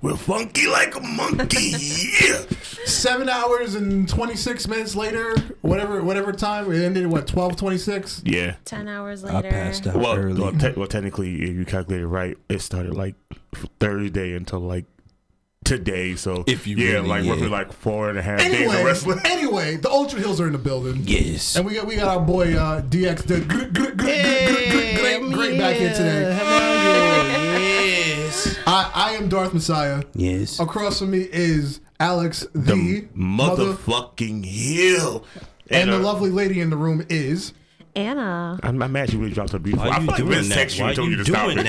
We're funky like a monkey. Yeah. 7 hours and 26 minutes later, whatever time it ended. What, 12:26? Yeah. 10 hours later. I passed out early. Well, technically, if you calculate it right, it started like Thursday until like today. So if you roughly like 4.5 days of wrestling. Anyway, the Ultra Heelz are in the building. Yes. And we got our boy DX, great back here today. Yes. I am Darth Messiah. Yes. Across from me is Alex, the motherfucking heel. And the lovely lady in the room is Anna. I'm mad you really dropped her beautiful. Why I feel like Vince texted you and told you to stop it.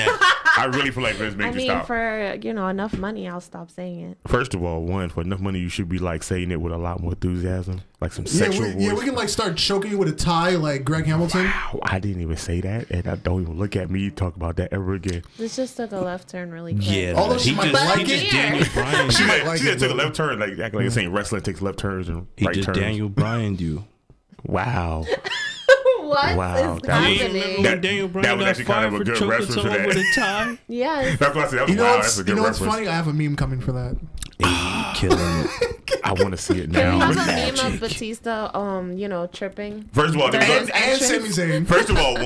I really feel like Vince made you stop. For enough money, I'll stop saying it. First of all, for enough money, you should be like saying it with a lot more enthusiasm, like some sexual voice. Yeah, we can like start choking you with a tie, like Greg Hamilton. Wow, I didn't even say that, and I don't even look at me talk about that ever again. This just took a left turn really quick. Yeah, although she might like it. Daniel Bryan. She just took a left turn, like acting like it's saying wrestling takes left turns and right turns. Daniel Bryan do. Wow. What is happening? Daniel Bryan was actually kind of a good reference for that. With a tie? Yes. That's what I said. That was that's a good what's reference. funny? I have a meme coming for that. Killing it. I want to see it now. Can we have a meme of Batista, tripping? First of all, and Sami Zayn. First of all,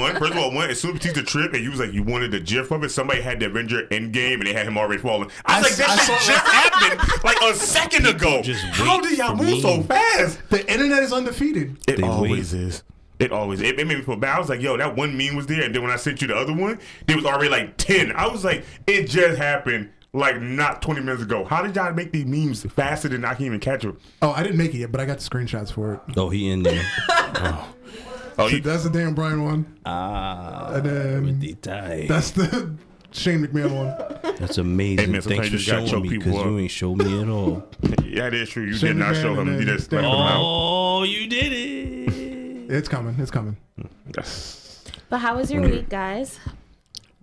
as soon as Batista tripped and you was like, you wanted the GIF of it, somebody had the Avenger Endgame and they had him already falling. I was like, that shit just happened like a second ago. How did y'all move so fast? The internet is undefeated. It always is. It made me feel bad. I was like, yo, that one meme was there, and then when I sent you the other one, there was already like 10. I was like, it just happened like not 20 minutes ago. How did y'all make these memes faster than I can even catch them? Oh, I didn't make it yet, but I got the screenshots for it. Oh, he in there. That's the Dan Bryan one. And then with the tie. That's the Shane McMahon one. That's amazing. Hey, man, thanks for showing me because you ain't showed me at all. Yeah, that's true. You did not show him. You just left him out. Oh, you did it. It's coming. It's coming. But how was your week, guys?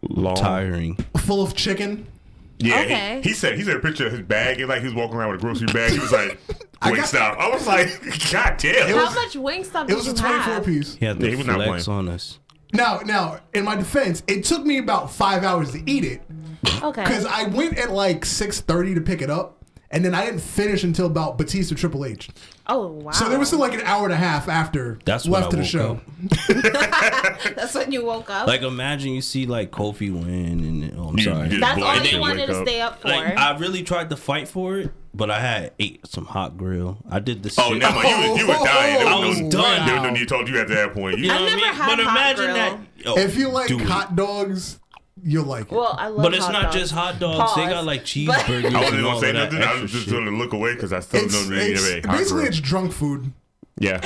Long. Tiring. Full of chicken. Yeah, okay. He said a picture of his bag. It's like he was walking around with a grocery bag. He was like, Wingstop. I was like, God damn. How much Wingstop did you have? It was a 24-piece. He had the flex on us. Now, in my defense, it took me about 5 hours to eat it. Okay. Because I went at like 6:30 to pick it up. And then I didn't finish until about Batista Triple H. Oh, wow. So there was still like an hour and a half after left to the show. That's when you woke up? Like, imagine you see like Kofi win and I'm sorry. That's all you wanted to stay up for. Like, I really tried to fight for it, but I ate some hot grill. I did this. Oh, never mind. You were dying. I was done. There was no need to talk to you at that point. You know what I mean? But imagine that. If you like hot dogs, you'll like it. Well, I love But it's hot not dogs. just hot dogs. Pause. They got like cheeseburgers. I wasn't and going all to say of that nothing. I was just going to look away because I still don't really have a hot basically, grill. it's drunk food. Yeah.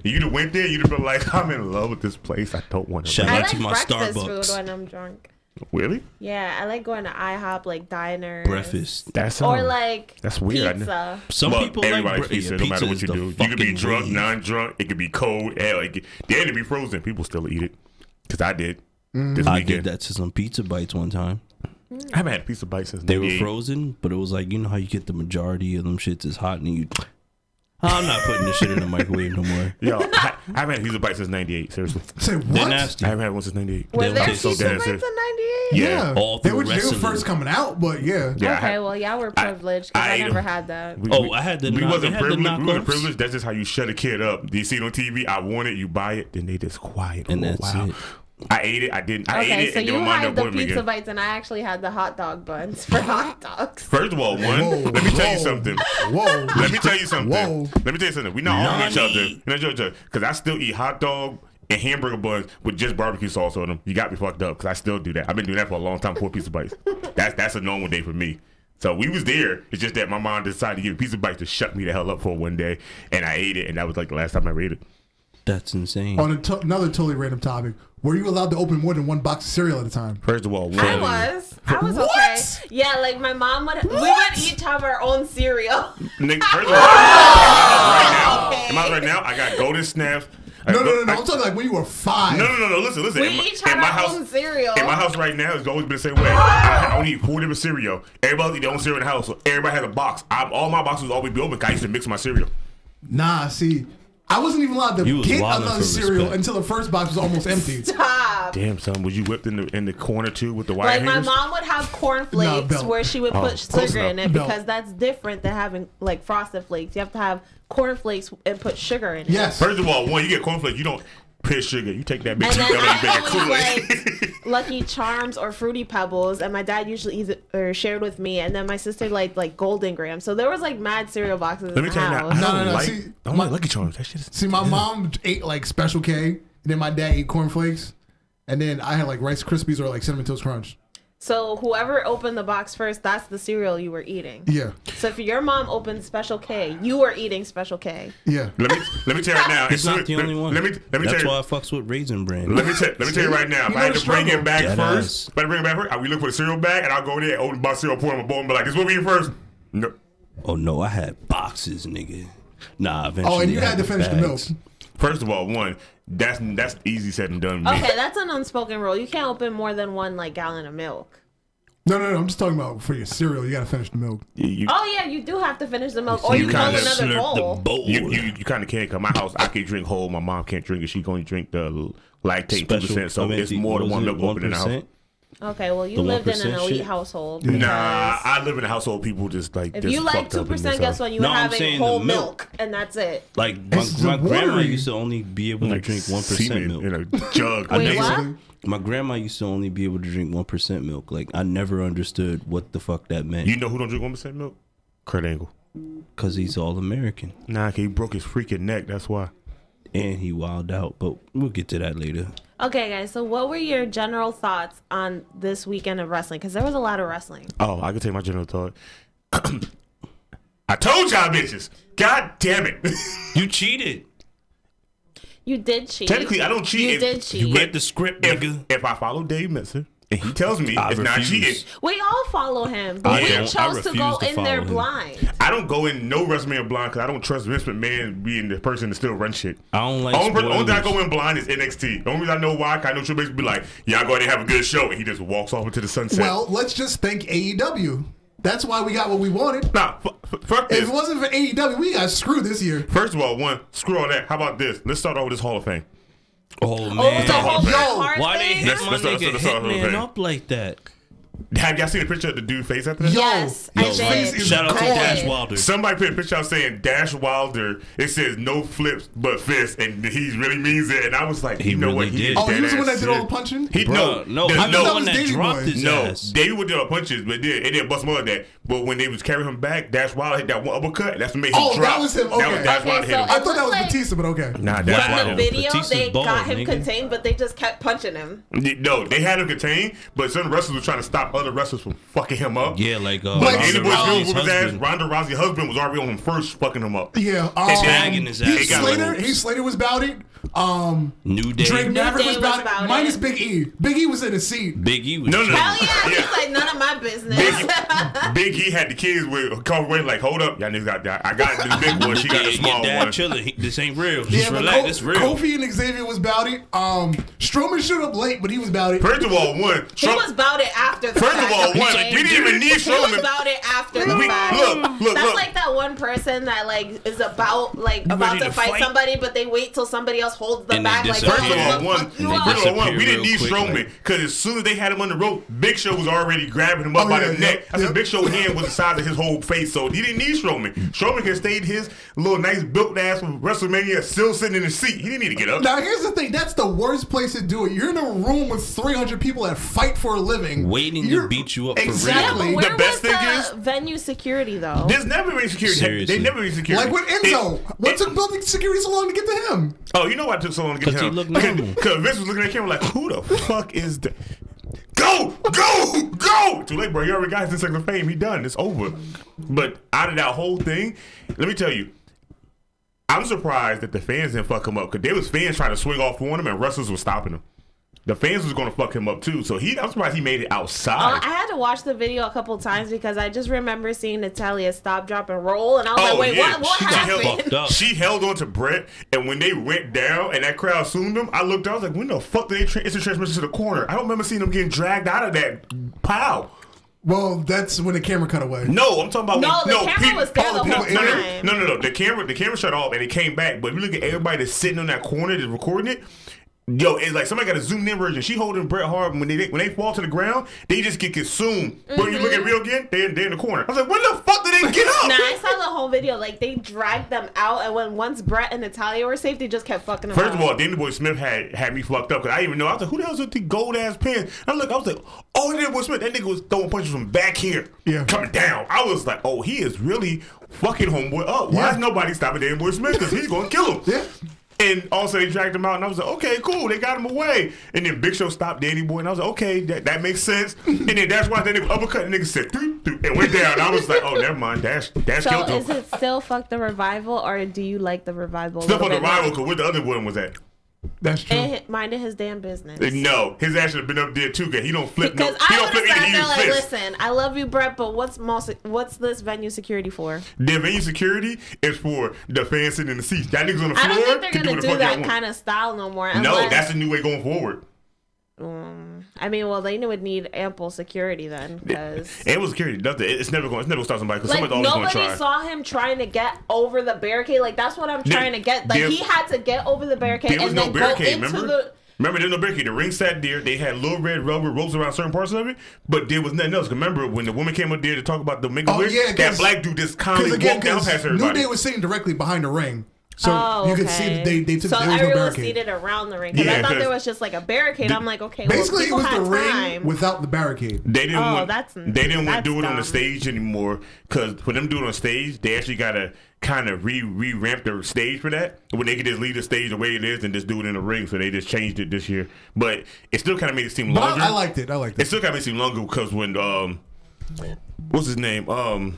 You'd have went there, you'd have been like, I'm in love with this place. I don't want to. Shout I out like to my breakfast Starbucks. food when I'm drunk. Really? Yeah, I like going to IHOP, like diners. Breakfast. Or like that's weird. Pizza. Some people everybody like pizza, no matter what you do. You could be drunk, non-drunk. It could be cold. Hell, it could be frozen. People still eat it. Because I did. I did that to some pizza bites one time. I haven't had pizza bites since they were frozen, but it was like, you know how you get the majority of them shits is hot and you... I'm not putting this shit in the microwave no more. Yo, I haven't had pizza bites since 98, seriously. Say what? They're nasty. I haven't had one since 98. Were there so pizza bites in 98? Yeah. They were first coming out, but yeah. Okay, well, y'all were privileged because I never had that. I had the We wasn't privileged. That's just how you shut a kid up. You see it on TV, I want it, you buy it, then they just quiet for and a that's while. it. I ate it. I ate it. So and you then my mom had didn't the put them pizza again. bites, and I actually had the hot dog buns for hot dogs. First of all, let me tell you something. Whoa. Let me tell you something. Whoa. Let me tell you something. We not on each other. Because I still eat hot dog and hamburger buns with just barbecue sauce on them. You got me fucked up because I still do that. I've been doing that for a long time. 4 pizza bites. That's a normal day for me. So we was there. It's just that my mom decided to give pizza bites to shut me the hell up for one day, and I ate it, and that was like the last time I ate it. That's insane. On another totally random topic, were you allowed to open more than one box of cereal at a time? First of all, I was okay. Yeah, like my mom would. We would each have our own cereal. Nick, first of all, in my house right now, I got Golden Snaps. No. I'm talking like when you were 5. No. Listen. We each had our own cereal. In my house right now, it's always been the same way. I only eat 4 different cereal. Everybody eat their own cereal in the house, so everybody has a box. All my boxes will always be open because I used to mix my cereal. Nah, see, I wasn't even allowed to You was get wildin' another for cereal respect. until the first box was almost empty. Stop. Damn, son, was you whipped in the corner too with the wire Like my hangers? mom would have cornflakes Belt. where she would put close sugar in enough. it Belt. because that's different than having like Frosted Flakes. You have to have cornflakes and put sugar in it. Yes. First of all, when you get cornflakes, you don't put sugar. You take that bitch, And you then throw that I bitch in always Kool-Aid. like Lucky Charms or Fruity Pebbles, and my dad usually either shared with me, and then my sister like Golden Graham. So there was like mad cereal boxes Let in me the tell you now, house. I don't No. like, See, I don't my- like Lucky Charms. That shit is. See, my mom ate like Special K, and then my dad ate cornflakes, and then I had like Rice Krispies or like Cinnamon Toast Crunch. So whoever opened the box first, that's the cereal you were eating. Yeah, So if your mom opened Special K, you were eating Special K. yeah. Let me tell you right now. It's not the only one. Let me tell That's you. why I fucks with Raisin Bran. Let me tell you right now. If You I had know to bring the it back struggle. first, if I had to bring it back first, I would look for the cereal bag and I'll go there, open the box cereal, pour it in my bowl, and be like, "This is what we eat first." No. Oh no, I had boxes, nigga. Nah, eventually. Oh, and you I had to finish the milk. bags. First of all, one, that's easy said and done. Okay, that's an unspoken rule. You can't open more than one like gallon of milk. No. I'm just talking about for your cereal. You gotta finish the milk. Oh yeah, you do have to finish the milk, or You you go kinda another Slurp bowl. the bowl. You kind of can't. Cause my house, I can drink whole. My mom can't drink it. She can only drink the lactate 2%. So it's more than one milk open in the house. Okay, well you The lived in an 1% elite shit? household. Nah, because I live in a household people just like. if just you like fucked up in 2%, this guess house. what? You No, were I'm having saying whole the milk, milk. and that's it. Like It's my grandma watery. used to only be able to drink 1% semen milk. in a jug. Wait, Basically. what? My grandma used to only be able to drink 1% milk. Like I never understood what the fuck that meant. You know who don't drink 1% milk? Kurt Angle. Cause he's all American Nah, 'cause he broke his freaking neck. That's why. and he wilded out. But we'll get to that later. Okay, guys. So what were your general thoughts on this weekend of wrestling? Because there was a lot of wrestling. Oh, I can take my general thought. I told y'all bitches. God damn it. You cheated. You did cheat. Technically, I don't cheat. You if- did cheat. You read the script, nigga. If I follow Dave Messer and he tells me I it's not refuse. cheating, We all follow him, but I we don't. I chose to go refuse to in there follow him. blind. I don't go in no WrestleMania blind because I don't trust Vince McMahon being the person to still run shit. I don't like Only thing I spoilers. go in blind is NXT. The only reason I know why, 'cause I know Triple H be like, "Y'all go ahead and have a good show," and he just walks off into the sunset. Well, let's just thank AEW. That's why we got what we wanted. nah, fuck If this. it wasn't for AEW, we got screwed this year. First of all, one, screw all that. How about this? Let's start off with this Hall of Fame. Oh man. Oh, the whole Bret Yo, Hart Why they thing? hit my Let's nigga start Hitman over. up like that? Have y'all seen a picture of the dude face after that? Yo, Yes, I his did. face is Shout out to gone. Dash Wilder. Somebody put a picture out saying Dash Wilder. It says no flips but fists, and he really means it. And I was like, He you know what? really He did. is Oh, he was the one that dead did ass all the punching? He Bruh, no, there's he's I the thought that one was that Davey dropped Boy. his No, ass. David would do all punches, but it didn't bust more of that. But when they was carrying him back, Dash Wilder hit that one uppercut. That's what made him Oh, drop. that was him. That was Okay. Dash Okay, Wilder hit so him. I thought that was Like- Batista, but okay. Nah, Dash From the Wilder. video, Batista's they bald, got him nigga. contained, but they just kept punching him. No, they had him contained, but some wrestlers were trying to stop other wrestlers from fucking him up. Yeah, like But Like, Andy Ronda Bush Rousey's with his ass. husband. Ronda Rousey's husband was already on him first, fucking him up. Yeah, tagging his ass. Heath got Slater, like- Heath Slater was bouted. New Day. Drake Maverick Day was was bouted. about Minus it. Big E. Big E was in the seat. Big E was No, no. Hell yeah, Yeah. he's like none of my business. Big E had the kids with Carl like, hold up, y'all niggas got that. I got the big one, she got the small Dad one. chilling. This ain't real. Yeah, Just but relax. It's real. Kofi and Xavier was bouted. Strowman showed up late, but he was bouted. First of all, one, He was about it after the First fact. of all, one, okay? we didn't even need He was Strowman. about it after the We- fact. look, That's look. like that one person that like is about about ready to to fight fight? somebody, but they wait till somebody else holds the And they back. Like, disappear. First of all, "Oh, one, fuck you they up." first of all, one, we disappear didn't need real quick, Strowman like- because as soon as they had him on the rope, Big Show was already grabbing him up Oh, by yeah, the neck. yeah, I said, yeah. Big Show's hand was the size of his whole face, so he didn't need Strowman. Strowman could have stayed his little nice built ass from WrestleMania, still sitting in his seat. He didn't need to get up. Now, here's the thing. That's the worst place to do it. You're in a room with 300 people that fight for a living. Waiting to You're- beat you up Exactly. Yeah, but The where best was thing the is- venue security though? There's never been security. Seriously. They never been security. Like with Enzo. What took building security so long to get to him? Oh, you know why it took so long to get 'Cause him? he looked normal. Because Vince was looking at the camera like, who the fuck is that? Go! Go! Go! Too late, bro. You already got his 10 seconds of fame. He done. It's over. But out of that whole thing, let me tell you, I'm surprised that the fans didn't fuck him up because there was fans trying to swing off on him and wrestlers were stopping him. The fans was going to fuck him up too. So I'm surprised he made it outside. I had to watch the video a couple times because I just remember seeing Natalia stop, drop, and roll, and I was Oh, like, "Wait, yeah. what She held- happened?" up. She held on to Brett, and when they went down and that crowd assumed him, I looked. I was like, "When the fuck did they instant transmission to the corner?" I don't remember seeing them getting dragged out of that pile. Well, that's when the camera cut away. No, I'm talking about No, the camera was there the whole time. No. The camera shut off and it came back. But if you look at everybody that's sitting on that corner that's recording it, yo, it's like somebody got a zoomed in version. She holding Bret Hart when they fall to the ground, they just get consumed. But when you look at real again, they're in the corner. I was like, when the fuck did they get up? Nah, I saw the whole video. Like they dragged them out, and once Bret and Natalia were safe, they just kept fucking them First up. of all, Danny Boy Smith had me fucked up because I didn't even know. I was like, who the hell's with the gold ass pants? I was like, oh, Danny Boy Smith. That nigga was throwing punches from back here, coming down. I was like, oh, he is really fucking homeboy up. Why is nobody stopping Danny Boy Smith? Because he's gonna kill him. Yeah. And also they dragged him out, and I was like, okay, cool, they got him away. And then Big Show stopped Danny Boy, and I was like, okay, that makes sense. And then that's why the nigga uppercut, and nigga said, and went down. And I was like, oh, never mind, that's So killed him. is it still fuck the revival, or do you like the revival? Still for the rival, because where the other one was at. That's true. And minding his damn business. No, his ass should have been up there too, because he don't flip Because he I don't would flip have sat anything there he like, use fist. listen, I love you, Brett, but what's this venue security for? The venue security is for the fans sitting in the seats. That niggas on the floor. I don't think they're can gonna what the do fuck that y'all want. kind of style no more. No, unless- that's the new way going forward. I mean, well, they would need ample security then, because And with security, it's never going to stop somebody because like somebody's always going nobody to try. saw him trying to get over the barricade. Like that's what I'm trying to get. Like he had to get over the barricade There was and no then barricade, go into remember? the. Remember, there's no barricade. The ring sat there. They had little red rubber ropes around certain parts of it, but there was nothing else. Remember when the woman came up there to talk about the make-a-wish? That black dude just calmly walked down past everybody. New Day was sitting directly behind the ring. So Oh, you okay. could see that they took So there was no everyone was barricade. seated around the ring because I thought there was just like a barricade. I'm like, okay, Basically, well, it people was the had ring time. without the barricade. They didn't want. that's- They didn't want to do it on the dumb. stage anymore because for them to do it on stage, they actually got to kind of re-ramp their stage for that. When they could just leave the stage the way it is and just do it in the ring, so they just changed it this year. But it still kind of made it seem But longer. I liked it. It still kind of made it seem longer because when what's his name when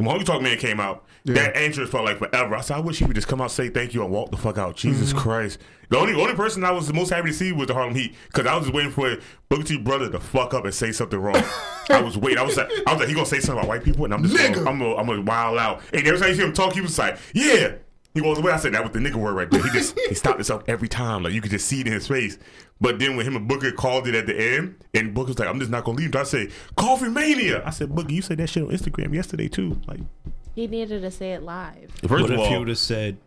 Honky Talk Man came out, that entrance felt like forever. I said, I wish he would just come out, say thank you, and walk the fuck out. Jesus Christ. The only person I was the most happy to see was the Harlem Heat because I was just waiting for Booker T's brother to fuck up and say something wrong. I was waiting. I was like, he gonna say something about white people, and I'm just gonna wild out. And every time you see him talk, he was like, yeah. He goes away. I said that was the nigga word right there. He stopped himself every time. Like you could just see it in his face. But then when him and Booker called it at the end, and Booker's like, I'm just not gonna leave. I say, Coffee Mania. I said, Booker, you said that shit on Instagram yesterday too. Like He needed to say it live. first What of if all, you would have said,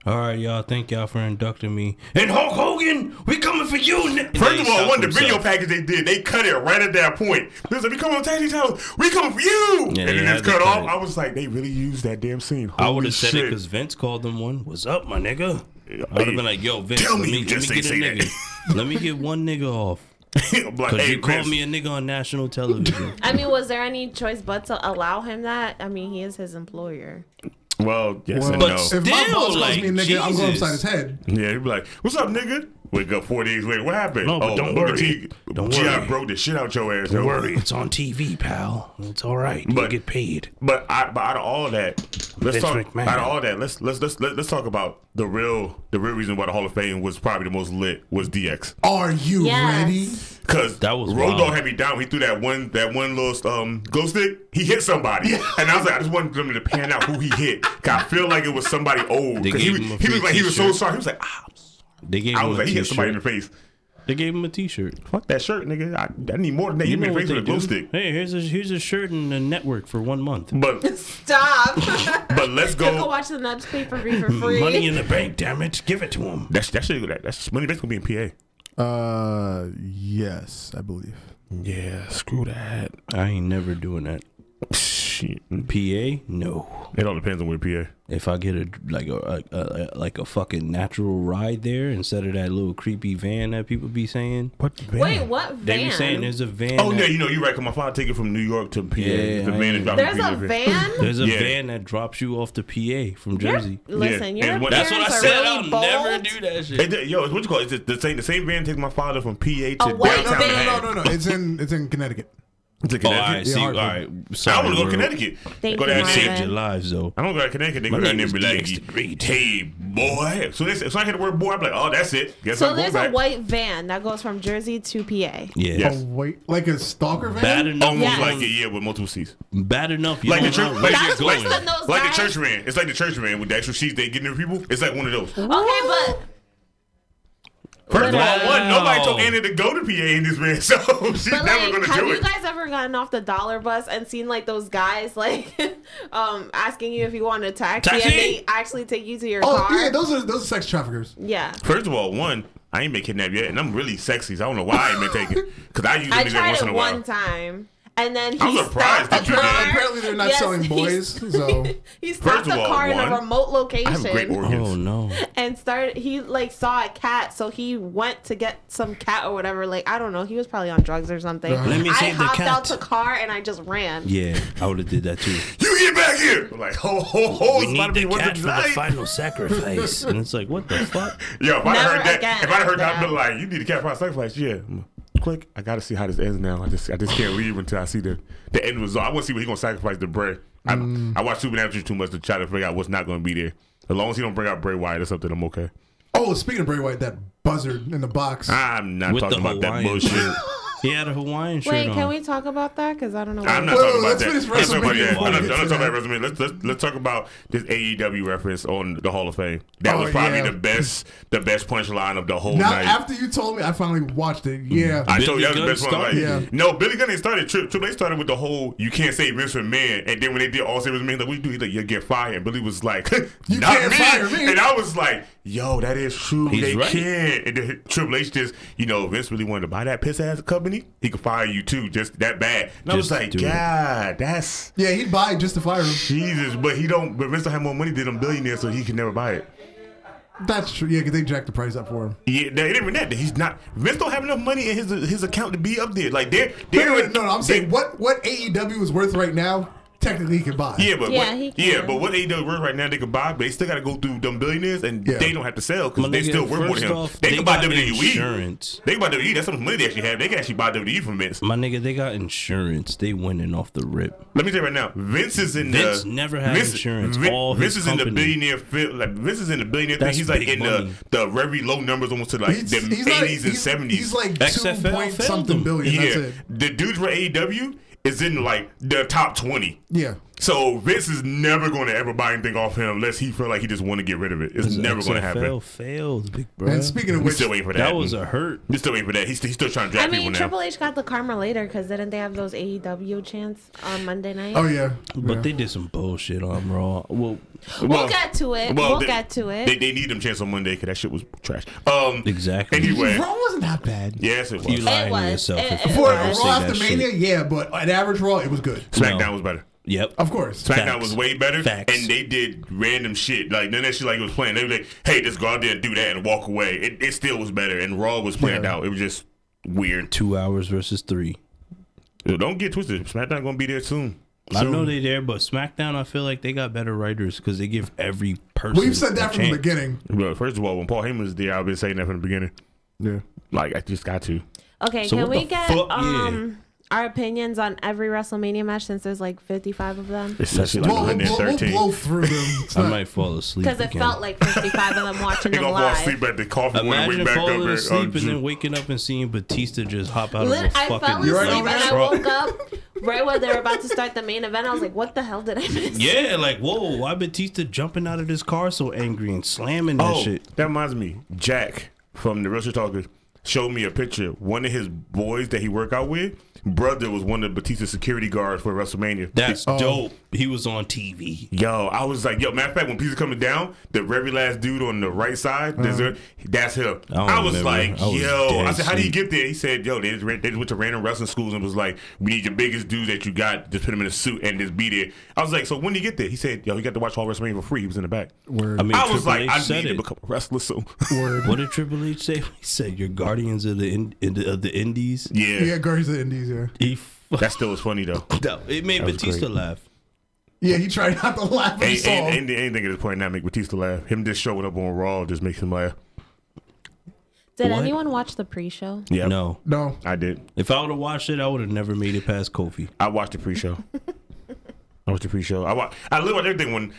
all right, y'all, thank y'all for inducting me. And Hulk Hogan, we coming for you. First of all, one of the video package they did, they cut it right at that point. They was like, we coming on Taxi Town, we coming for you. Yeah, and then they it's had to cut off. cut it. I was like, they really used that damn scene. I Holy would have said it shit. because Vince called them one. What's up, my nigga? I would have been like, yo, Vince, Tell let me me you get a just ain't say that. nigga. Let me get one nigga off. I'm like, Because hey, you called Vince. me a nigga on national television. I mean, was there any choice but to allow him that? I mean, he is his employer. Well, yes and But no. If my Still, boss calls like, me a nigga, I'm going Jesus. upside his head. Yeah, he'd be like, what's up, nigga? Wake up 4 days later. What happened? No, but don't worry. Don't G.I. worry. broke the shit out your ass. Don't yo. worry, it's on TV, pal. It's all right. You But- get paid. But out of all that, let's Vince talk. McMahon. Out of all that, let's talk about the real reason why the Hall of Fame was probably the most lit was DX. Are you Yes. ready? Because That was Road wild. Dogg had me down. He threw that one little glow stick. He hit somebody, and I was like, I just wanted them to pan out who he hit. 'Cause I feel like it was somebody old. They 'Cause gave he him a was free like he was so t-shirt. sorry. He was like, ah. They gave I him was a like, he hit somebody in the t-shirt. face. They gave him a t-shirt. Fuck that shirt, nigga. I need more than that. You know made what face with a they glow do? stick. Hey, here's a shirt and a network for 1 month. But Stop. let's Go go. watch the Nets pay-per-view for free. Money in the bank, damn it. Give it to him. That's money basically being PA. Yes, I believe. Yeah, screw that. I ain't never doing that. Shit. PA? No. It all depends on where PA. If I get a fucking natural ride there instead of that little creepy van that people be saying. What Wait, what van? They be saying there's a van. Oh, yeah, that- you're right. Cause my father take it from New York to PA. Yeah, the I van ain't- that dropped There's me a to PA. van? There's a Yeah. van that drops you off to PA from Jersey. Listen, Yeah. your And what- parents That's what I are said. really I'll bold. never do that shit. Yo, it's what you call it? It's the same van takes my father from PA to A white downtown van. Manhattan. No. It's in Connecticut. To Oh, all right. Connecticut. See, Yeah, all right. I Sorry, want to go to bro. Connecticut. Thank Go you, down Marvin. there. Saved your lives, though. I don't go to Connecticut. They My go down name there and be is like, Dexter Great. hey, boy. So I hear the word boy, I'm like, oh, that's it. Guess So I'm going there's a back. white van that goes from Jersey to PA. Yeah. Yes. Oh wait, like a stalker van. Bad enough. Almost Yes. like it, yeah, with multiple seats. Bad enough. You Like the don't church, know like, where That's you're worse going. than those like the guys. church van. It's like the church van with the extra seats they getting the people. It's like one of those. Okay, but First of all, Literally. nobody told Anna to go to PA in this man, so she's But never gonna have do you it. guys ever gotten off the dollar bus and seen like those guys like asking you if you want a taxi, and they actually take you to your Oh car? yeah, those are sex traffickers. Yeah. First of all, I ain't been kidnapped yet, and I'm really sexy, so I don't know why I ain't been taken. Because I usually I do that tried once in it a while. one time. And then he I'm surprised stopped that the you did. car. Apparently they're not Yes, selling boys, so He stopped First of the all, car in a one, remote I have great location organs. Oh no. and he like saw a cat, so he went to get some cat or whatever. Like I don't know, he was probably on drugs or something. Let me I save the hopped out cat. the car and I just ran. Yeah, I would have did that too. You get back here! I'm like, ho, ho, ho. We it's about need to the be cat for the night. final sacrifice, and it's like, what the fuck? Yo, if I'd Never heard that, again if I'd heard that, after I'd be like, you need a cat for a sacrifice. Yeah. Click. I gotta see how this ends now. I just can't leave until I see the end result. I want to see what he's gonna sacrifice to Bray. I watch Supernatural too much to try to figure out what's not gonna be there. As long as he don't bring out Bray Wyatt or something, I'm okay. Oh, speaking of Bray Wyatt, that buzzard in the box. I'm not With talking the about that Hawaiian bullshit. shirt. He had a Hawaiian shirt Wait, on. can we talk about that? Because I don't know. What I'm it not is. talking about let's that. finish Let's talk about WrestleMania that. before we I'm get not to talking about that. WrestleMania. Let's talk about this AEW reference on the Hall of Fame. That Oh, was probably yeah. the best punchline of the whole Now, night. after you told me, I finally watched it. Yeah. I told you that Billy was the best Gunn one. Like, started? Yeah. No, Billy Gunn didn't start it. Triple H started with the whole "you can't say Vince McMahon," and then when they did all say Vince McMahon, like, what you do? He's like, you get fired. And Billy was like, You not can't fire me. And I was like, yo, that is true. He's They right. can't. And then Triple H just, Vince really wanted to buy that piss ass company. He could fire you too, just that bad. And I was Just like, do it. God, that's Yeah, he'd buy it just to fire him. Jesus. But Vince don't have more money than them billionaires, so he can never buy it. That's true. Yeah, because they jacked the price up for him. Yeah, it ain't even that. He's not. Vince don't have enough money in his account to be up there. Like they're No, I'm saying what AEW is worth right now, technically he can buy. Yeah, but Yeah, he can. what AEW worth right now they can buy, but they still got to go through them billionaires, and Yeah. they don't have to sell because My they nigga, still work more first than him. off, They can buy got WWE. insurance. They can buy WWE. That's how much money they actually have. They can actually buy WWE from Vince. My nigga, they got insurance. They winning off the rip. Let me tell you right now, Vince is in Vince the never had insurance. All Vince his is in the company. billionaire field. Like Vince is in the billionaire thing. That's He's like big in money. the very low numbers, almost to like the 80s and 70s. He's like XFL 2 point failed something him. billion. That's yeah, it. the dudes for AEW is in like the top 20. Yeah. So Vince is never going to ever buy anything off him unless he feel like he just want to get rid of it. It's never going to happen. XFL failed, big bro. And speaking of We which, still waiting for that. That was a hurt. We still waiting for that. He's still trying to I draft people mean, now. Triple H got the karma later because didn't they have those AEW chants on Monday night? oh yeah, But they did some bullshit on Raw. Well, We'll get to it. We'll get to it. They need them chance on Monday because that shit was trash. exactly. Anyway, Raw wasn't that bad. yes, it was. You lying to was. yourself. It- if it you For was. ever say Raw that after shit. Mania, yeah, but an average Raw, it was good. SmackDown No. was better. Yep. Of course. SmackDown Facts. was way better, Facts. and they did random shit. Like none of that shit like it was playing. They were like, "Hey, just go out there and do that and walk away." It still was better, and Raw was planned Yeah. out. It was just weird. 2 hours versus 3. Don't get twisted. SmackDown gonna be there soon. I know they there, but SmackDown, I feel like they got better writers because they give every person. We've said that a from the chance. beginning. Well, first of all, when Paul Heyman was there, I've been saying that from the beginning. Yeah. Like I just got to. Okay, So can what we the get fuck? Yeah. our opinions on every WrestleMania match since there's like 55 of them? It's actually like We'll 113. blow through them. It's I not- might fall asleep. Because it again. felt like 55 of them watching They them gonna fall live. asleep at the coffee when they Imagine wake back up. falling and, asleep and then waking up and seeing Batista just hop out of a I fell fucking asleep You're right, and I truck. woke up right when they were about to start the main event. I was like, what the hell did I miss? Yeah, like, whoa, why Batista jumping out of this car so angry and slamming that shit? That reminds me. Jack from the Real Talkers showed me a picture. One of his boys that he work out with, brother was one of Batista's security guards for WrestleMania. That's dope. He was on TV. Yo, I was like, matter of fact, when Batista coming down, the very last dude on the right side, that's him. I don't I was remember. like, I was yo. dead I said, how do you asleep. get there? He said, yo, they just went to random wrestling schools and was like, we need your biggest dude that you got. Just put him in a suit and just be there. I was like, so when did you get there? He said, yo, you got to watch all WrestleMania for free. He was in the back. Word. I mean, I was Triple like, H I said need to it. become a wrestler soon. Word. What did Triple H say? He said, "You're guardians of the Indies." Yeah, Guardians of the Indies, yeah. He That still was funny though. it made was Batista great. laugh. Yeah, he tried not to laugh when he saw him. Anything at this point not make Batista laugh. Him just showing up on Raw just makes him laugh. Did What? anyone watch the pre-show? Yeah, No, No. I did. if I would have watched it, I would have never made it past Kofi. I watched the pre-show. I watched the pre-show. I literally watched everything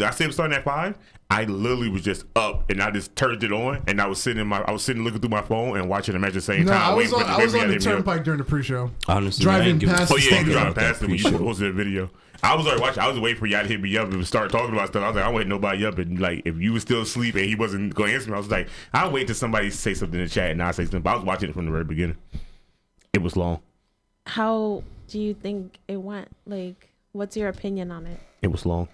I said it was starting at 5. I literally was just up and I just turned it on and I was sitting looking through my phone and watching the match at the same time. I was on the turnpike during the pre-show. Honestly, driving past. Oh yeah, driving past it when you posted the video. I was already watching. I was waiting for y'all to hit me up and start talking about stuff. I was like, I don't wait nobody up, and like if you were still asleep and he wasn't going to answer me, I was like, I'll wait till somebody say something in the chat and I'll say something. But I was watching it from the very beginning. It was long. How do you think it went? Like, what's your opinion on it? It was long.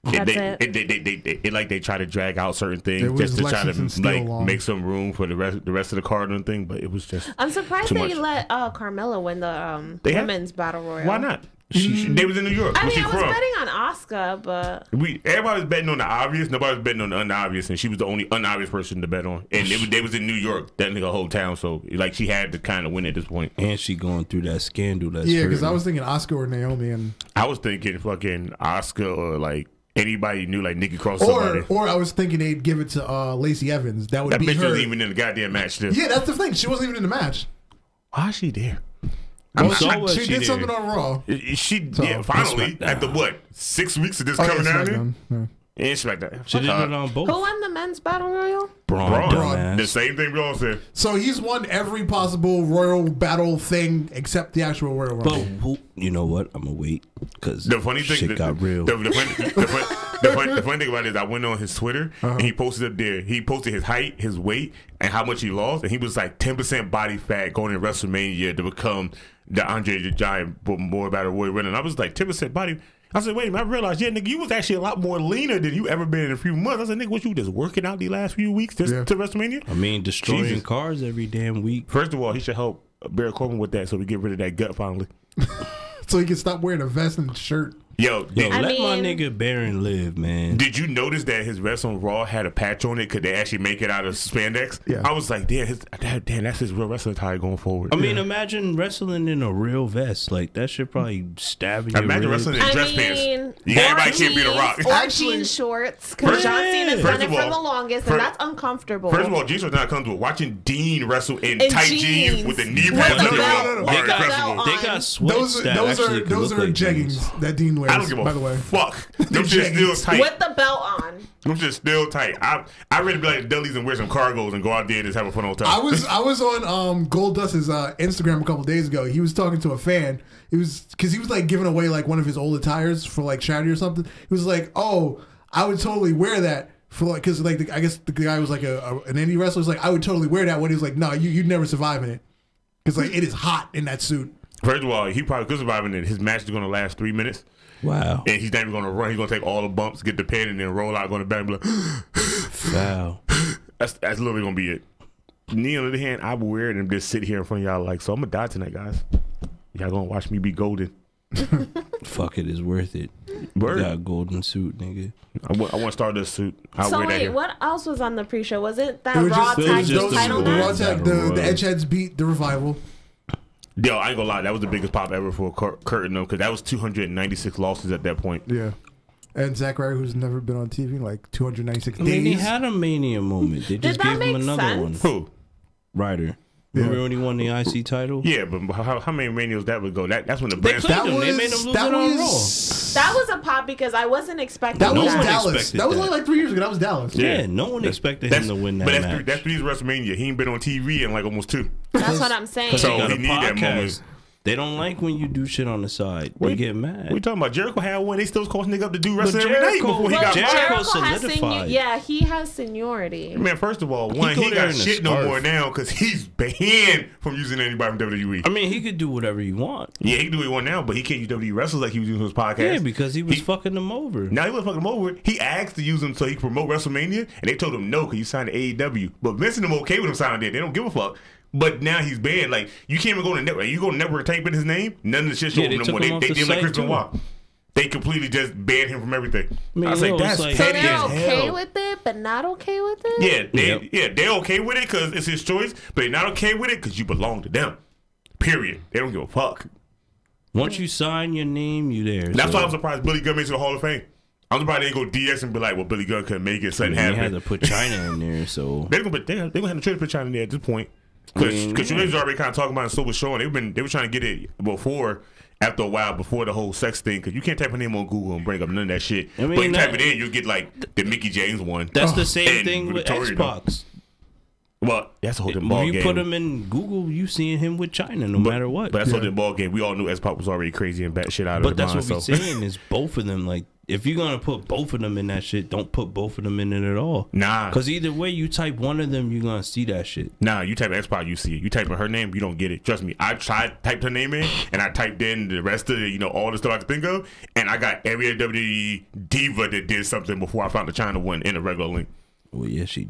They try to drag out certain things just to try to make some room for the rest of the card and thing, but it was just. I'm surprised they let Carmella win the women's battle royal. Why not? They was in New York. I mean, I was betting on Asuka, but everybody was betting on the obvious. Nobody was betting on the unobvious, and she was the only unobvious person to bet on. And they was in New York, that nigga whole town. So like she had to kind of win at this point. And she going through that scandal. Because I was thinking Asuka or Naomi, and I was thinking fucking Asuka or like anybody knew like Nikki Cross. Or I was thinking they'd give it to Lacey Evans. That would be bitch her. wasn't even in the goddamn match. Still. Yeah, that's the thing. She wasn't even in the match. Why is she there? She did something on Raw. Finally after what 6 weeks of this coming down there. And shit like that. She did it on both. Who won the men's battle royal? Braun. The same thing we all said. So he's won every possible royal battle thing except the actual Royal Rumble. But you know what? I'm gonna wait because the funny thing shit got real. The funny thing about it is I went on his Twitter and he posted up there. He posted his height, his weight, and how much he lost, and he was like 10% body fat going to WrestleMania to become the Andre the Giant more battle royal winner. And I was like 10% body. I said, wait a minute, I realized, nigga, you was actually a lot more leaner than you ever been in a few months. I said, nigga, what you just working out the last few weeks to WrestleMania? I mean, destroying cars every damn week. First of all, he should help Baron Corbin with that so we get rid of that gut finally. So he can stop wearing a vest and shirt. Yo, let my nigga Baron live, man. Did you notice that his vest on Raw had a patch on it? Could they actually make it out of spandex? Yeah. I was like, damn, that's his real wrestling attire going forward. I mean, imagine wrestling in a real vest. Like, that shit probably stab you. Imagine wrestling in dress pants. Everybody can't be The Rock. Or jean shorts. Because John Cena's done it for the longest, and that's uncomfortable. First of all, jean shorts not comfortable. Watching Dean wrestle in tight jeans with the knee pads. They got sweats. Those are jeggings that Dean wears. I don't give a by the way. Fuck. Them shit still tight. With the belt on. Them shit still tight. I ready to be like Dudley's and wear some cargos and go out there and just have a fun old time. I was on Goldust's Instagram a couple days ago. He was talking to a fan. He was like giving away like one of his old attires for like charity or something. He was like, "Oh, I would totally wear that for like because like I guess the guy was like an indie wrestler. He was like, I would totally wear that." When he was like, "No, you'd never survive in it because like it is hot in that suit." First of all, he probably could survive in it. His match is going to last 3 minutes. Wow. And he's not even going to run. He's going to take all the bumps, get the pin, and then roll out, going to back and be like, wow. That's literally going to be it. Me, on the other hand, I will wear it and just sit here in front of y'all like, so I'm going to die tonight, guys. Y'all going to watch me be golden. Fuck it, it's worth it. Word. You got a golden suit, nigga. I want to start this suit. So wait, what else was on the pre-show? Was it that Raw Tag Team title match? The Edgeheads beat the Revival. Yo, I ain't gonna lie, that was the biggest pop ever for Curtin though, because that was 296 losses at that point. Yeah. And Zack Ryder, who's never been on TV, like 296 days. I mean, he had a Mania moment. They just gave him another one. Who? Ryder. Remember when he won the IC title? Yeah, but how many Manias that would go? That's when the brand started. They made him lose it on Raw. That was a pop because I wasn't expecting that. Was Dallas. That was only like 3 years ago. That was Dallas. Yeah, no one expected him to win that match. But that's 3 years WrestleMania. He ain't been on TV in like almost 2. That's what I'm saying. So he need that moment. They don't like when you do shit on the side. They get mad. We talking about Jericho had one. They still calling nigga up to do wrestling every night before he got Jericho solidified. He has seniority. Man, first of all, he got shit no more now because he's banned from using anybody from WWE. I mean, he could do whatever he wants. Yeah, he can do what he want now, but he can't use WWE wrestlers like he was using his podcast. Yeah, because he was fucking them over. Now he was fucking them over. He asked to use them so he could promote WrestleMania, and they told him no because you signed to AEW. But Vince and them okay with him signing there. They don't give a fuck. But now he's banned. Like, you can't even go to network. You go to network type in his name, none of the shit show up no more. They did like Chris Benoit. They completely just banned him from everything. I was like, that's petty as hell. So they're okay with it, but not okay with it? They're okay with it because it's his choice, but they're not okay with it because you belong to them. Period. They don't give a fuck. Once you sign your name, you there. That's why I'm surprised Billy Gunn made it to the Hall of Fame. I'm surprised they didn't go DX and be like, well, Billy Gunn couldn't make it, something happened. They had to put China in there, so. They're going to have to try to put China in there at this point. Because Triple H already kind of talking about it, and so was Sean. They were trying to get it before, after a while before the whole sex thing, because you can't type her name on Google and bring up none of that shit. I mean, but you type it in, you'll get like the Mickey James one. That's the same And thing with Victoria, Xbox. Well, that's a whole different When ball you game. put him in Google, you seeing him with China no matter what. But that's a whole different ball game. We all knew Xbox was already crazy and bat shit out of But the that's mind. what we're saying is both of them. Like, if you're gonna put both of them in that shit, don't put both of them in it at all. Nah. Because either way, you type one of them, you're gonna see that shit. Nah, you type Xbox, you see it. You type in her name, you don't get it. Trust me. I typed her name in, and I typed in the rest of the, all the stuff I could think of, and I got every WWE diva that did something before I found the China one in a regular link. Well, yeah, she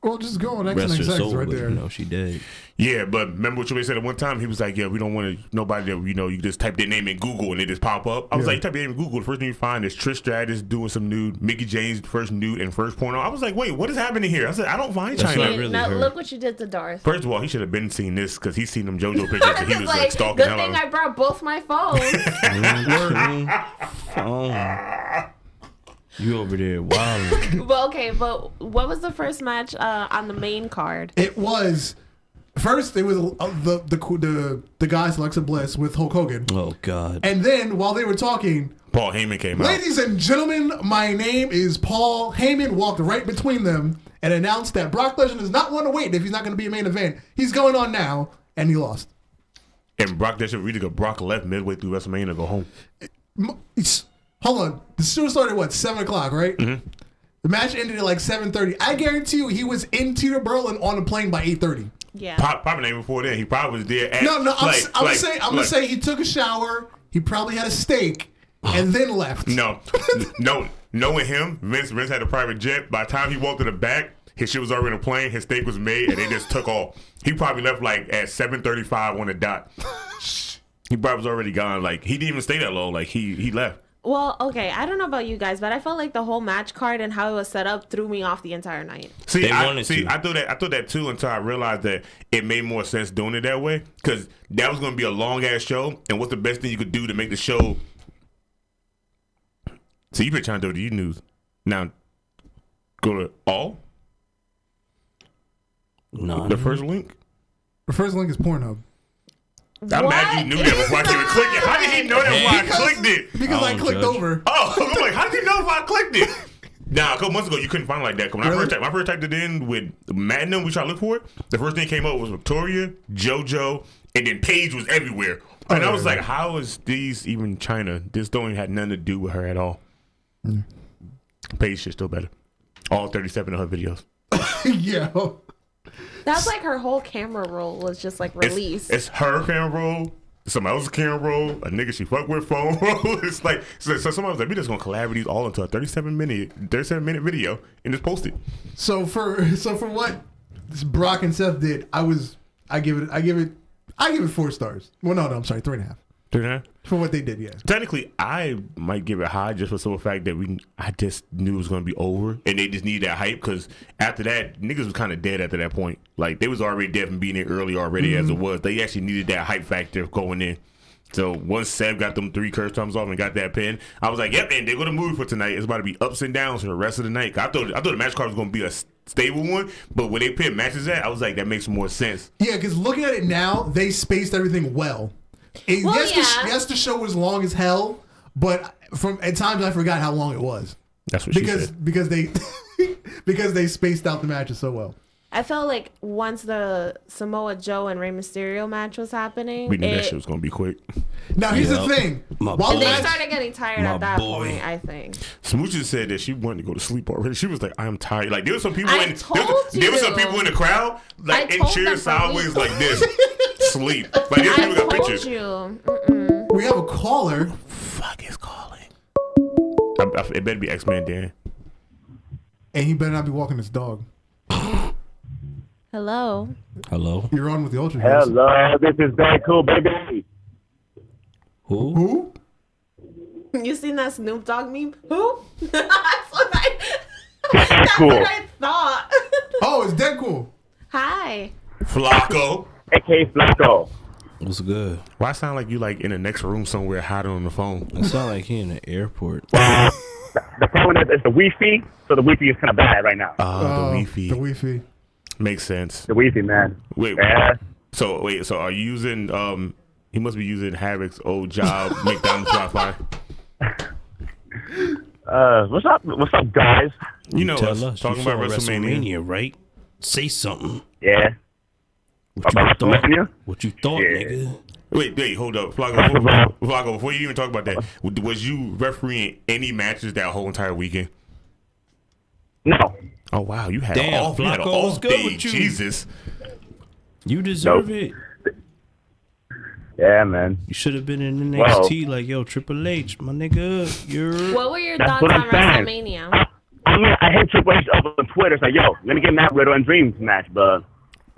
Well, just go on rest her XNXX soul, right but there. she did. Yeah, but remember what you said at one time? He was like, yeah, we don't want nobody that, you just type their name in Google and it just pop up. I was like, you type your name in Google, the first thing you find is Trish Stratus doing some nude, Mickey James first nude and first porno. I was like, wait, what is happening here? I said, I don't find That's China. not really now her. look what you did to Darth. First of all, he should have been seeing this because he's seen them JoJo pictures and he was like stalking good hell thing out I brought both my phones. You over there, wow. Well, okay, but what was the first match on the main card? It was first. It was the guys Alexa Bliss with Hulk Hogan, Oh God. and then while they were talking, Paul Heyman came out. ladies and gentlemen, my name is Paul Heyman. Walked right between them and announced that Brock Lesnar does not want to wait if he's not going to be a main event. He's going on now, and he lost. And Brock, that should really go. Brock left midway through WrestleMania to go home. Hold on, the show started at 7 o'clock, right? Mm-hmm. The match ended at like 7:30. I guarantee you, he was in Teterboro and on a plane by 8:30. Yeah. Probably name before then. He probably was there. At, No, I'm gonna say he took a shower. He probably had a steak and then left. No, knowing him, Vince had a private jet. By the time he walked to the back, his shit was already on a plane. His steak was made, and they just took off. He probably left like at 7:35 on the dot. He probably was already gone. Like he didn't even stay that long. Like he left. Well, okay, I don't know about you guys, but I felt like the whole match card and how it was set up threw me off the entire night. I thought that too until I realized that it made more sense doing it that way because that was going to be a long ass show. And what's the best thing you could do to make the show? So you been trying to do the news now. Go to all. No. The first link. The first link is Pornhub. I'm mad you knew that before I even clicked it. How did he know that before I clicked it? Because I clicked over. Oh, I'm like, how did you know if I clicked it? Nah, a couple months ago you couldn't find it like that. When I first typed it in with Madden, we tried to look for it. The first thing that came up was Victoria, JoJo, and then Paige was everywhere. And I was like, how is these even China? This don't even have nothing to do with her at all. Paige shit's still better. All 37 of her videos. Yeah. That's like her whole camera roll was just like released. It's her camera roll, somebody else's camera roll, a nigga she fuck with phone roll. It's like so somebody was like, we just gonna collab these all into a 37-minute video and just post it. So for what Brock and Seth did, I give it 4 stars. Well, no, I'm sorry, 3.5. 3.5? For what they did, yeah. Technically, I might give it high just for the simple fact that I just knew it was going to be over, and they just needed that hype because after that, niggas was kind of dead after that point. Like, they was already dead from being there early already as it was. They actually needed that hype factor going in. So once Seb got them 3 curse times off and got that pin, I was like, yep, and they're going to move for tonight. It's about to be ups and downs for the rest of the night. I thought the match card was going to be a stable one, but when they pin matches at, I was like, that makes more sense. Yeah, because looking at it now, they spaced everything well. Yes, the show was long as hell, but at times I forgot how long it was. That's what she said. Because they spaced out the matches so well. I felt like once the Samoa Joe and Rey Mysterio match was happening, We knew that shit was going to be quick. Now here's the thing. They started getting tired at that point, I think. Smooches said that she wanted to go to sleep already. She was like, I'm tired. Like there were some people there were some people in the crowd like in chairs sideways like this. Sleep. Like these people got pictures. We have a caller. Fuck is calling. It better be X-Man Dan. And he better not be walking his dog. Hello. You're on with the Ultra Heelz. Hello, this is very cool, baby. Who? You seen that Snoop Dogg meme? Who? That's what I thought. Oh, it's Deadpool. Hi. Flacco. A.K.A. Flacco. What's good? Why sound like you like in the next room somewhere hiding on the phone? It sound like he in the airport. The problem is the Wi-Fi, so the Wi-Fi is kind of bad right now. The Wi-Fi. The Wi-Fi. Makes sense. The Wi-Fi, man. Wait. Yeah. So are you using He must be using Havoc's old job, McDonald's Wi-Fi. What's up, guys? You know Tell us us. talking You saw about WrestleMania. right? Say something. Yeah. What you About thought? WrestleMania? What you thought, Yeah. nigga? Wait, hold up, Flacco. Before you even talk about that, was you refereeing any matches that whole entire weekend? No. Oh wow, you had Damn, you had an Flacco, what's off good day. with you? Jesus. You deserve Nope. it. Yeah, man. You should have been in Wow. NXT like, yo, Triple H, my nigga. You're. What were your That's thoughts what on I'm saying. WrestleMania? I mean, I hit Triple H up on Twitter. It's like, yo, let me get Matt Riddle and Dreams match, but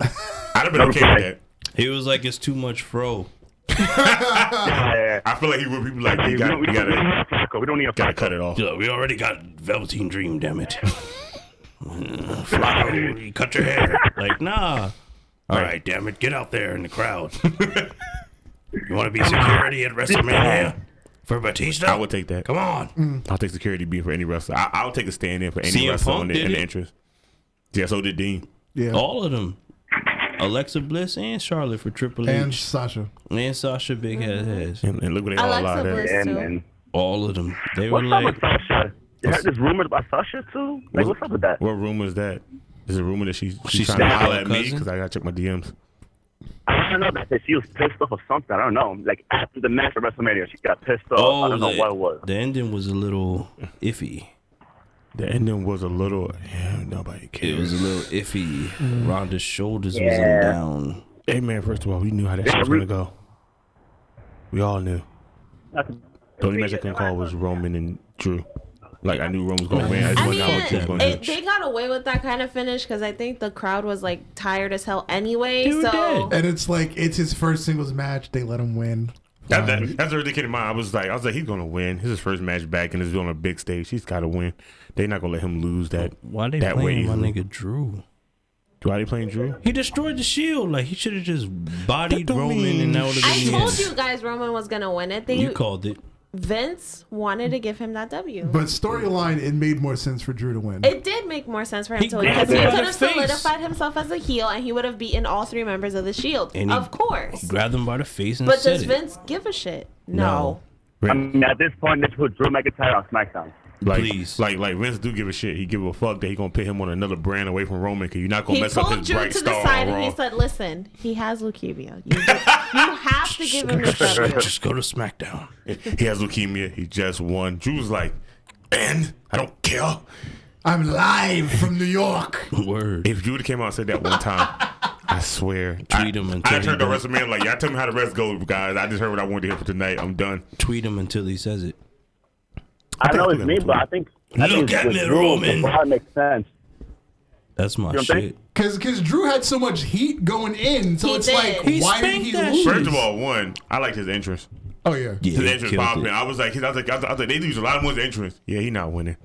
I'd have been okay with that. He was like, it's too much fro. yeah. I feel like he would. People like We you don't need gotta a Flacco. We don't need a gotta Flacco. cut it off. Yo, we already got Velveteen Dream, damn it. Flacco, you cut your hair. Like, nah. All right, damn it, get out there in the crowd. You want to be security at WrestleMania for Batista? I would take that. Come on. I'll take security being for any wrestler. I would take a stand in for any CM wrestler Punk in did the it. interest. Yeah, so did Dean. Yeah. All of them. Alexa Bliss and Charlotte for Triple And H. Sasha. And Sasha Big Head has. And look what they all Alexa lied Bliss. at. Yeah, too. man. All of them. They were What's up like, with Sasha? You heard there's rumors about Sasha, too? Like, what's up with that? What rumor is that? Is it a rumor that she's She's trying to not holler her at me cousin? because I gotta check my DMs? I don't know. That she was pissed off or something. I don't know. Like, after the match at WrestleMania, she got pissed off. I don't know what it was. the ending was a little iffy. The ending was a little. Yeah, nobody cares. It was a little iffy. Ronda's shoulders Yeah. wasn't down. Hey man, first of all, we knew how that shit was gonna go. We all knew. The only match I couldn't call was Roman and Drew. Like I knew Roman was gonna win. I just I wanted to know what Drew was mean, gonna do. they got away with that kind of finish because I think the crowd was like tired as hell anyway. Dude, So And it's like, it's his first singles match. They let him win. That's a ridiculous mind. I was like, he's gonna win. This is his first match back and it's on a big stage. He's gotta win. They're not gonna let him lose that. Why they that way playing my easily. nigga Drew? Why they playing Drew? He destroyed the Shield. Like, he should have just bodied That don't Roman mean and that would have I been told it. you guys Roman was gonna win it. You called it. Vince wanted to give him that W. But storyline, it made more sense for Drew to win. It did make more sense for him He to win because grabbed he him by could the have face. solidified himself as a heel and he would have beaten all three members of the Shield. And he Of course. Grabbed him by the face and But said does it. Vince give a shit? No. I mean, at this point, let's put Drew McIntyre on SmackDown. Like, Please. like Vince do give a shit. He give a fuck that he gonna put him on another brand away from Roman because you're not gonna He mess up pulled his Drew bright to the star side on and Raw. he said, "Listen, he has leukemia. You have to give him this W." Just go to SmackDown. He has leukemia. He just won. Drew was like, man, I don't care. I'm live from New York. Word. If Drew would've came out and said that one time, I swear. Tweet him until I he turned to don't. WrestleMania like, y'all tell me how the rest goes, guys. I just heard what I wanted to hear for tonight. I'm done. Tweet him until he says it. I know think it's we're me, gonna but I think Look at with me, Drew, Roman. the bar makes sense. That's my You know what I'm saying? shit. Because Drew had so much heat going in. So He it's did. like, He why did spanked he that lose? shit. First of all, one, I liked his entrance. Oh, yeah. Yeah, His he entrance killed popping. it. I was like, they use a lot of more entrance. Yeah, he not winning.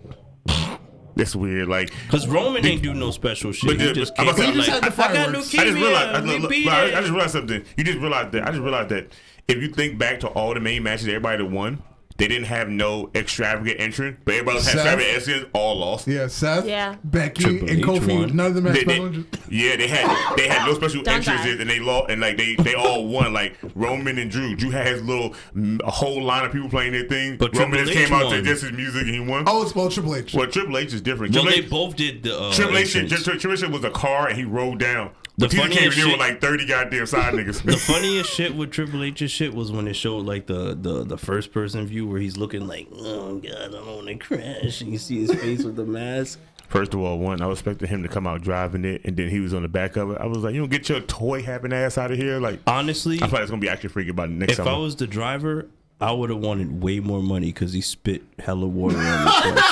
That's weird. Like, Because Roman ain't do no special shit. But He the- just I'm came about to say, out he just like, had the I got fireworks. leukemia. I just realized. we beat I it. just realized something. You just realized that. I just realized that if you think back to all the main matches, everybody that won, they didn't have no extravagant entrance, but everybody else had Seth? extravagant entrance. All lost. Yeah, Seth, Yeah. Becky, Triple and H Kofi. won. None of them had They, special entrance. yeah, they had no special Don't entrances, die. and they lost, and like they all won. Like Roman and Drew. Drew had his little a whole line of people playing their thing. But Roman Triple just came H out to won. just his music and he won. Oh, it's Triple H. Well, Triple H is different. Well, Triple they H, both did the Triple H, entrance. Triple H was a car and he rolled down. The But he came in funniest there with shit- like 30 goddamn side niggas. The funniest shit with Triple H's shit was when it showed like the first person view where he's looking like, oh god, I don't want to crash, and you see his face with the mask. First of all, one, I was expecting him to come out driving it, and then he was on the back of it. I was like, you don't get your toy having ass out of here. Like, Honestly, I thought it's gonna be action freaking about the next if summer. I was the driver, I would have wanted way more money because he spit hella water on his face.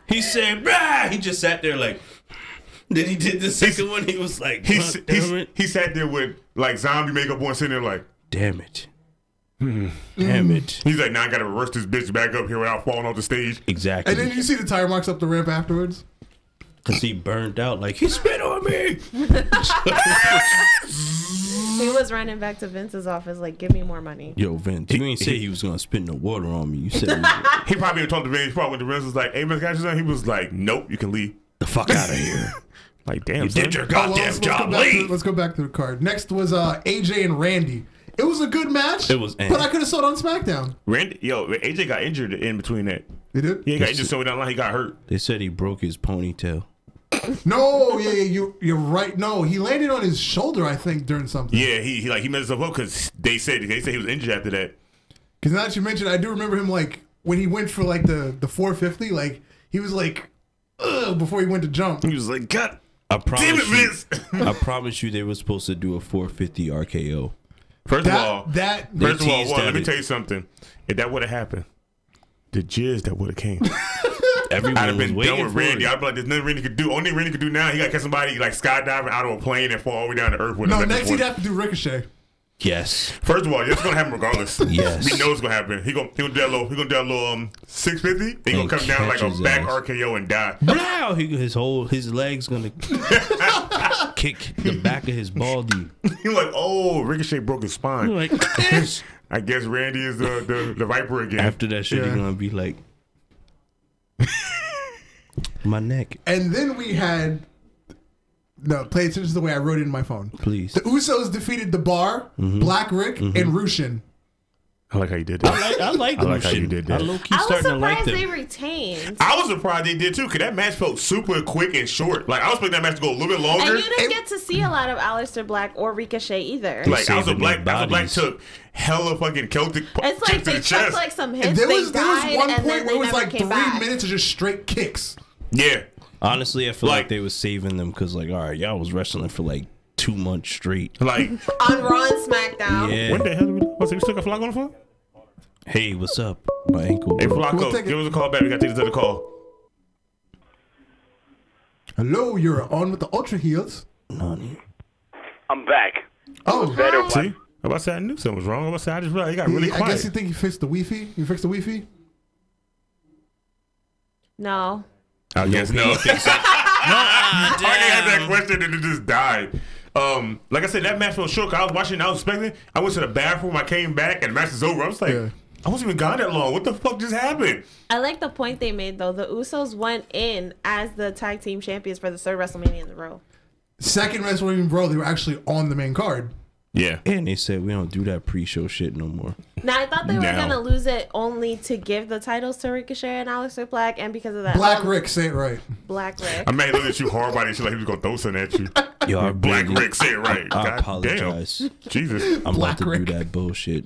He said, "Brah!" He just sat there like. Then he did the second one. He was like, he, "God damn it. he sat there with like zombie makeup on, sitting there like, Damn it. Damn it. he's like, now I gotta reverse this bitch back up here without falling off the stage. Exactly. And then you see the tire marks up the ramp afterwards. Because he burned out. Like, he spit on me. He was running back to Vince's office like, "Give me more money." Yo, Vince, you ain't say he was going to spit no water on me. You said, He probably even talked to Vince. He probably went to Vince was like, hey, man, got you something? He was like, nope, you can leave. the fuck out of here. Like, damn, You son. did your Oh, well, goddamn job. let's Leave. go back to the card. Next was AJ and Randy. It was a good match. It was, but I could have saw it on SmackDown. AJ got injured in between that. He did? He got injured so down line he got hurt. They said he broke his ponytail. No, you're right. No, he landed on his shoulder, I think, during something. Yeah, he messed himself up because they said he was injured after that. Because now that you mentioned, I do remember him like when he went for like the 450, like he was like, ugh, before he went to jump. He was like, God, I promise damn it, you, Vince. I promise you, they were supposed to do a 450 RKO. First of all, teased let me it. tell you something. If that would have happened, the jizz that would have came. Everyone I'd have was been waiting done with for Randy. it. I'd be like, there's nothing Randy could do. Only Randy could do now, he got to catch somebody like skydiving out of a plane and fall all the way down to earth with him. No, at this next he'd point. have to do Ricochet. Yes. First of all, it's gonna happen regardless. Yes. We know it's gonna happen. He gonna do that little 650. He gonna And come down like a catch his back ass. RKO and die. Blow! His legs gonna kick the back of his baldy. You're like, oh, Ricochet broke his spine. Like, I guess Randy is the Viper again. after that shit, Yeah. he's gonna be like, my neck, And then we had, no, pay attention to the way I wrote it in my phone. please. The Usos defeated The Bar, Black Rick, and Rushin. I like how you did that. I like I like how you did that. I low-key I was starting to like surprised they them. retained. I was surprised they did too, because that match felt super quick and short. Like I was expecting that match to go a little bit longer. And you didn't get to see a lot of Aleister Black or Ricochet either. Like I was Saving Black. their That's what Black bodies. took hella fucking Celtic It's kicks like to they the took chest. like some hits, And they there was died, one and point then where it they was never like 3 came back. minutes of just straight kicks. Yeah. Honestly, I feel Like- like they was saving them because, like, all right, y'all was wrestling for like 2 months straight. Like On Raw and SmackDown. Yeah. what the hell? Was we still got Flacco on the phone? Hey, what's up? My ankle. Hey broke. Flacco, We'll take it. give us a call back. We got to take this other call. Hello, you're on with the Ultra Heelz. Nani. I'm back. Oh, Better. See? I'm about to say I knew something was wrong. I'm about to say I just realized he got really I quiet. guess you think you fixed the Wi-Fi? You fixed the Wi-Fi? No. I guess no. I had that question and it just died. Like I said, that match felt short. 'Cause I was watching, I was expecting. I went to the bathroom, I came back, and the match is over. I was like, Yeah. I wasn't even gone that long. What the fuck just happened? I like the point they made though. The Usos went in as the tag team champions for the third WrestleMania in a row. Second WrestleMania Bro, they were actually on the main card. Yeah. And they said we don't do that pre-show shit no more. Now I thought they were Now. gonna lose it only to give the titles to Ricochet and Aleister Black, and because of that, Black Rick, say it right. Black Rick. I made look at you hard body shit like he was gonna throw something at you. Yo, I Black really- Rick, say it right. I God apologize. Damn. Jesus. I'm Black about to Rick. do that bullshit.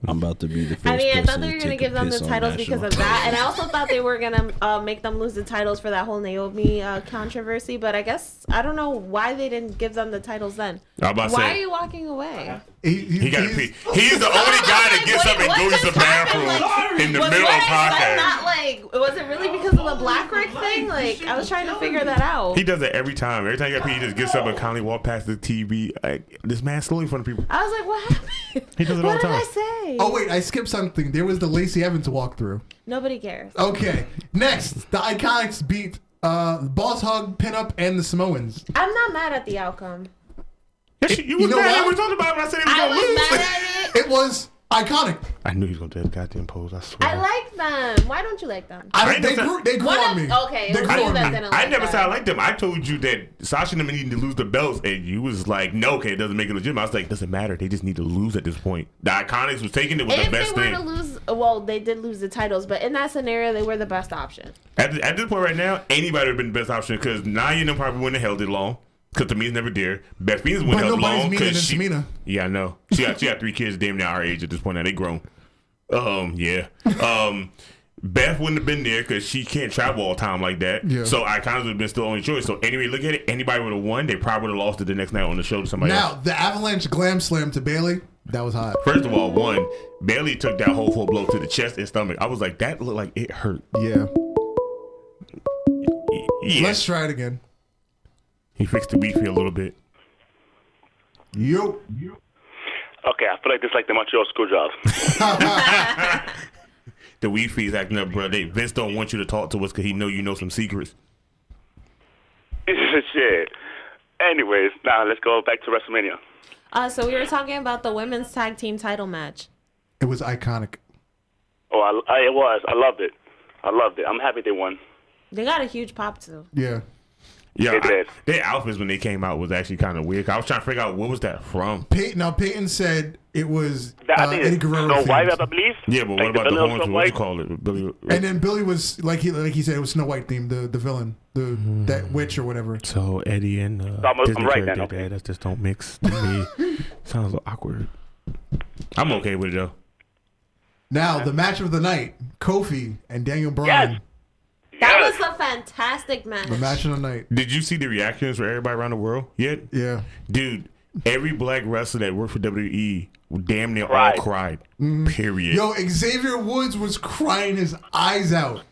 I'm about to be the first I mean, I thought person they were to gonna take give a them the piss on titles because national of that, and I also thought they were gonna make them lose the titles for that whole Naomi controversy. But I guess I don't know why they didn't give them the titles then. I was about to Why say- are you walking away? He got to pee. He's the only guy that gets up and goes to the bathroom in the was middle what of I said podcast. not like? Was it really because of the Black Rick thing? Like I was trying to figure that out. He does that every time. Every time he got pee, he just gets up and kindly walk past the TV. Like, this man's slowly in front of people. I was like, what happened? He does it all What the did I time. say? Oh, wait, I skipped something. There was the Lacey Evans walkthrough. Nobody cares. Okay. Next, the Iconics beat Boss Hug, Pinup, and the Samoans. I'm not mad at the outcome. You was know mad what? when we talked about it when I said he was I going to was lose. mad at it. It was iconic. I knew he was going to do that goddamn pose. I swear. I like them. Why don't you like them? ain't They never grew One on of- me. okay, They it was grew you on that me. didn't I like never that. said I liked them. I told you that Sasha and them needed to lose the belts, and you was like, no, okay, it doesn't make it legitimate. I was like, doesn't matter. They just need to lose at this point. The Iconics was taking it was the If best they were thing. to lose, well, they did lose the titles, but in that scenario, they were the best option. At this point right now, anybody would have been the best option because Nia and them probably wouldn't have held it long because Tamina's never there. Beth Phoenix wouldn't But have held nobody's long meaner than because she. Tamina. Yeah, I know. She got 3 kids, damn near our age at this point. Now they grown. Yeah. Beth wouldn't have been there because she can't travel all the time like that. Yeah. So Iconics would have been still the only choice. So anyway, look at it. Anybody would have won. They probably would have lost it the next night on the show to somebody else. Now, the Avalanche Glam Slam to Bailey, that was hot. First of all, one, Bailey took that whole full blow to the chest and stomach. I was like, that looked like it hurt. Yeah. Yeah. Let's try it again. He fixed the beefy a little bit. Yo. Okay, I feel like this is like the Montreal Screwjob. The Wi-Fi's acting up, bro. Vince don't want you to talk to us because he know you know some secrets. Shit. Anyways, now let's go back to WrestleMania. So we were talking about the women's tag team title match. It was iconic. Oh, it was. I loved it. I'm happy they won. They got a huge pop too. Yeah. Yeah, They did. their outfits when they came out was actually kind of weird. I was trying to figure out what was that from. Peyton said it was I think Eddie it's Guerrero Snow White, themed. I believe. Yeah, but what Like about the villain horns? Snow What you White? call it? Billy. And then Billy was like he said it was Snow White themed, the villain, that witch or whatever. So Eddie and I'm Disney right character, then, okay. that just don't mix to me. Sounds awkward. I'm okay with it though. Now the match of the night: Kofi and Daniel Bryan. Yes. That Yes. was a fantastic match. The match of the night. Did you see the reactions from everybody around the world yet? Yeah. Dude, every black wrestler that worked for WWE damn near Cried. all cried. Mm-hmm. Period. Yo, Xavier Woods was crying his eyes out.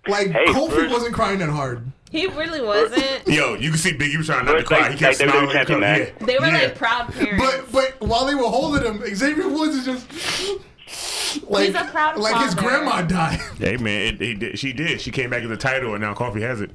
Like Hey, Kofi first- wasn't crying that hard. He really wasn't. Yo, you can see Biggie was trying not to Like- cry. He kept like smiling. WWE champion, man. Yeah. They were Yeah. like proud parents. But while they were holding him, Xavier Woods is just like He's a proud like his father. grandma died. Hey man, she did. She came back as a title, and now Coffee has it.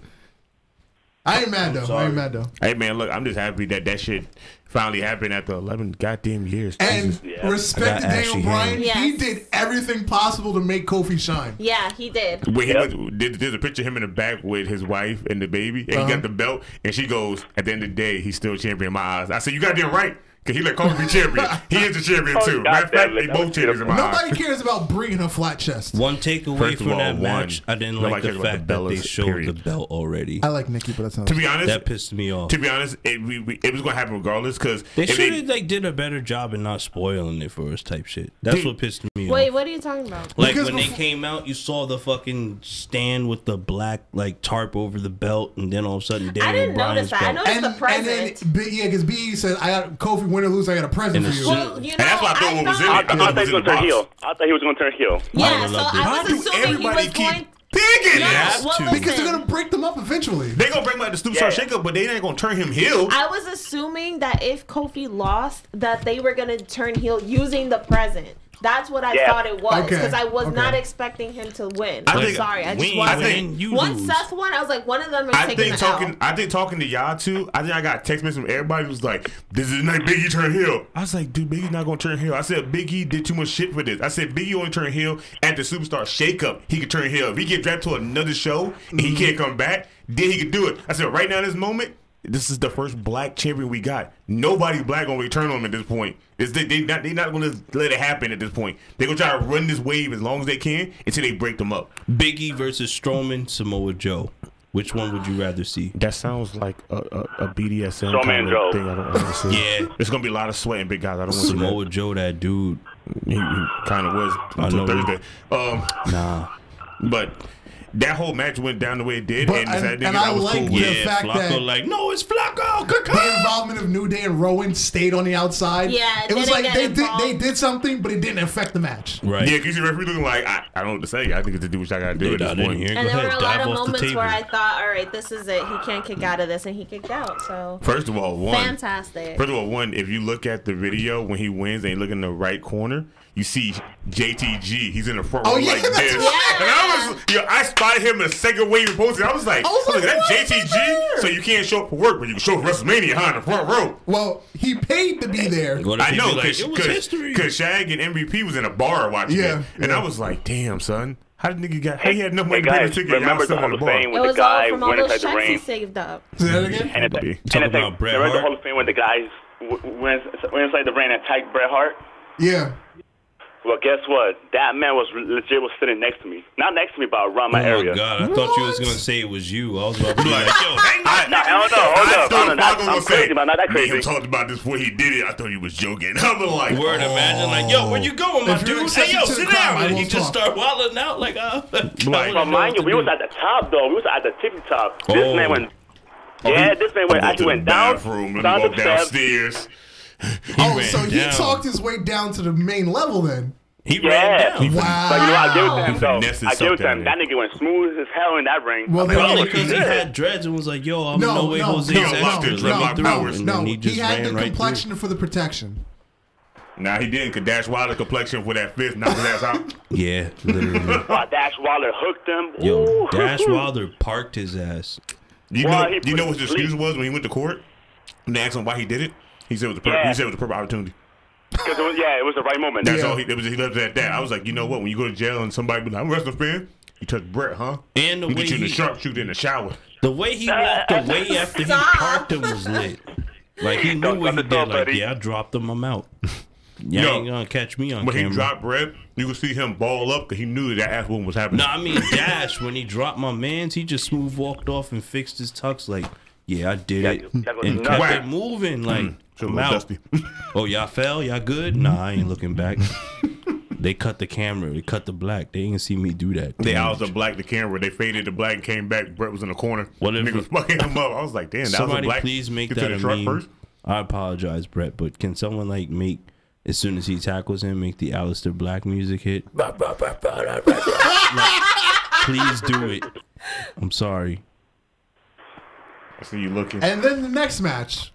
I ain't mad though. I ain't mad though. Hey man, look, I'm just happy that shit finally happened after 11 goddamn years. And Jesus. Yeah. respect to I got Daniel ashy Bryan, hands. he Yes. did everything possible to make Kofi shine. Yeah, he did. When he Yep. there's a picture of him in the back with his wife and the baby, and he Uh-huh. got the belt, and she goes, "At the end of the day, he's still champion in my eyes." I said, "You got that right." Because he let Kofi be champion. He is the champion Oh, too. God Matter of fact, damn they it. both champions in my eyes. Nobody cares about Brie and her flat chest. One takeaway First of from all, that match, I didn't nobody like the cares about fact the that they Bellas, showed period. the belt already. I like Nikki, but that's not. To be honest, That pissed me off. it was gonna happen regardless. Because They should have like did a better job in not spoiling it for us type shit. That's Dude. what pissed me Wait, off. what are you talking about? Like Because when they before- came out, you saw the fucking stand with the black like tarp over the belt, and then all of a sudden Daniel I didn't Bryan's notice that. I belt. noticed the and then present. because B said, "I got Kofi, win or lose, I got a present And for the you." Well, you know, And that's why I thought what was in I it. thought he was going to turn box. heel. I thought he was going to turn heel. Yeah, I so loved it. I How was do assuming he everybody was keep going. digging Yeah, that? well, to. listen, Because they're gonna break them up eventually. They gonna bring back the superstar Yeah. shakeup, but they ain't gonna turn him heel. I was assuming that if Kofi lost, that they were gonna turn heel using the present. That's what I Yeah. thought it was Okay, because I was okay. not expecting him to win. I I'm think- sorry, I just Win, wasn't. think- you Once lose. Seth won, I was like, one of them is I taking think the talking. L. I think talking to y'all too. I think I got text messages from everybody who was like, "This is the night Biggie turn heel." I was like, "Dude, Biggie's not gonna turn heel." I said, "Biggie did too much shit for this." I said, "Biggie only turn heel at the superstar shakeup. He could turn heel if he get drafted to another show and he can't come back. Then he could do it." I said, "Right now, in this moment, this is the first black champion we got. Nobody black gonna return on him at this point. They not gonna let it happen at this point. They gonna try to run this wave as long as they can until they break them up." Biggie versus Strowman, Samoa Joe. Which one would you rather see? That sounds like a BDSM Strowman kind Joe. of thing. I don't want to see. Yeah. It's gonna be a lot of sweating, big guys. I don't want to see that. Samoa Joe, that dude. He kind of was I until know. Thursday. Nah. But that whole match went down the way it did, But- and that and nigga I I was like cool the with. Yeah, fact Flacco that- like, no, it's Flacco. The involvement of New Day and Rowan stayed on the outside. Yeah, it was didn't like get involved. they did something, but it didn't affect the match. Right. Yeah, because the referee looking like I don't know what to say. I think it's to do what I gotta do Dude, at I this didn't point. hear. And Go there were ahead, a lot dive of off the moments table. where I thought, all right, this is it. He can't kick out of this, and he kicked out. So First of all, fantastic. if you look at the video when he wins and you look in the right corner, you see JTG. He's in the front row yeah, like that's this. right. And I spotted him in the second wave of posting. I was like, like, that's why is he JTG? there? So you can't show up for work, but you can show up for WrestleMania, huh, in the front row. Well, he paid to be there. What if I he know, be like, it was history. because Shag and MVP was in a bar watching Yeah, it. And yeah. I was like, damn, son. How did nigga get, how he had no money Hey to pay the guys, ticket? Y'all remember still the at Hall of bar. Fame It when the was all guy from all went those inside the checks he ring? saved up. Say that again. And at the, Talking and at the, about Bret remember the Hart? Hall of Fame when the guys went inside the ring and attacked Bret Hart? Yeah. Well, guess what? That man was legit was sitting next to me. Not next to me, but around my Oh area. my god! I thought you was gonna say it was you. I was about to be like, yo, hang on. No, hold up. I'm crazy, but not that crazy. Nigga talked about this before he did it. I thought he was joking. I'm like, Word, imagine like, yo, where you going, my If you're dude? Hey, yo, accepted to the sit crowd, I down. And he won't just talk. start wilding out like, But mind you, we was at the top though. We was at the tippy top. This Oh. man went. Yeah, this man went. Actually went down. Bathroom, let Down me the walk steps. downstairs. Oh, ran so he down. talked his way down to the main level then. He Yeah. ran down. Wow. But you know, I give it to him He though. finessed I give it himself to him. down That nigga went smooth as hell in that ring. Well, I'm then like, Probably oh, because he shit. had dreads and was like, yo, I'm No, no way no, Jose's no, extra. extra. Let Let me me through. through. powers. And No, then he he just had ran the right complexion for the protection. Nah, he didn't. Cause Dash Wilder complexion for that fist knocked his ass out. through. Yeah, literally. Wow, Dash Waller hooked him. Yo, Ooh. Dash Wilder parked his ass. You Well, know, he you know put what his him to excuse sleep. was when he went to court? And they asked him why he did it. He said it was a Yeah. he said it was a perfect opportunity. 'Cause it was the right moment. That's Yeah. all he left it at that. I was like, you know what? When you go to jail and somebody be like, I'm a wrestling fan, you touch Brett, huh? And the We way get you in the he- sharpshooter in the shower. The way he walked away after he parked him was lit. Like he knew what he did. Like, yeah, I dropped him. I'm out. You ain't gonna catch me on camera. When he dropped Red, you could see him ball up because he knew that ass wound was happening. No, I mean Dash, when he dropped my mans, he just smooth walked off and fixed his tux. Like, yeah, I did it, and kept it moving. Like, I'm out. Dusty. Oh, y'all fell? Y'all good? Nah, I ain't looking back. They cut the camera. They cut the black. They didn't see me do that. They also black the camera. They faded the black and came back. Brett was in the corner. Nigga was fucking him up. I was like, damn, that was a black. Somebody please make that a meme. First? I apologize, Brett, but can someone like make, as soon as he tackles him, make the Aleister Black music hit? Like, please do it. I'm sorry. I see you looking. And then the next match.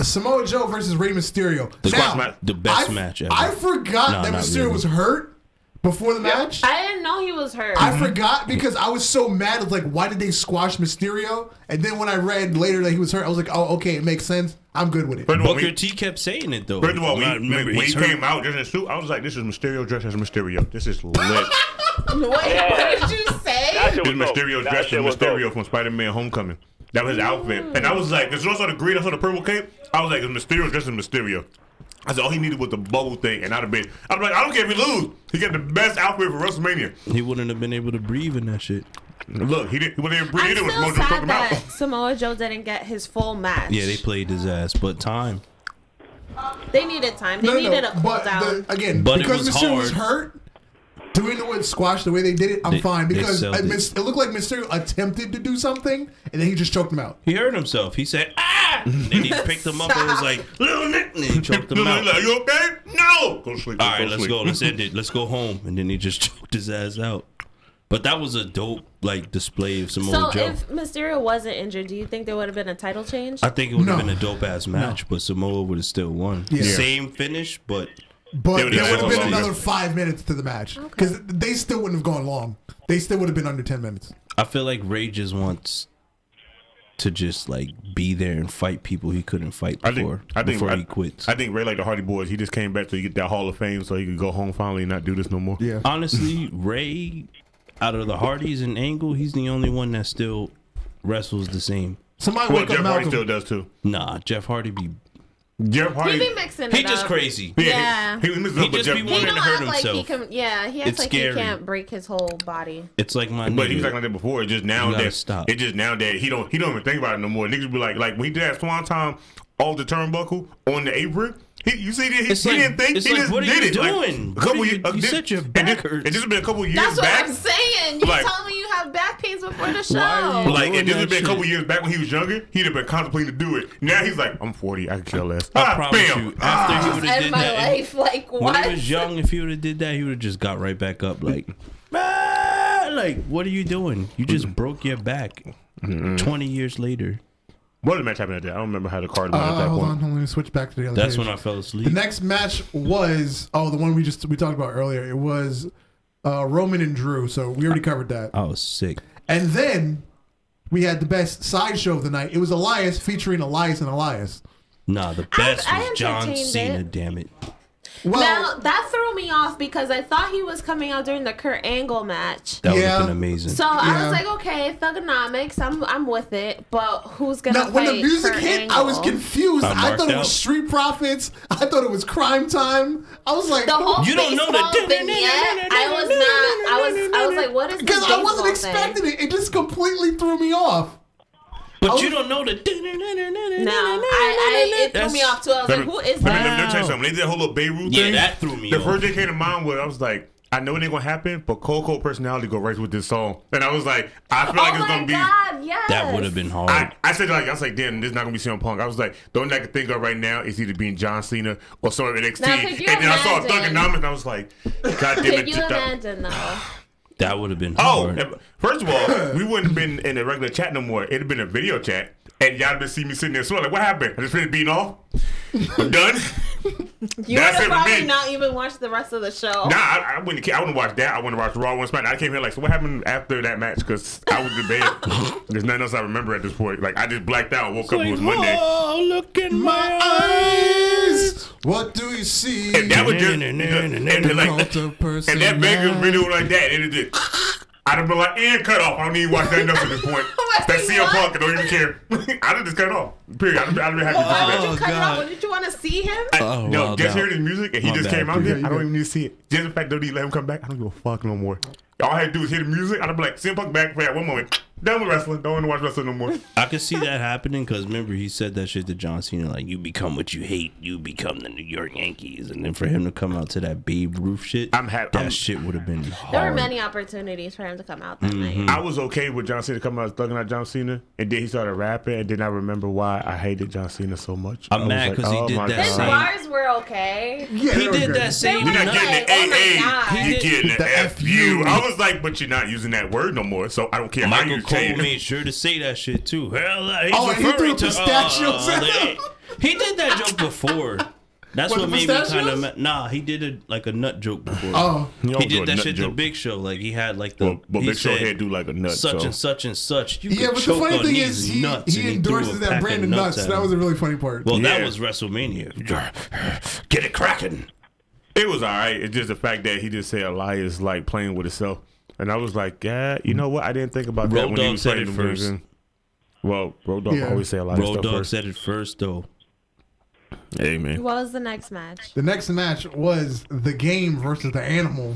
Samoa Joe versus Rey Mysterio. The best match ever. I forgot that Mysterio was hurt before the match. I didn't know he was hurt. I forgot because I was so mad. I was like, why did they squash Mysterio? And then when I read later that he was hurt, I was like, oh, okay, it makes sense. I'm good with it. Booker T kept saying it, though. First of all, when he came out just in a suit, I was like, this is Mysterio dressed as Mysterio. This is lit. What did you say? This is Mysterio dressed as Mysterio from Spider-Man Homecoming. That was his outfit. And I was like, because I saw the green, I saw the purple cape, I was like, it's Mysterio dressed as Mysterio. I said, all he needed was the bubble thing, and I'd have been, I'm like, I don't care if he lose. He got the best outfit for WrestleMania. He wouldn't have been able to breathe in that shit. Look, he wouldn't even breathe. I'm still sad that Samoa Joe didn't get his full match. Yeah, they played his ass, but time. They needed time. They needed a cool down. Because Mysterio was hurt, doing the way squash the way they did it, I'm fine. Because it looked like Mysterio attempted to do something, and then he just choked him out. He hurt himself. He said, ah! And then he picked him up and was like, little Nick. And he choked him out. Like, you okay? No! Go sleep. All right, let's go. Let's end it. Let's go home. And then he just choked his ass out. But that was a dope display of Samoa Joe. So if Mysterio wasn't injured, do you think there would have been a title change? I think it would have been a dope ass match, but Samoa would have still won. Yeah. Same finish, but there would have been another 5 minutes to the match because they still wouldn't have gone long. They still would have been under 10 minutes. I feel like Ray just wants to just be there and fight people he couldn't fight before he quits. I think Ray like the Hardy Boys. He just came back to get that Hall of Fame so he could go home finally and not do this no more. Yeah. Honestly, Ray, out of the Hardys and Angle, he's the only one that still wrestles the same. Somebody wake up Jeff Malcolm. Hardy still does too. Nah, Jeff Hardy be. Jeff Hardy. He be mixing it up. He just crazy. Yeah. He just be wanting to hurt himself. He acts like he can't break his whole body. It's like my. But he was acting like that before. It's just now that stop. It's just now that he don't even think about it no more. Niggas be like when he did that Swan Time off the turnbuckle on the apron. You see, he didn't think. He just what did are you it. Doing? A couple years. You said your back hurts. And this has been a couple years back. back. That's what I'm saying. You told me you have back pains before the show. And this has been a couple years back when he was younger. He'd have been contemplating to do it. Now he's like, I'm 40. I can kill less. I promise you. After he would have did that, life, what? When he was young, if he would have did that, he would have just got right back up. Like, what are you doing? You just broke your back. 20 years later. What did the match happen at that? I don't remember how the card went at that point. Hold on, let me switch back to the other That's page. when I fell asleep. The next match was the one we talked about earlier. It was Roman and Drew, so we already covered that. I was sick. And then we had the best sideshow of the night. It was Elias featuring Elias and Elias. Nah, the best was John Cena, damn it. Well, now that threw me off because I thought he was coming out during the Kurt Angle match. That would have been amazing. So I was like, okay, Thugonomics, I'm with it, but who's gonna fight when the music Kurt hit, Angle? I was confused. I thought it was Street Profits. I thought it was Crime Time. I was like, the whole you don't know the vignette. I was like, what is this? Because I wasn't expecting it. It just completely threw me off. But you don't know the. No, it threw me off too. I was like, who is that? Let me tell you something. They did that whole little Beirut thing. Yeah, that threw me off. off. The first thing came to mind was I was like, I know it ain't gonna happen, but Coco personality go right with this song, and I was like, I feel like it's gonna be. Yes. That would have been hard. I said I was like, damn, this is not gonna be CM Punk. I was like, the only thing I can think of right now is either being John Cena or some of NXT. And then I saw Thugonomics, and I was like, God damn it! Could you imagine though? That would have been hard. First of all, we wouldn't have been in a regular chat no more. It'd have been a video chat. And y'all been see me sitting there sweating. Like, what happened? I just finished beating off? I'm done? You would have probably not even watched the rest of the show. Nah, I wouldn't watch that. I wouldn't watch Raw, one SmackDown. I came here like, so what happened after that match? Because I was in bed. There's nothing else I remember at this point. Like, I just blacked out. Woke up, it was Monday. Oh, look in my eyes. What do you see? And that was just, and that Vegas video like that, and it just, I'd have been like, and cut off. I don't need to watch nothing else at this point. Oh That's CM Punk. I don't even care. I didn't just cut it off. Period. I'd been happy Why to did do you that. cut it off? Did you want to see him? No, just hearing his music and he My just bad, came out dude. there. I don't even need to see it. Just the fact that he let him come back, I don't give a fuck no more. All I had to do is hear the music. I'd be like, CM Punk back for that one moment. Done with wrestling. Don't want to watch wrestling no more. I could see that happening because remember he said that shit to John Cena, like, you become what you hate, you become the New York Yankees, and then for him to come out to that Babe Ruth shit, that shit would have been hard. There were many opportunities for him to come out that night. I was okay with John Cena coming out thugging out John Cena, and then he started rapping, and then I remember why I hated John Cena so much. I'm mad because he did that His same. bars were okay. Yeah, He did that same. You're not Like, getting the oh my AA. God. You're getting the The FU. I was like, but you're not using that word no more, so I don't care how Michael you Cole say it. made sure to say that shit too. Hell, he's Oh, and he threw referring to pistachios at him. he did that joke before. That's What, what the made me kind pistachios? of nah. He did it like a nut joke before. Oh, You he always do did a that nut shit joke. to Big Show. Like he had like the But he Big Show said, head do like a nut. such so. and such and such. You yeah, could but the choke funny on thing these is nuts, he and endorses threw a that pack brand of of nuts. at That him. was a really funny part. Well, that Yeah. was WrestleMania. Get it cracking. It was all right. It's just the fact that he just said Elias like playing with himself, and I was like, yeah, you know what? I didn't think about that Road when he Dogg was said playing it the first. first. Well, Road Dogg Yeah. always say Elias Road stuff Dogg first. said it first though. Hey man, What was the next match? The next match was the Game versus the Animal.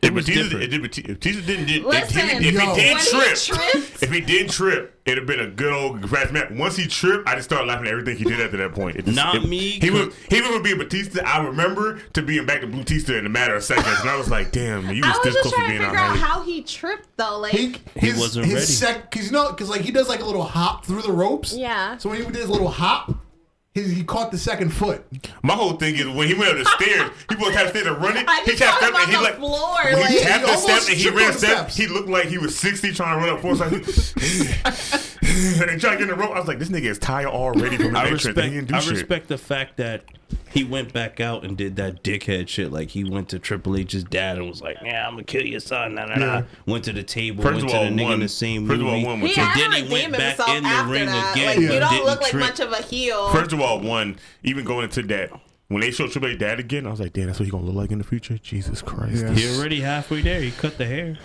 if was Batista different. didn't, Listen, if he Yo. did when he trip, tripped, if he did trip, it'd have been a good old fast match. Once he tripped, I just started laughing at everything he did after that point. Not me, He went from being Batista. I remember to being back to Batista in a matter of seconds, and I was like, damn, man, you I was was this just close to trying to being figure out out. how he tripped though. Like, He wasn't ready. Because like he does like a little hop through the ropes. yeah. So when he did his little hop, he caught the second foot. My whole thing is when he went up the stairs, he was tapped stairs and running. I He just tapped thought up and he about like the floor. when he Like, tapped the almost steps and he tripped ran on the steps. steps. He looked like he was 60 trying to run up 4 seconds. And trying to get in the rope. I was like, this nigga is tired already from the I entrance. He didn't do shit. respect the fact that he went back out and did that dickhead shit. Like he went to Triple H's dad and was like, "Yeah, I'm gonna kill your son." Nah, nah, nah. Yeah. Went to the table, First went of to all, the nigga one- in the same first of all, movie. one was He And had then to he redeem went back himself in the after ring that. again. Like, you don't didn't look like trip. much of a heel. First of all, one, even going into that, when they showed Triple H dad again, I was like, damn, that's what he's gonna look like in the future? Jesus Christ. Yeah. He already halfway there. He cut the hair,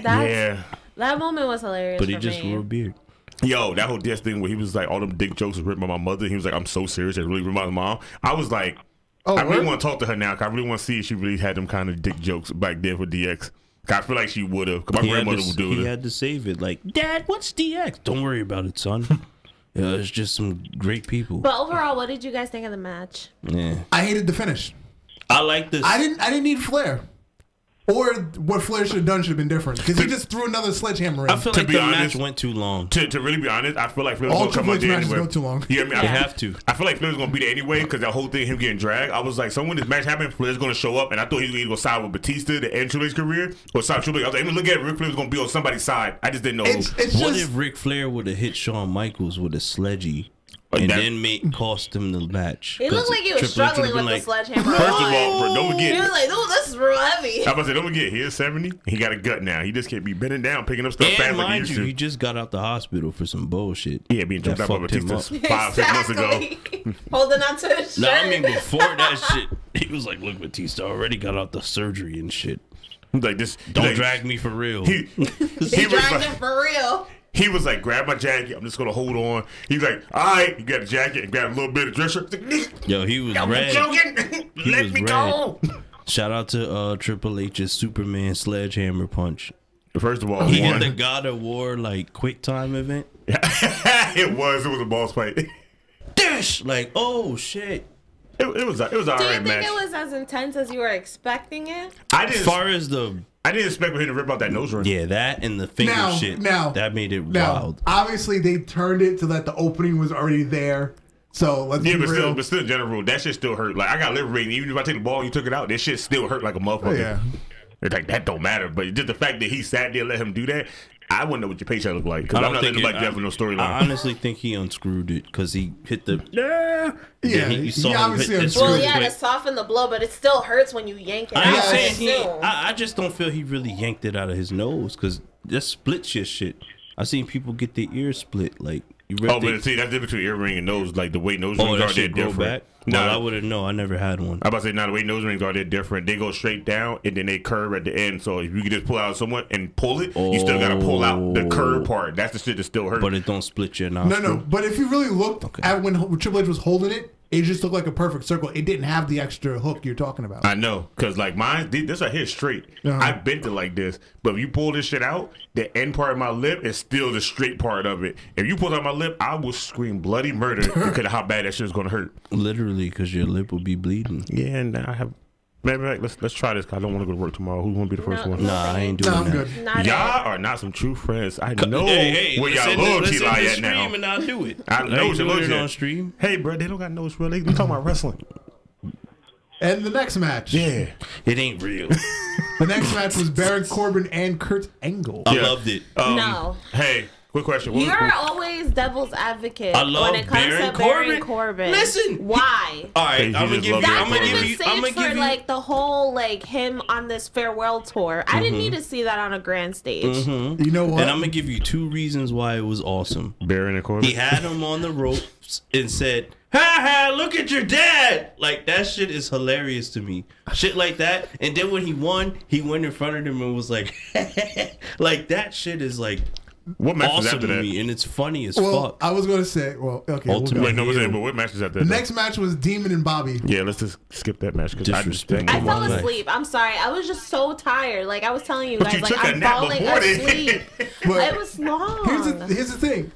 Yeah. That moment was hilarious. but he for just me. grew a beard. Yo, that whole death thing where he was like, all them dick jokes was written by my mother. He was like, I'm so serious. It really reminded my mom. I was like, Oh, I really word? want to talk to her now because I really want to see if she really had them kind of dick jokes back then for DX. 'Cause I feel like she would have. Because my He had grandmother to- would do He it. had to save it. Like, Dad, what's DX? Don't worry about it, son. Yeah, it's just some great people. But overall, what did you guys think of the match? Yeah, I hated the finish. I like this. I didn't need Flair. Or what Flair should have done should have been different. Because he just threw another sledgehammer in. I feel To like be the honest- match went too long. To really be honest, I feel like Flair was All going to come Triple out H there matches anyway. go too long. You hear me? They have to. I feel like Flair was going to be there anyway because that whole thing, him getting dragged, I was like, so when this match happened, Flair's going to show up, and I thought he was either going to side with Batista to end Triple H's career, or side with Triple H. I was like, even look at it, Ric Flair was going to be on somebody's side. I just didn't know It's who. What just if Ric Flair would have hit Shawn Michaels with a sledgy Like and that- then cost him the match? He looked like he was struggling with the sledgehammer. First of all, bro, don't He forget. was like, "Oh, this is real heavy." I was say, don't forget, he is 70. He got a gut now. He just can't be bending down, picking up stuff fast And like he mind used you, to. he just got out the hospital for some bullshit. Yeah, being that jumped out by fucked him Batista up. 5-6 months ago. Exactly. Holding on to his shirt. No, I mean before that shit, he was like, "Look, Batista already got out the surgery and shit. He's like this. Don't like, drag me for real." He, He he was dragged like, him for real. he was like, grab my jacket. I'm just gonna hold on. He's like, all right. He got a jacket and grabbed a little bit of dress shirt. Yo, he was I'm red. joking. He Let was me red. go. Shout out to Triple H's Superman sledgehammer punch. First of all, He one, had the God of War like quick time event. it was a boss fight. Dish! Like, oh shit. It was all Do you right think match. it was as intense as you were expecting it? I As didn't. far as the I didn't expect for him to rip out that nose ring. yeah, that and the finger shit. That made it wild. obviously they turned it so that the opening was already there. So let's Yeah, be but real. still, in general, that shit still hurt. Like I got liver rating. Even if I take the ball and you took it out, that shit still hurt like a motherfucker. Oh, yeah. It's like that don't matter. But just the fact that he sat there and let him do that, I wouldn't know what your paycheck looked like because I'm not letting nobody have no I storyline. honestly think he unscrewed it because he hit the Yeah, you he saw him obviously hit unscrewed Well, it. yeah, to soften the blow, but it still hurts when you yank it I ain't out. saying he. Assume. I just don't feel he really yanked it out of his nose because that splits your shit. I seen people get their ears split. Like you Oh, ripped but see, that's different between earring and nose. Like the way nose Oh, rings that are, they're shit grow different. back? Well, I wouldn't know. I never had one. I'm about to say, now the way nose rings are, they're different. They go straight down and then they curve at the end. So if you can just pull out someone and pull it, you still got to pull out the curve part. That's the shit that still hurts. But it don't split your nostril. No. But if you really looked at when Triple H was holding it, it just looked like a perfect circle. It didn't have the extra hook you're talking about. I know, because like mine, this right here is straight. I bent it like this. But if you pull this shit out, the end part of my lip is still the straight part of it. If you pull out my lip, I will scream bloody murder because of how bad that shit is going to hurt. Literally, because your lip will be bleeding. Yeah, and I have... Maybe let's try this, because I don't want to go to work tomorrow. Who's going to be the first one? Nah, I ain't doing that. Good. Y'all are not some true friends. I know where y'all listen, loyalty lie listen at to now. stream and I'll do it. I know what you're doing it looking on at. stream. Hey, bro, they don't got no real. They talking about wrestling. And the next match. Yeah. It ain't real. The next match was Baron Corbin and Kurt Angle. I loved it. No. Hey, quick question. You're always devil's advocate I love when it comes Baron to Baron Corbin. Corbin. Listen. Why? All right, He I'm gonna just give you. loves That I'm gonna could have give been you. I'm saved gonna for give you. like the whole like him on this farewell tour. I didn't need to see that on a grand stage. You know what? And I'm gonna give you 2 reasons why it was awesome. Baron and Corbin. He had him on the ropes and said, "Ha ha! Look at your dad!" Like that shit is hilarious to me. Shit like that. And then when he won in front of him and was like, like that shit is like What match was awesome after to that? me, and it's funny as well, fuck. I was going to say, okay. Ultimate- Wait, no, but what match is after The that? next match was Demon and Bobby. Yeah, let's just skip that match. Disrespect. I fell Nice. asleep. I'm sorry. I was just so tired. Like I was telling you But guys, you like took a I'm nap falling before then. asleep. But It was long. here's the thing.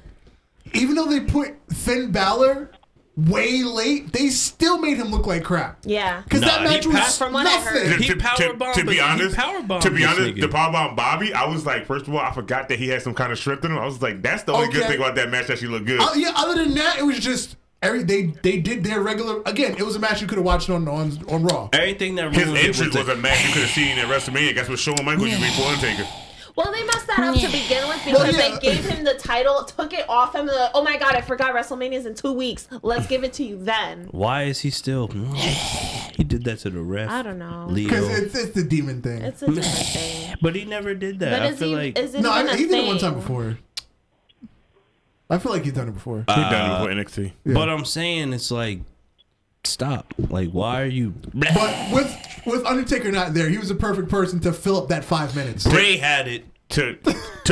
Even though they put Finn Balor way late, they still made him look like crap. Yeah. Because that Nah, he match was passed from what I heard. nothing. He powerbombed, to be but honest, he powerbombed to be this honest, nigga. the powerbomb Bobby, I was like, first of all, I forgot that he had some kind of strength in him. I was like, that's the only good Okay. thing about that match, that she looked good. Yeah, other than that, it was just they did their regular. Again, it was a match you could have watched on Raw. Everything that His ruined it entrance was a match you could have seen at WrestleMania. Guess what Shawn Michaels used to be for Undertaker. Well, they messed that up to begin with because they gave him the title, took it off him. Oh my god, I forgot WrestleMania's in 2 weeks. Let's give it to you then. Why is he still? He did that to the ref. I don't know. Leo. Because it's the demon thing. It's a different thing. But he never did that. But I is feel like it No, even a he did it one thing? time before. I feel like he's done it before. He done it before NXT. Yeah. But I'm saying it's like, stop. Like, why are you? But with Undertaker not there, he was a perfect person to fill up that 5 minutes. Bray had it. To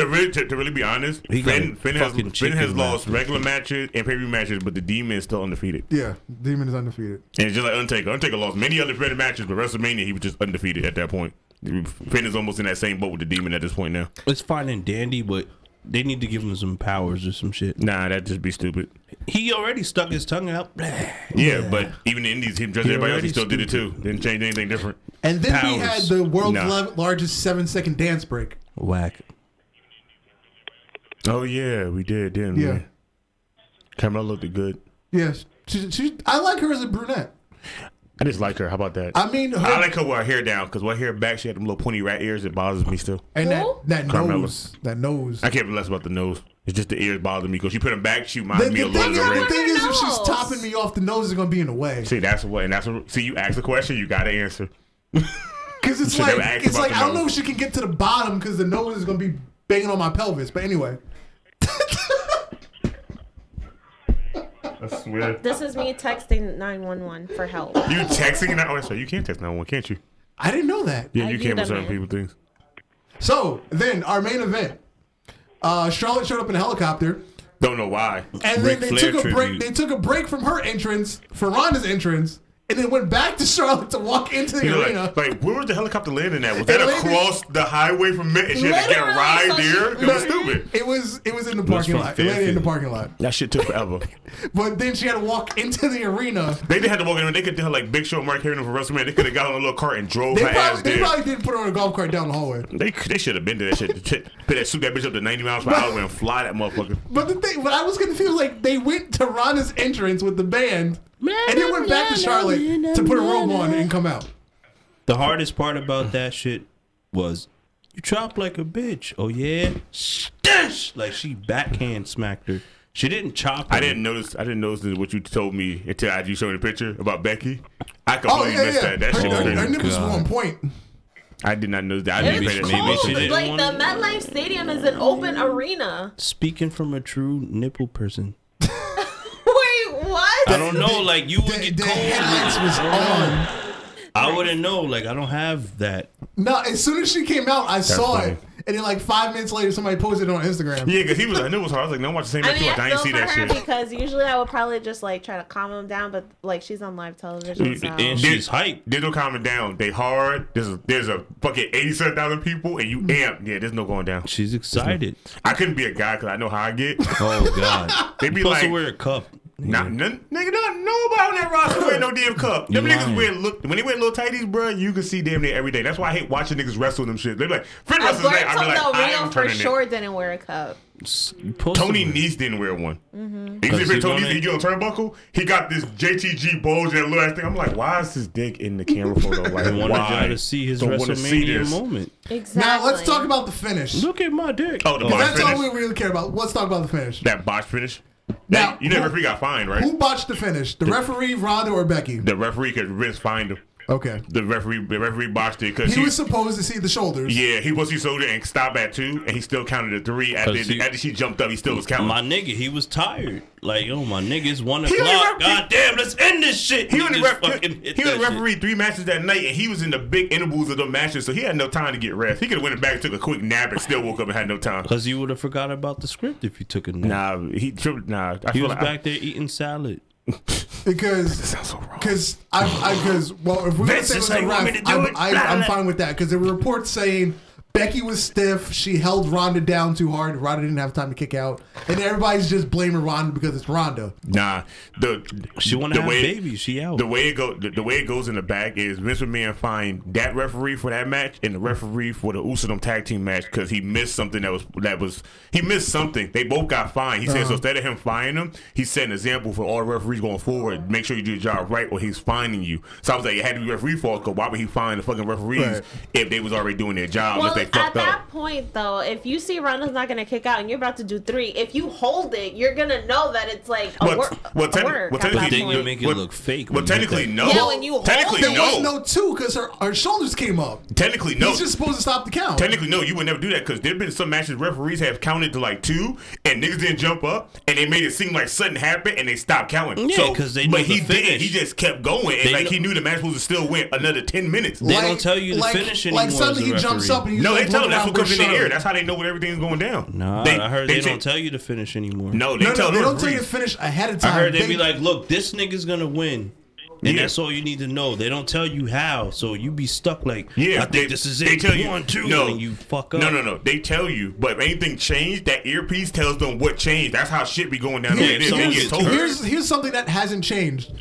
really be honest, He got a Finn fucking chicken has lost match. regular matches and pay-per-view matches, but the Demon is still undefeated. Yeah, Demon is undefeated. And it's just like Undertaker. Undertaker lost many other better matches, but WrestleMania, he was just undefeated at that point. Finn is almost in that same boat with the Demon at this point now. It's fine and dandy, but they need to give him some powers or some shit. Nah, that'd just be stupid. He already stuck his tongue out. Yeah, but even in Indies, him just He everybody else, already he still did it too. Didn't change anything different. And then we had Powers. the world's Nah. largest 7-second dance break. Whack. Oh yeah, we did, didn't Yeah. we? Carmella looked good. Yes, I like her as a brunette. I just like her. How about that? I mean, I like her with her hair down, because with her hair back, she had them little pointy rat ears. It bothers me still. and Who? that Carmella. nose, that nose. I can't be less about the nose. It's just the ears bother me, because she put them back. She reminds me a little thing, bit of the Ray. thing is, if she's Nose. topping me off, the nose is gonna be in the way. See, that's what. See, you ask a question, you got to answer. Because it's should like never ask about the I don't nose. know if she can get to the bottom because the nose is gonna be banging on my pelvis. But anyway, I swear. This is me texting 911 for help. You texting now? Oh, so you can't text 911, can't you? I didn't know that. Yeah, I you do can with that, certain man. people things. So then our main event, Charlotte showed up in a helicopter, Don't know why. and Ric then they Flair took a break. tribute. They took a break from her entrance for Ronda's entrance, and then went back to Charlotte to walk into the You know, arena. like, where was the helicopter landing at? Was that It landed- across the highway from it? And she had to get a Literally, ride so she- there? It was stupid. It was in the parking from lot. It landed in the Fairfield. parking lot. That shit took forever. But then she had to walk into the arena. They didn't have to walk in. They could do like Big Show and Mark Henry for WrestleMania. They could have got on a little cart and drove They her ass probably, there. didn't put her on a golf cart down the hallway. They should have been to that shit. Put that, suit that bitch up to 90 miles per hour and fly that motherfucker. But the thing, what I was confused, like they went to Ronda's entrance with the band, and then went back to Charlotte to put a robe on and come out. The hardest part about that shit was you chop like a bitch. Oh yeah, Stush! Like she backhand smacked her. She didn't chop her. I didn't notice what you told me until you showed me the picture about Becky. I Oh completely yeah, missed yeah. that. That shit was Her crazy. nipples were God. on point. I did not know that. I didn't It's pay that maybe cold. she didn't Like want the MetLife Stadium is an open arena. Speaking from a true nipple person. Wait, what? I don't know. Like you would get the cold. headlights was on. I wouldn't know. Like I don't have that. No, as soon as she came out, I saw funny. it. And then like 5 minutes later, somebody posted it on Instagram. Yeah, because he was. I knew it was hard. I was like, no, watch the same match too much. I I ain't feel see for that her shit. because usually I would probably just like try to calm him down, but like she's on live television. So. And she's hyped. There's no calming down. They hard. There's a fucking 87,000 people, and you amp. Yeah, there's no going down. She's excited. I couldn't be a guy because I know how I get. Oh God. They be Supposed like, to wear a cup. nigga, nobody on that roster wear no damn cup. Them You niggas lying. when they wear little tighties, bro, you can see damn near every day. That's why I hate watching niggas wrestle them shit. They be like, friend wrestlers, I be like, I Rio am for turning sure it. didn't wear a cup. Tony Nese didn't wear one. Mm-hmm. You see Tony gonna- Nese, he get on turnbuckle, he got this JTG bulge and little ass thing. I'm like, why is his dick in the camera photo? Like, I wanted why? y'all to see his Don't wanna see WrestleMania this. moment. Exactly. Now let's talk about the finish. Look at my dick. Oh, the Because botch that's all finish. we really care about. Let's talk about the finish. That botch finish. Now, You know, the who- referee got fined, right? Who botched the finish? The referee, Ronda, or Becky? The referee could risk fined him. Okay. The referee botched it because He was supposed to see the shoulders. yeah, he was he sold it and stop at 2, and he still counted at 3. After she jumped up, he still was counting. My nigga, he was tired. Like, oh my nigga, it's 1 He only o'clock. ref- God damn, let's end this shit. He was just fucking hit he that refereed 3 matches that night, and he was in the big intervals of the matches, so he had no time to get rest. He could have went back, took a quick nap, and still woke up and had no time. Because you would have forgot about the script if you took a nap. Nah, I He feel was like back there eating salad. Because sounds so wrong. Because well, if we're gonna Vince say it is was a like, want me ref, to do it? I'm fine with that. Because there were reports saying Becky was stiff. She held Ronda down too hard. Ronda didn't have time to kick out, and everybody's just blaming Ronda because it's Ronda. Nah, She want to have babies. She out. The way it goes in the back is Vince McMahon fined that referee for that match and the referee for the Usadom tag team match because he missed something he missed something. They both got fined. He said so instead of him fining them, he set an example for all the referees going forward. Make sure you do your job right, or he's fining you. So I was like, it had to be referee fault. Because why would he fine the fucking referees Right. if they was already doing their job? Well, If they at fucked that up. point, though, if you see Ronda's not going to kick out and you're about to do 3, if you hold it, you're going to know that it's like a work at that Then you point. make it look fake. Well, when you hit technically, that. no. Yeah, when you hold technically, it. There no. was no 2 because her shoulders came up. Technically, no. He's just supposed to stop the count. Technically, no, you would never do that because there have been some matches referees have counted to like 2 and niggas didn't jump up and they made it seem like something happened and they stopped counting. Yeah, so, 'cause they but knew he the didn't. finish. He just kept going and They like know- he knew the match was to still win another 10 minutes. They don't tell you the finish anymore. Like suddenly as a he jumps referee. up and he's No, they like tell them looking that's around what comes in the Bush air. Road. That's how they know when everything's going down. Nah, I heard they don't tell you the finish anymore. No, they No, tell they the don't tell you to referees. finish ahead of I time. heard they be like, look, this nigga's gonna win. And Yeah. that's all you need to know. They don't tell you how, so you be stuck like, Yeah, I think this is they it. tell you 1, 2, no, and you fuck up. No. They tell you, but if anything changed, that earpiece tells them what changed. That's how shit be going down. Yeah, There. They someone get gets told. hurt. Here's something that hasn't changed.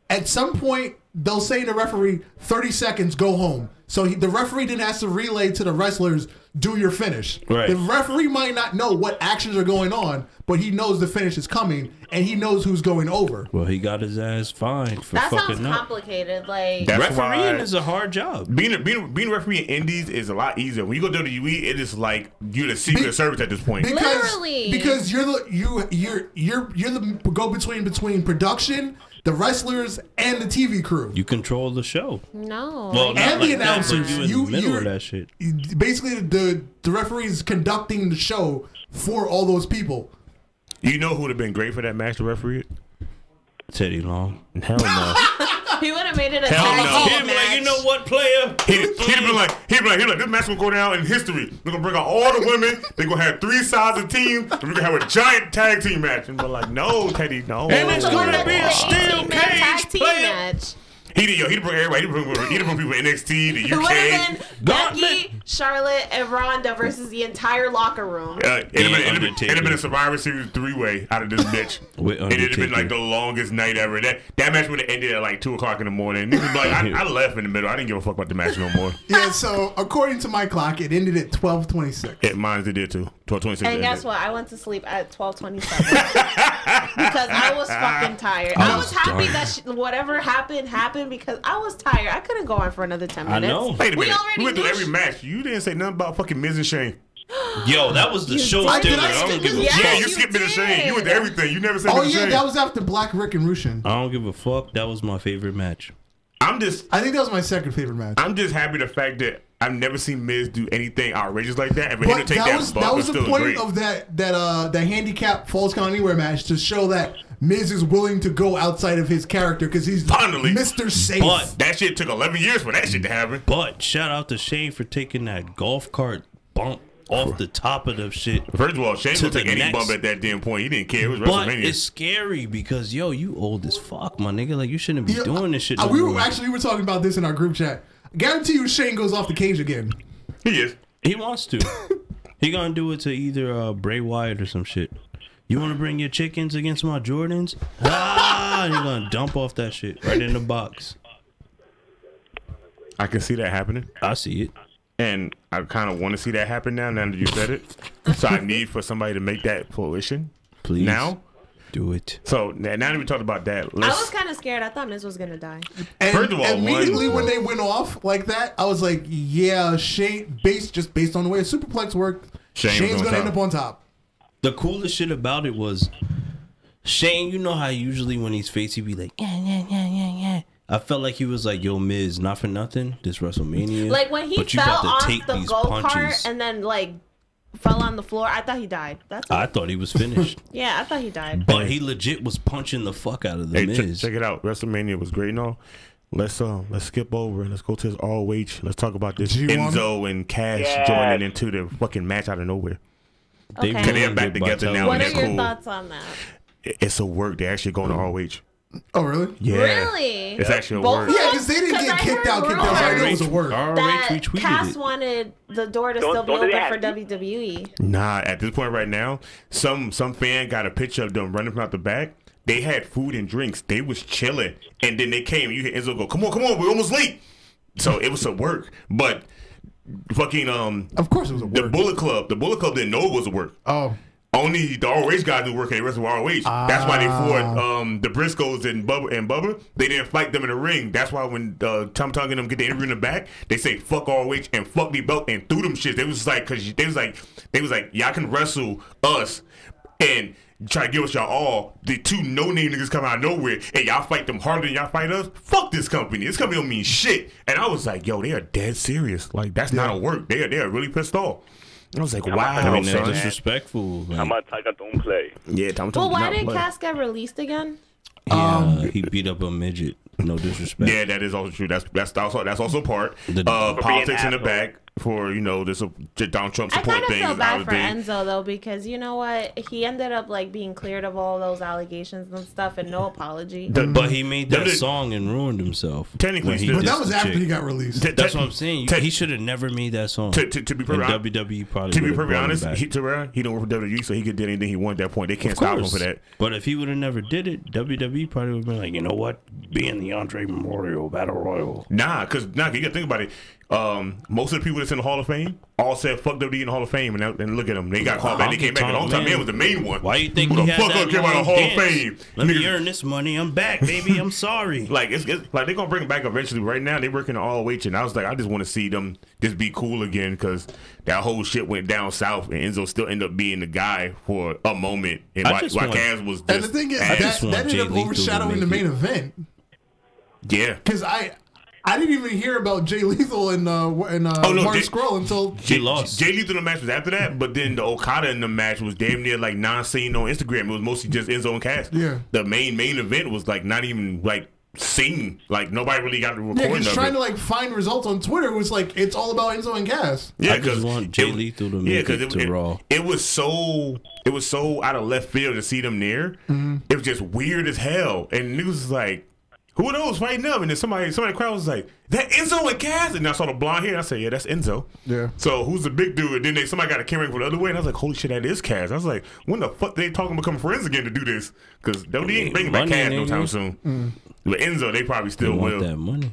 At some point, they'll say to the referee, 30 seconds, go home. So the referee then has to relay to the wrestlers, do your finish. Right. The referee might not know what actions are going on, but he knows the finish is coming, and he knows who's going over. Well, he got his ass fined for That sounds fucking up. complicated. Like, That's Refereeing why is a hard job. being a referee in Indies is a lot easier. When you go to WWE, it is like you're the Secret Service at this point. Literally. Because you're the go between production, the wrestlers, and the TV crew. You control the show. no. Well, like, not And like the that, but announcers. you in the middle You're- of that shit. Basically, the referee is conducting the show for all those people. You know who would have been great for that match to referee it? Teddy Long. Hell no. he would have made it a Hell tag no. team He'd be match. like, you know what, player? He'd be like, this match will go down in history. We're gonna bring out all the women. They're gonna have 3 sides of teams, and we're gonna have a giant tag team match. And we're like, no, Teddy, no. And it's The one gonna that's be a the steel 18-man tag cage team player. match. He'd bring everybody. He'd bring people in NXT, the It would have UK. been Gauntlet. Becky, Charlotte, and Ronda versus the entire locker room. It'd have Undertaker. been a Survivor Series 3-way out of this bitch. With And it'd have been Undertaker. like the longest night ever. That match would have ended at like 2 o'clock in the morning. Niggas be like, I left in the middle. I didn't give a fuck about the match no more. Yeah, so according to my clock, it ended at 12:26. Mine did too. 12:26. And guess what? I went to sleep at 12:27 because I was fucking tired. I was happy that whatever happened because I was tired. I couldn't go on for another 10 I minutes. know. Wait a minute. already We went through knew every match. You didn't say nothing about fucking Miz and Shane. Yo, that was the show did. stealer. I I don't give a Yeah, fuck. Yeah, you you skipped Miz and did. Shane. You went to everything. You never said Oh Miz and yeah, Shane. that was after Black Rick and Rushin. I don't give a fuck. That was my favorite match. I'm just I think that was my second favorite match. happy the fact that I've never seen Miz do anything outrageous like that. And for him to But take that was bump the still point great. of that handicap Falls Count Anywhere match, to show that Miz is willing to go outside of his character because he's Finally. Mr. Safe. But That shit took 11 years for that shit to happen. But shout out to Shane for taking that golf cart bump off the top of the shit. First of all, Shane To would take the any next. bump at that damn point. He didn't care. It was But WrestleMania. it's scary because, yo, you old as fuck, my nigga. Like, you shouldn't be doing this shit. No we were more. talking about this in our group chat. I guarantee you Shane goes off the cage again. He is. He wants to. He gonna do it to either Bray Wyatt or some shit. You want to bring your chickens against my Jordans? Ah, you're gonna dump off that shit right in the box. I can see that happening. I see it. And I kind of want to see that happen now that you said it. So I need for somebody to make that fruition. Please. Now. Do it. So now that we talked about that, I was kind of scared. I thought Miz was gonna die. And First of all, immediately when they went off like that, I was like, yeah, Shane, based on the way a superplex worked, Shane's gonna end up on top. The coolest shit about it was Shane, you know how usually when he's face, he'd be like, yeah. I felt like he was like, yo, Miz, not for nothing, this WrestleMania. Like when he but you fell about to off take the these go-kart punches. and then like fell on the floor, I thought he died. That's I thought he was finished. yeah, I thought he died. But he legit was punching the fuck out of the Hey, Miz. check it out. WrestleMania was great and all. Let's skip over and let's go to this ROH. Let's talk about this G1. Enzo and Cash joining into the fucking match out of nowhere. Okay. ruined They're back it by together telling now, What and are they're your cool. thoughts on that? It's a work. They're actually going to ROH. Oh, really? Yeah. Really? It's actually a Both work. of Yeah, because they didn't 'Cause get I kicked heard out. So I rumors know it was a word. ROH that retweeted Cass it. wanted the door to Don't- still be don't they open for have- WWE. Nah, at this point right now, some fan got a picture of them running from out the back. They had food and drinks. They was chilling. And then they came. You hear Enzo go, come on, we're almost late. So it was a work. But fucking Of course it was a the word. Bullet Club didn't know it was a work. Oh. Only the ROH guys do work at the rest of ROH. That's why they fought the Briscoes and Bubba. They didn't fight them in the ring. That's why when Tom Tongue and them get the interview in the back, they say fuck ROH and fuck the belt and threw them shit. They was like, y'all can wrestle us and try to give us y'all all. The two no-name niggas come out of nowhere and y'all fight them harder than y'all fight us. Fuck this company. This company don't mean shit. And I was like, yo, they are dead serious. Like that's not a work. They are really pissed off. I was like, wow, I mean, son. that's disrespectful. How Like, much Tiger don't play? Yeah, Tom Well, Tongue why did not did play. Cass get released again? he beat up a midget. No disrespect. Yeah, that is also true. That's also part. The- Politics in the asshole. back for this Donald Trump I support kind of thing. feel bad for everything. Enzo though, because you know what, he ended up like being cleared of all those allegations and stuff, and no apology. But he made that the- song and ruined himself. Technically when he still- But dissed that was the after chick. he got released. That's what I'm saying. He should have never made that song. To be And perfectly honest, WWE probably to be would've perfectly brought him honest, back. he don't work for WWE, so he could do anything he wanted at that point. They can't Of stop him course. for that. But if he would have never did it, WWE probably would have been like, you know what? Being the Andre Memorial Battle Royal. You gotta think about it. Most of the people that's in the Hall of Fame all said fuck WWE in the Hall of Fame, and look at them. They got called back. They came back a long time. Man was the main one. Why you think Who he the had fuck that came out of long Hall dance? of Fame? Let Niggas- me earn this money. I'm back, baby. I'm sorry. Like it's like they're gonna bring it back eventually. Right now they working on ROH, and I was like, I just want to see them just be cool again because that whole shit went down south, and Enzo still ended up being the guy for a moment, and I why just want- Kaz was just And the thing is, ass. just want that Jay ended up Lethal to overshadowing the make main it. event. Yeah. Because I didn't even hear about Jay Lethal and Martin Scurll until He lost. Jay Lethal in the match was after that, but then the Okada in the match was damn near like non-seen on Instagram. It was mostly just Enzo and Cass. Yeah. The main event was like not even like seen. Like nobody really got the yeah, recording he's of trying it. to like find results on Twitter. It was like it's all about Enzo and Cass. Yeah, I just want Jay Lethal to make it to Raw. It was so out of left field to see them there. Mm-hmm. It was just weird as hell. And niggas was like, who are those fighting them? And then somebody in the crowd was like, that Enzo and Cass? And I saw the blonde hair. And I said, yeah, that's Enzo. Yeah. So who's the big dude? And then somebody got a camera from the other way. And I was like, holy shit, that is Cass. I was like, when the fuck they talking about becoming friends again to do this? Because they ain't bringing back Money, Cass no nigga. time soon. But Enzo, they probably They still want will. that money.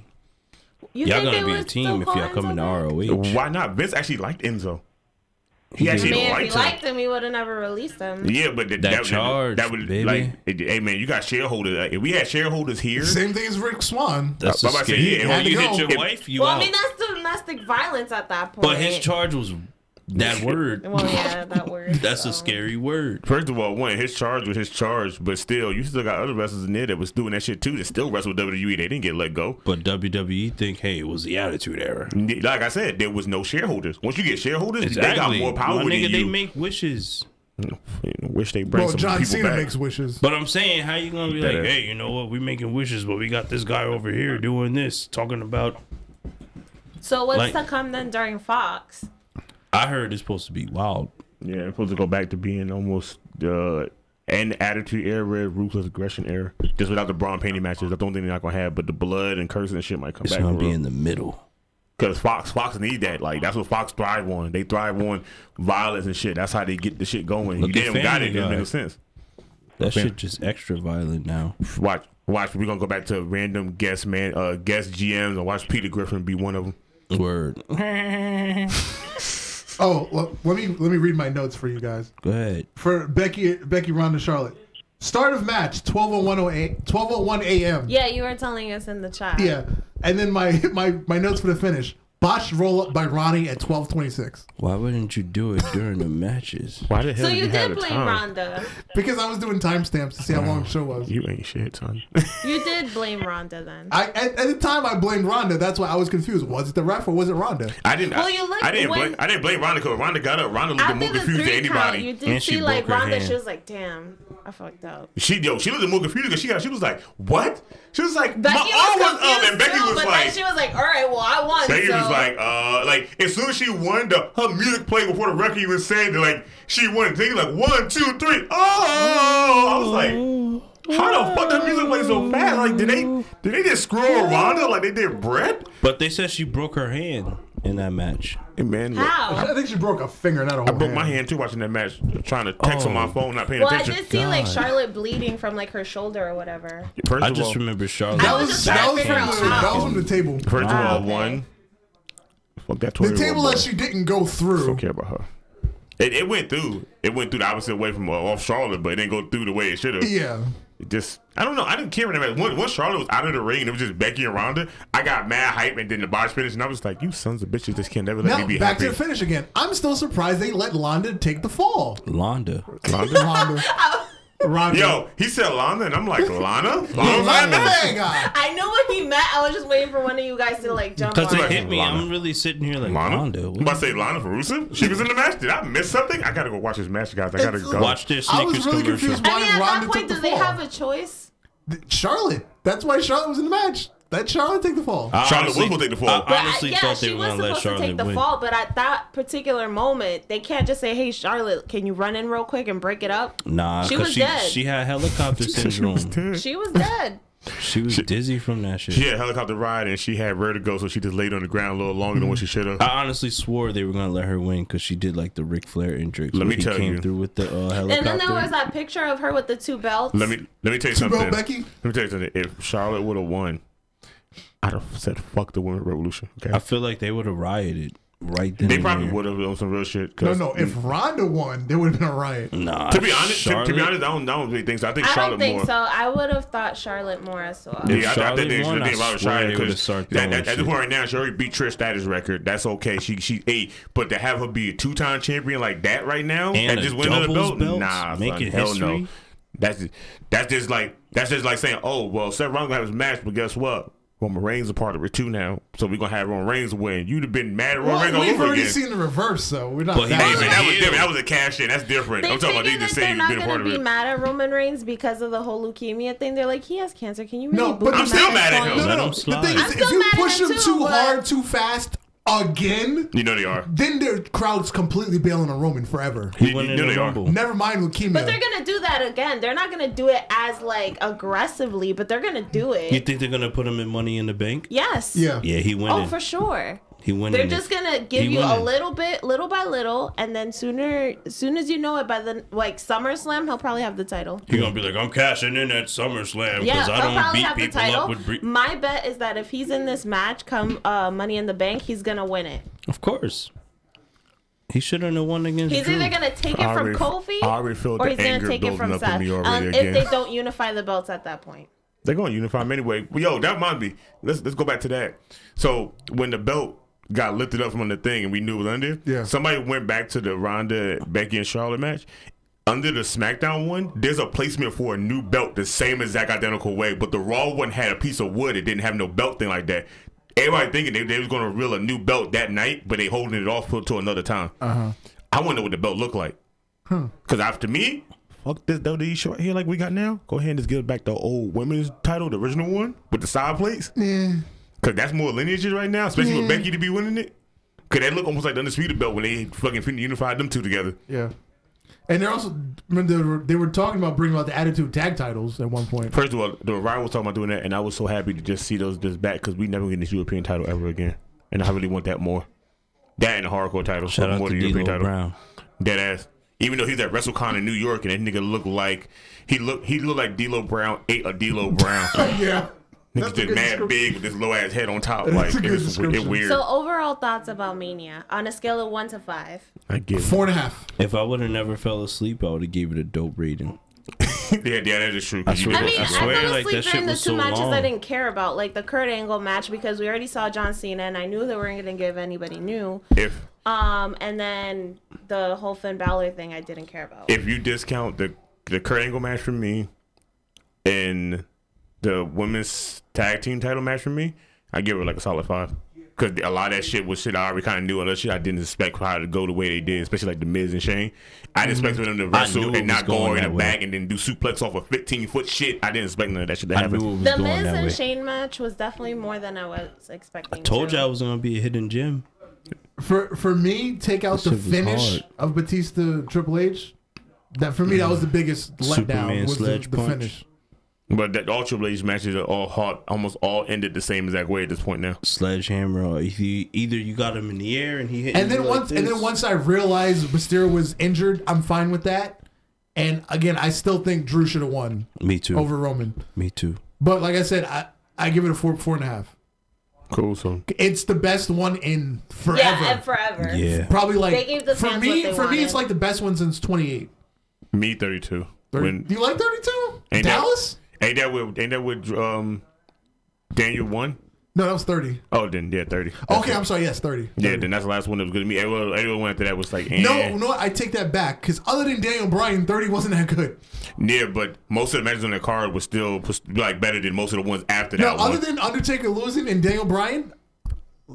You Y'all think they gonna be a would team still if call y'all come into Enzo back? ROH. Why not? Vince actually liked Enzo. He I actually mean, if he liked him. liked him, he would have never released him. Yeah, but that charge, would baby. like, hey man, you got shareholders. Like, if we had shareholders here, Same thing as Rick Swan. That's I'm a about to say, scam. yeah, had When to you go. hit your If- wife, you Well, out. I mean, that's domestic violence at that point. But his charge was That word. Well, yeah, that word. That's a scary word. First of all, one, his charge was his charge, but still, you still got other wrestlers in there that was doing that shit too. That still wrestled WWE. They didn't get let go. But WWE think, hey, it was the Attitude Era. Like I said, there was no shareholders. Once you get shareholders, Exactly. they got more power My than nigga, you. they make wishes. Wish they bring Bro, some John people Cena back. makes wishes. But I'm saying, how you gonna be like, That is- hey, you know what? We making wishes, but we got this guy over here doing this, talking about. So what's Like- to come then during Fox? I heard it's supposed to be wild. Yeah, it's supposed to go back to being almost an Attitude Era, Ruthless Aggression Era. Just without the Braun painting matches. That's the only thing they're not gonna have. But the blood and cursing and shit might come It's back. gonna be in the middle. Because Fox need that. Like that's what Fox thrive on. They thrive on violence and shit. That's how they get the shit going. Look They at don't got Family it. It doesn't Guy. make no sense. That Fam- shit just extra violent now. Watch. We're gonna go back to random guest GMs and watch Peter Griffin be one of them. Word. Oh, well, let me read my notes for you guys. Go ahead. For Becky, Ronda, Charlotte. Start of match 12:01 a.m. Yeah, you were telling us in the chat. Yeah, and then my notes for the finish. Botched roll up by Ronnie at 12:26. Why wouldn't you do it during the matches? Why the hell? So you have did the blame time? Ronda. Because I was doing timestamps to see how long the show was. You ain't shit, son. You did blame Ronda then. At the time I blamed Ronda. That's why I was confused. Was it the ref or was it Ronda? I didn't. Well, you looked I didn't when- blame. I didn't blame Ronda because Ronda got up. Ronda looked more After the confused than 3 count, anybody. you did And she see like broke her Ronda. hand. She was like, "Damn, I fucked up." She looked more confused because she was like, "What?" She was like, Becky "My arm was was up," confused and Becky too, was but like, then she was like, "All right, well, I won." Becky so. was like as soon as she won, her music played before the record even said that, like, she won. They like 1, 2, 3. Oh, I was like, how the fuck that music play so fast? Like, did they just screw Ronda like they did Brett? But they said she broke her hand in that match. Hey man, look, How? I think she broke a finger, not a whole I broke my hand too watching that match, trying to text on my phone, not paying Well, I attention. did see like God. Charlotte bleeding from like her shoulder or whatever. First I of just all, remember Charlotte. I was just trying to figure out how. that was from the table. first of all, okay. one. Fuck that The Tory table Boy. that she didn't go through. Don't care about her. It went through. It went through the opposite way from off Charlotte, but it didn't go through the way it should have. Yeah. It just, I don't know. I didn't care in that match. Once Charlotte was out of the ring and it was just Becky and Ronda, I got mad hype and then the botch finish, and I was like, "You sons of bitches just can't never let Now me be back happy." to the finish again. I'm still surprised they let Londa take the fall. Londa. Ronda. Ronda. Yo, he said Lana, and I'm like, Lana? Lana was Londa that match? Vega. I knew what he meant. I was just waiting for one of you guys to like jump Because on it it. hit me. Lana. I'm really sitting here like, Lana? Londa. I'm about to say Lana for Rusev? She was in the match? Did I miss something? I gotta go watch this match, guys. I gotta It's- go. Watch their I was Snickers really commercial. confused I why mean, at Ronda that point, took the do they fall. have a choice? Charlotte. That's why Charlotte was in the match. Let Charlotte take the fall. Charlotte was supposed to take the fall. But honestly yeah, thought they she were was going to let supposed to Charlotte take the win. fall, but at that particular moment, they can't just say, "Hey, Charlotte, can you run in real quick and break it up?" Nah, She because was she, dead. she had helicopter syndrome. She was dead. She was dizzy from that shit. She had a helicopter ride and she had vertigo, so she just laid on the ground a little longer than what she should have. I honestly swore they were going to let her win because she did like the Ric Flair injury. Let me tell came you. through with the helicopter. And then there was that picture of her with the 2 belts. Let me tell you Two something. belt Becky. Let me tell you something. If Charlotte would have won, I'd have said fuck the Women's Revolution. Okay, I feel like they would have rioted right then. they and probably there. would have on some real shit. No, 'cause- no. If Ronda won, there would have been a riot. Nah, To be honest, Charlotte, to be honest, I don't really think so. I think I Charlotte don't think more. so. I would have thought Charlotte more as well. Yeah, I Charlotte think they won, should I think about swear Charlotte they would've because started at throwing the shit. point right now, she already beat Trish Stratus' record. That's okay. She 8, but to have her be a 2-time champion like that right now And and just a win another doubles belt, belt? nah, Making son, hell history? no. That's just like saying, oh well, Seth Rollins gonna have his match, but guess what? Roman Reigns a part of it too now, so we're gonna have Roman Reigns win. You'd have been mad at Roman Reigns all We've over already again. seen the reverse, so we're not But he that. Hey was man, a that was heel. different. That was a cash in. That's different. They I'm talking about they figured just that say they're you've not been a part going of to be it. mad at Roman Reigns because of the whole leukemia thing. They're like, he has cancer. Can you really No, boo but him I'm still mad at this him. point? Let No, him the slide. thing I'm is, if still you mad at push him him too, too but- hard, too fast again, You know they are. then their crowd's completely bailing on Roman forever. He won You in know the they are. Rumble. Never mind leukemia. But they're going to do that again. They're not going to do it as like aggressively, but they're going to do it. You think they're gonna put him in Money in the Bank? Yes. Yeah. Yeah, he went. Oh, for sure. He went. They're in just it. gonna give He you a winning. little bit, little by little, and then as soon as you know it, by the like SummerSlam, he'll probably have the title. He's gonna be like, I'm cashing in at SummerSlam Yeah, because I he'll don't probably beat have the people up title. with. My bet is that if he's in this match, come Money in the Bank, he's gonna win it. Of course. He shouldn't have won against. He's Drew. either gonna take it I from already- Kofi, I already feel or the he's gonna anger take it from building up in Seth. me already If again. they don't unify the belts at that point. They're going to unify them anyway. Well, yo, that reminds me. Let's go back to that. So when the belt got lifted up from the thing and we knew it was under. Yeah. Somebody went back to the Ronda, Becky, and Charlotte match. Under the SmackDown one, there's a placement for a new belt the same exact identical way, but the Raw one had a piece of wood. It didn't have no belt thing like that. Everybody thinking they was going to reveal a new belt that night, but they holding it off till another time. I want to know what the belt looked like. Because after me, fuck this WWE short here like we got now. Go ahead and just give it back the old women's title, the original one, with the side plates. Yeah. Because that's more lineages right now, especially with Becky to be winning it. Because they look almost like the Undisputed belt when they fucking unified them two together. Yeah. And they're also they were talking about bringing out the Attitude Tag titles at one point. First of all, the Ryan was talking about doing that, and I was so happy to just see those just back because we never get this European title ever again, and I really want that more. That and the hardcore title, Shout out more to the European D'Lo title. Brown. Dead ass. Even though he's at WrestleCon in New York, and that nigga looked like he looked like D'Lo Brown ate a D'Lo Brown. Yeah. Nigga just mad big with this low ass head on top. Like it's weird. So overall thoughts about Mania on a scale of 1 to 5? I give 4.5. If I would have never fell asleep, I would have gave it a dope rating. yeah, that is true. I swear, I swear fell like asleep that shit during the was two so matches long. I didn't care about, like the Kurt Angle match because we already saw John Cena and I knew they weren't going to give anybody new. And then the whole Finn Balor thing I didn't care about. If you discount the Kurt Angle match for me and the women's tag team title match for me, I give it like a solid 5. Because a lot of that shit was shit I already kind of knew, and that shit I didn't expect how to go the way they did, especially like the Miz and Shane. I didn't expect them to wrestle and not go in the back and then do suplex off a 15-foot shit. I didn't expect none of that shit to happen. The Miz and Shane match was definitely more than I was expecting. I told you I was gonna be a hidden gem. For me, take out the finish of Batista Triple H. That for me, that was the biggest letdown. Was the finish. But that all Triple H matches are all hot, almost all ended the same exact way at this point now. Sledgehammer, or if you either you got him in the air and he hit. And then once I realized Mysterio was injured, I'm fine with that. And again, I still think Drew should have won. Me too. Over Roman. Me too. But like I said, I give it a 4.5. Cool. So it's the best one in forever. Yeah, and forever. Yeah. Probably like they gave the fans for me. What they for me, it's wanted. like the best one since 28. Me 32. Do you like 32? Ain't Dallas? Ain't that with Daniel 1? No, that was 30. Oh, then yeah, 30. Okay, I'm sorry. Yes, 30. Yeah, then that's the last one that was good to me. Everyone went after that was like, No, I take that back because other than Daniel Bryan, 30 wasn't that good. Yeah, but most of the matches on the card was still like better than most of the ones after that. No, other than Undertaker losing and Daniel Bryan,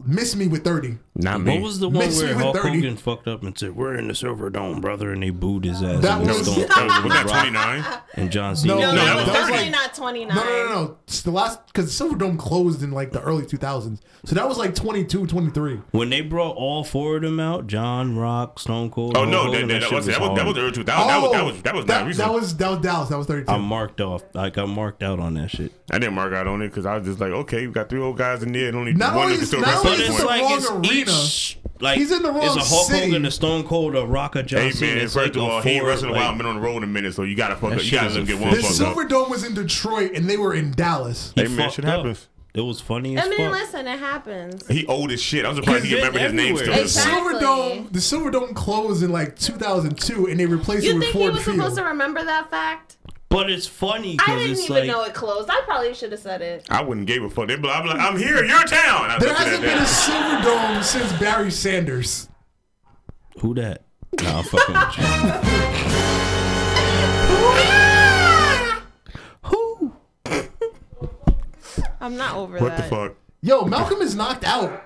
miss me with 30. Not me. What was the one Miss where me with Hulk 30. Hogan fucked up and said, "We're in the Silver Dome, brother," and they booed his ass? That and was- Stone was Cold that Rock 29? and John Cena. No, that was that was definitely like- not 29. No. It's the last because Silver Dome closed in like the early 2000s, so that was like 22, 23. When they brought all four of them out, John, Rock, Stone Cold. Oh Hulk no, Hogan, that shit was the hard. early 2000. That was not recent. That was Dallas. That was 32. I marked off. I got marked out on that shit. I didn't mark out on it because I was just like, okay, you got 3 old guys in there and only Not one only of them is- still not wrestle. only But is it's the like wrong it's arena. each. Like He's in the wrong It's a Hulk city. Hogan, a Stone Cold, a Rock, a John Hey Cena. man, It's first like of all, a he ain't four, wrestling a while. like- Been on the road a minute, so you gotta fuck That up. You shit gotta is let him a get one The fuck fuck Silver up. Dome was in Detroit and they were in Dallas. Hey He man, shit fucked up. happens. It was funny as I mean, fuck. listen, it happens. He old as shit. I'm surprised he He's can remember his been name still. everywhere. Exactly. The Silver Dome closed in like 2002 and they replaced it You with think he Ford was Field. supposed to remember that fact? But it's funny I because didn't it's even like know it closed. I probably should have said it. I wouldn't give a fuck. They'd be like, I'm here, your town. I There looked at hasn't that been a down. Silver Dome since Barry Sanders. who that? Nah, I'm fucking with you. Who? I'm not over What the that. fuck? Yo, Malcolm is knocked out.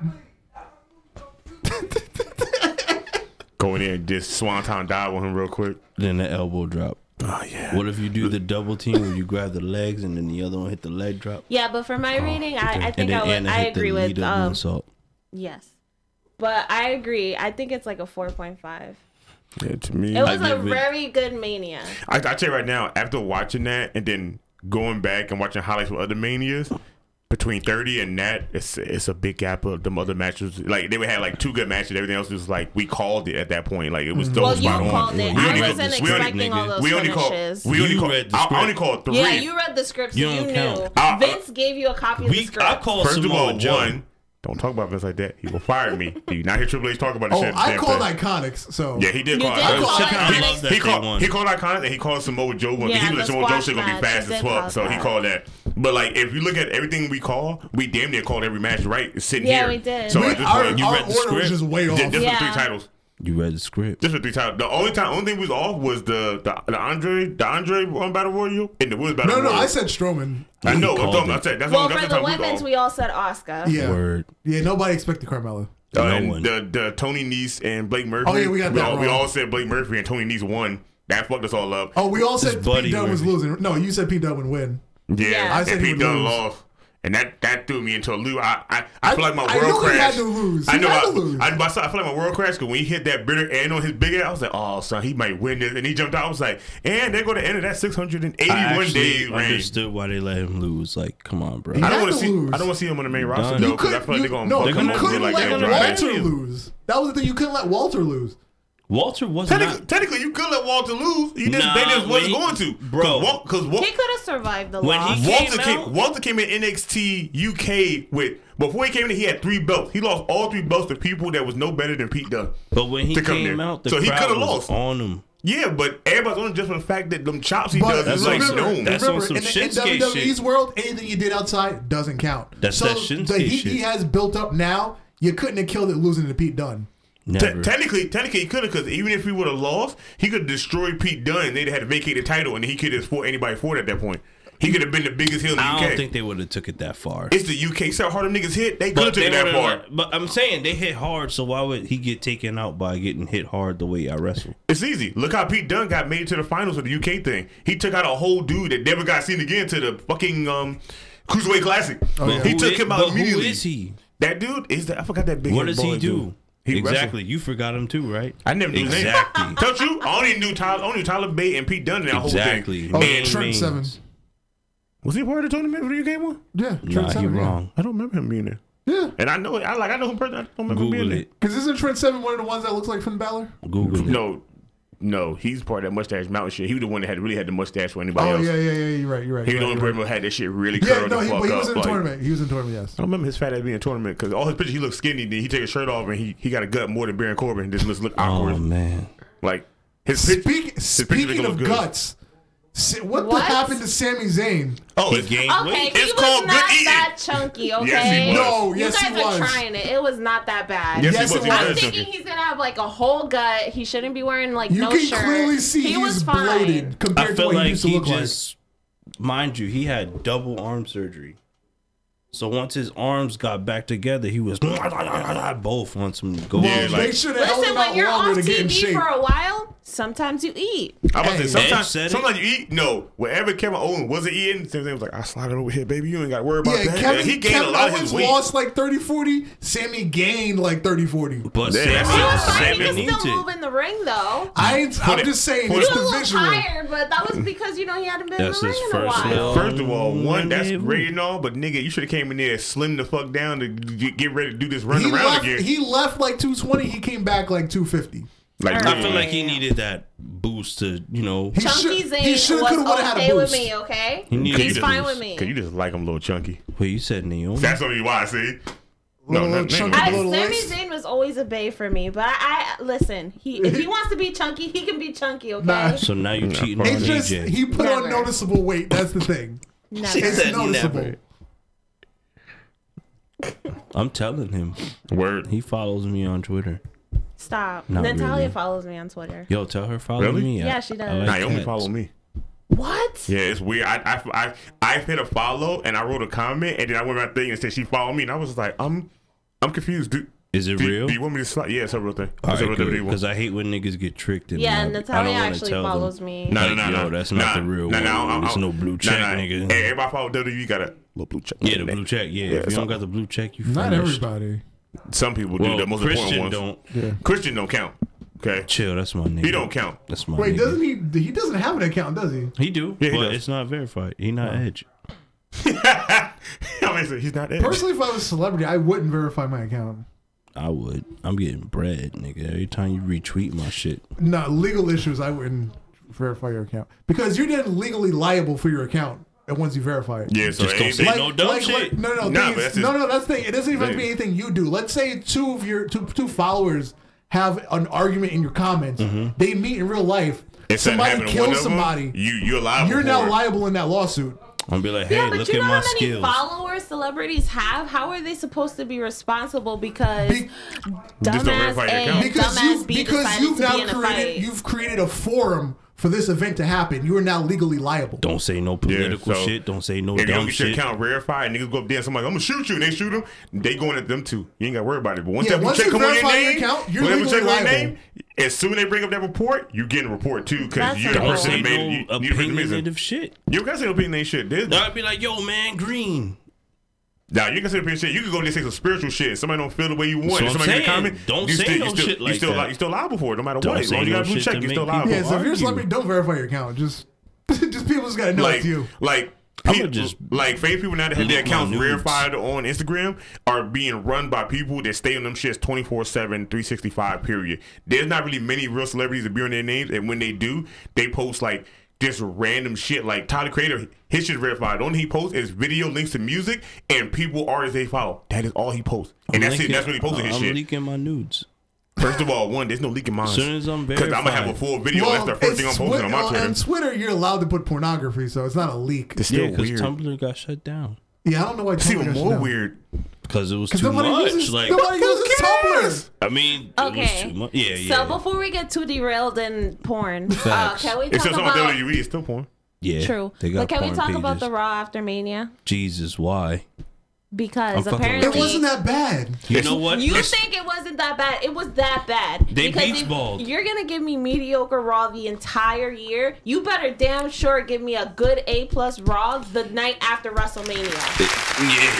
Going in and just swanton dive on him real quick. Then the elbow drop. Oh yeah. What if you do the double team where you grab the legs and then the other one hit the leg drop? Yeah, but for my reading, I And think then I would. Anna I hit the agree with lead up moonsault. yes, but I agree. I think it's like a 4.5. Yeah, to me. It was I a give it- very good Mania. I tell you right now, after watching that and then going back and watching highlights with other Manias, between 30 and that, it's a big gap of them other matches. Like they would have like 2 good matches. Everything else was like we called it at that point. Like it was so Well, you spot on. called it. We I only- wasn't we only- expecting all those we only called. finishes. We only You called. read the I script. only called 3. Yeah, you read the script, so You you don't knew. count. Vince gave you a copy of the script. I called First of Samoa all, Joe. one, Don't talk about Vince like that. He will fire me. You not hear Triple H talk about the shit. I called Iconics, so yeah, he did You call did Iconics. call Iconics. He called Iconics and he called Samoa Joe one. Yeah, He was the Samoa Joe squash shit gonna be match, fast he as did fuck, call so he that. called that. But like, if you look at everything we call, we damn near called every match right. It's sitting Yeah, here. we did. So at this our point, you read order the was script? just way off. just for Yeah. 3 titles. You read the script. Just for 3 titles. The only thing we was off was the Andre one Battle Royal and the Women's Battle Royal. No, I said Strowman. I know. called That's Well, the for the time we was women's, off. we all said Oscar. Yeah, Word. yeah. Nobody expected Carmella. No and one. the Tony Nese and Blake Murphy. Oh, yeah, we got that We wrong. all said Blake Murphy and Tony Nese won. That fucked us all up. Oh, we all said Buddy Pete Dunne was Murphy. losing. No, you said Pete Dunne would win. Yeah, I said and he Pete would Dunne lose. lost. And that threw me into a loop. I feel like my I world knew he crashed. had to lose. I He know. had to lose. I feel like my world crashed because when he hit that bitter end on his big ass, I was like, "Oh, son, he might win this." And he jumped out. I was like, "And they're going to end of that 681 days reign." Understood why they let him lose. Like, come on, bro. He I don't had want to to see. lose. I don't want to see him on the main roster Done. though You because I couldn't. feel like they're going No, to you fuck him up couldn't like let that. Walter Right? lose. That was the thing. You couldn't let Walter lose. Walter was not. Technically, you could let Walter lose. They Nah, just wasn't when going to, bro. Because He could have survived the When loss. he- Walter came in NXT UK with before he came in, he had 3 belts. He lost all 3 belts to people that was no better than Pete Dunne. But when he to come came there. out, the So he crowd coulda was lost. on him. Yeah, but everybody's on just for the fact that them chops he But does is like remember, known. That's on remember some in Shinsuke WWE's shit. world, anything you did outside doesn't count. That's so that Shinsuke the heat shit. he has built up now, you couldn't have killed it losing to Pete Dunne. Never. Technically, he could have, because even if he would have lost, he could have destroyed Pete Dunne. And they'd have had to vacate the title, and he could have fought anybody for it at that point. He could have been the biggest heel in the I UK. don't think they would have took it that far. It's the UK. So how hard them niggas hit, they could have But took it that far. But I'm saying they hit hard, so why would he get taken out by getting hit hard the way I wrestle? It's easy. Look how Pete Dunne got made to the finals of the UK thing. He took out a whole dude that never got seen again to the fucking Cruiserweight Classic. yeah. He took him out immediately. Who is he? That dude is I forgot that big. What does he baller do? dude. He Exactly. You forgot him too, right? I never knew his name. Exactly. Tell you, I only knew Tyler Bate and Pete Dunne in that Exactly. whole Oh, thing. Man, Trent means- Seven. Was he part of the tournament for the UK one? Yeah, Nah, Trent he Seven. wrong. I don't remember him being there. Yeah, And I know him personally. I don't remember him being Google there. it. because isn't Trent Seven one of the ones that looks like Finn Balor? Google it. No, he's part of that mustache mountain shit. He was the one that really had the mustache for anybody Oh else. yeah. You're right. You're right. He was the you're only right, person who had that shit really Yeah, curled no, the he fuck was up. in the Like, tournament. He was in the tournament. Yes. I don't remember his fat ass being in a tournament because all his pictures he looked skinny. Then he take his shirt off and he got a gut more than Baron Corbin. This must look awkward. Oh man. Like his Speaking look of good. guts, what What? happened to Sami Zayn? Oh, He it's gained Okay, weight. he It's was called not good eating. that chunky, okay? Yes, he was. No, You yes, guys he are was. trying it. It was not that bad. Yes, Yes, he was. it He I'm was thinking chunky. he's gonna have like a whole gut. He shouldn't be wearing like You no can shirt. clearly see he was he's fine. bloated I compared to feel what he like used to he look just, mind you, he had double arm surgery. So once his arms got back together, he was both on some go. like. Yeah, Well, like- they should have held Listen, him when out you're longer off to get in TV shape. for a while, sometimes you eat. I was Hey, say Edge said it. sometimes you eat. No, wherever Kevin Owens wasn't eating, Sami Zayn was like, I slide it over here, baby. You ain't got to worry about Yeah, that. He gained a lot of Owens his weight. lost like 30-40. Sammy gained like 30-40. But Yeah, Sammy, that's He it. was fine. He Sammy could needs still move it. in the ring though. I'm it- just saying, put it's it- He the was a little visual. tired, but that was because he hadn't been That's in the his ring in a first while. little- First of all, one, that's Rendezvous. great and all, but nigga, you should have came in there slim the fuck down to get ready to do this run around again. He left like 220. He came back like 250. Like, I feel like he needed that boost to, He Chunky should- he should Zayn coulda, woulda was had a okay with boost. me, okay? He needed He's a fine boost. with me. Cause you just like him a little chunky. Wait, you said Naomi? That's only why I see. Little not chunky Naomi. little Sami waist. Zayn was always a bae for me, but I listen. If he wants to be chunky, he can be chunky, okay? Nah. So now you're cheating on It's just AJ. he put on Never. noticeable weight. That's the thing. Never. It's said noticeable. never. I'm telling him. Word. He follows me on Twitter. Stop. Not Natalia really. follows me on Twitter. Yo, tell her follow Really? me. Yeah, she does. I like Naomi cats. follow me. What? Yeah, it's weird. I hit a follow and I wrote a comment and then I went my thing and said she followed me and I was like, I'm confused. Is it real? Do you want me to slide? Yeah, it's a real thing. All It's a right, real thing. because I hate when niggas get tricked. And Yeah, I don't Natalia wanna actually tell them. follows me. No, Like, yo, that's not the real one. It's no blue check, nigga. Hey, everybody follow WWE, you got a little blue check. Yeah, the blue check. Yeah, if you so- don't got the blue check, you Not finished. everybody. Some people do Well, the most Christian important ones. don't. Christian don't count. Okay, Chill, that's my nigga. he don't count. That's my Wait, nigga. doesn't he? He doesn't have an account, does he? He do, Yeah, he but does. it's not verified. He not Edge. I mean, he's not there. Personally, if I was a celebrity, I wouldn't verify my account. I would. I'm getting bread, nigga. Every time you retweet my shit. No, legal issues, I wouldn't verify your account because you're then legally liable for your account and once you verify it. Yeah, so Just don't say anything- no dumb shit. No, Nah, but that's that's the thing. It doesn't even have to be anything you do. Let's say two of your two followers have an argument in your comments. They meet in real life. Instead of Somebody having one kills of them, somebody. you're liable. You're now for it. liable in that lawsuit. I'm gonna be like, hey, Yeah, but look you at know my how many skills. followers celebrities have? How are they supposed to be responsible because Just don't verify your account. dumbass B decided you've to now be in a fight? you've created a forum for this event to happen. You are now legally liable. Don't say no political so shit. Don't say no If you don't dumb get your shit. account verified, niggas go up there and somebody, I'm gonna shoot you, and they shoot them. They going at them too. You ain't gotta worry about it. But once Yeah, that once check you come on your verify your name, account, you're when they legally check on your liable. name, as soon as they bring up that report, you getting a report too because That's you're the a Don't person say that made it. no You the person that made it. opinionative shit. You can't say no opinionated shit. There's I'd be like, yo, man, green. Nah, you can say opinion shit. You can go there and say some spiritual shit. Somebody don't feel the way you want. So If I'm somebody get a saying, comment, don't you say still, no you still, shit you like still, that. you still liable for it, no matter Don't what. As say long as you no got a blue shit check, to you're make still people liable. Yeah, so if you're a argue. celebrity, don't verify your account. Just people just gotta know it's you. Like I'ma people, just like famous people now that have their leak my accounts nudes. verified on Instagram are being run by people that stay on them shits 24/7, 365 period. There's not really many real celebrities that be on their names, and when they do, they post like just random shit. Like Tyler Creator, his shit verified. The only he posts is video links to music and people artists they follow. That is all he posts, and that's it. That's what he posted his I'm shit. leaking my nudes. First of all, one, there's no leaking mine. As soon as I'm Because I'm gonna have a verified. full video. That's the first thing I'm posting on my Twitter. On Twitter, you're allowed to put pornography, so it's not a leak. It's Yeah, still because weird. Tumblr got shut down. Yeah, I don't know why. It's Tumblr even got shut more down. weird. Because it was 'Cause too nobody much. uses- Like, nobody uses Tumblr. I mean, it was Okay. too much. Yeah, yeah. So before we get too derailed in porn, Facts. can we It's talk just something about WWE. It's still porn. yeah. true? They got But can we porn talk about pages. the Raw after Mania? Jesus, why? Because I'm fucking apparently It wasn't that bad. You know what? You It's- think it wasn't that bad? It was that bad. They Because beach if balled. you're gonna give me mediocre Raw the entire year, you better damn sure give me a good A+ Raw the night after WrestleMania. Yeah,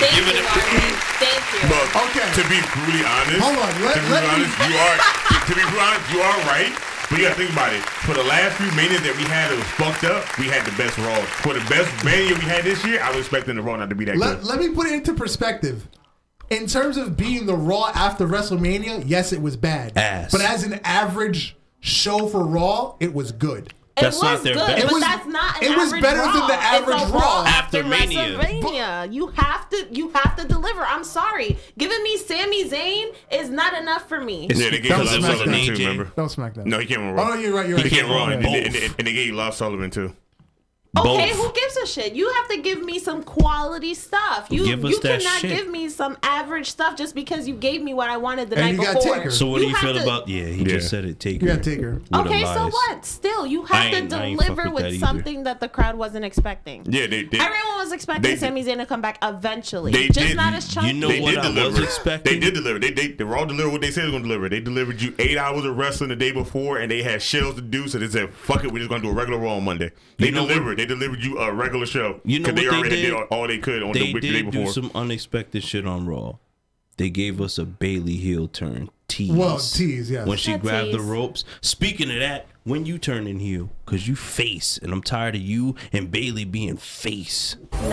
Thank give you, it a Arvin. Thank you. But Okay. to be brutally honest, Hold on, to be brutally honest, you are right. But you gotta think about it. For the last few Manias that we had that was fucked up, we had the best Raw. For the best Mania we had this year, I was expecting the Raw not to be that good. Let me put it into perspective. In terms of being the Raw after WrestleMania, yes, it was bad. Ass. But as an average show for Raw, it was good. That's it was not their good, best. but It was- that's not an it was average better Raw. than the average it's a Raw after Mania. WrestleMania. You have to deliver. I'm sorry. Giving me Sami Zayn is not enough for me. It's Yeah, they gave That you was Love SmackDown. Sullivan too, AJ. remember? That was SmackDown. No, he can't run Oh, Raw. no, you're right. You're right. He can't run run. both. And they gave you Love Sullivan too. Okay, Both. who gives a shit? You have to give me some quality stuff. You Give us you that cannot shit. give me some average stuff just because you gave me what I wanted the And night you got before. Taker. So what do you have feel to- about? Yeah, he Yeah. just said it. Take You her. got Taker. With Okay, Elias. so what? Still, you I have to ain't fuck deliver with with that either. something that the crowd wasn't expecting. Yeah, they Everyone was expecting they- Sami Zayn to come back eventually, They just did. not as chunky. You know They what did I was deliver. expecting? They did deliver. The Raw delivered what they said they was gonna deliver. They delivered you 8 hours of wrestling the day before, and they had shows to do. So they said, "Fuck it, we're just gonna do a regular Raw on Monday." They You know delivered. They delivered you a regular show. You know 'Cause they what they already did? all they could on They the day did do before. some unexpected shit on Raw. They gave us a Bailey heel turn tease. Well, tease, yes. When she A grabbed the tease. ropes. Speaking of that, when you turn in heel, because you face, and I'm tired of you and Bailey being face. Never.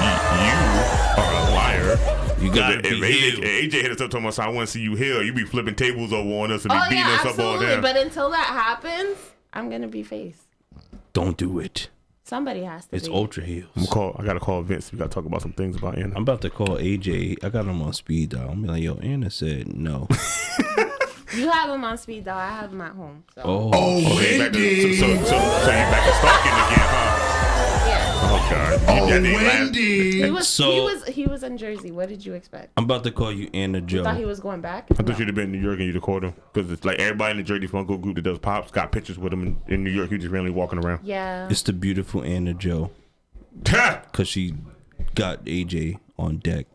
You are a liar. You gotta If be heel. AJ hit us up talking about, "I want to see you heel." You be flipping tables over on us and be Oh beating yeah, us up all absolutely. day. But until that happens, I'm gonna be face. Don't do it. Somebody has to It's be. Ultra Heels. I gotta call Vince. We gotta talk about some things about Anna. I'm about to call AJ. I got him on speed dial. I'm be like, yo, Anna said no. You have him on speed dial. I have him at home. So. Oh, Okay, back to, Wendy. so you back to stalking again, huh? Yeah. Oh God. Oh, That nigga laughed. Wendy. He was in Jersey. What did you expect? I'm about to call you Anna You thought he Joe. was going back? I thought you'd have been in New York and you'd have called him because it's like everybody in the Jersey Funko group that does pops got pictures with him in New York. He just randomly walking around. Yeah. It's the beautiful Anna Joe. Ha! Because she got AJ on deck.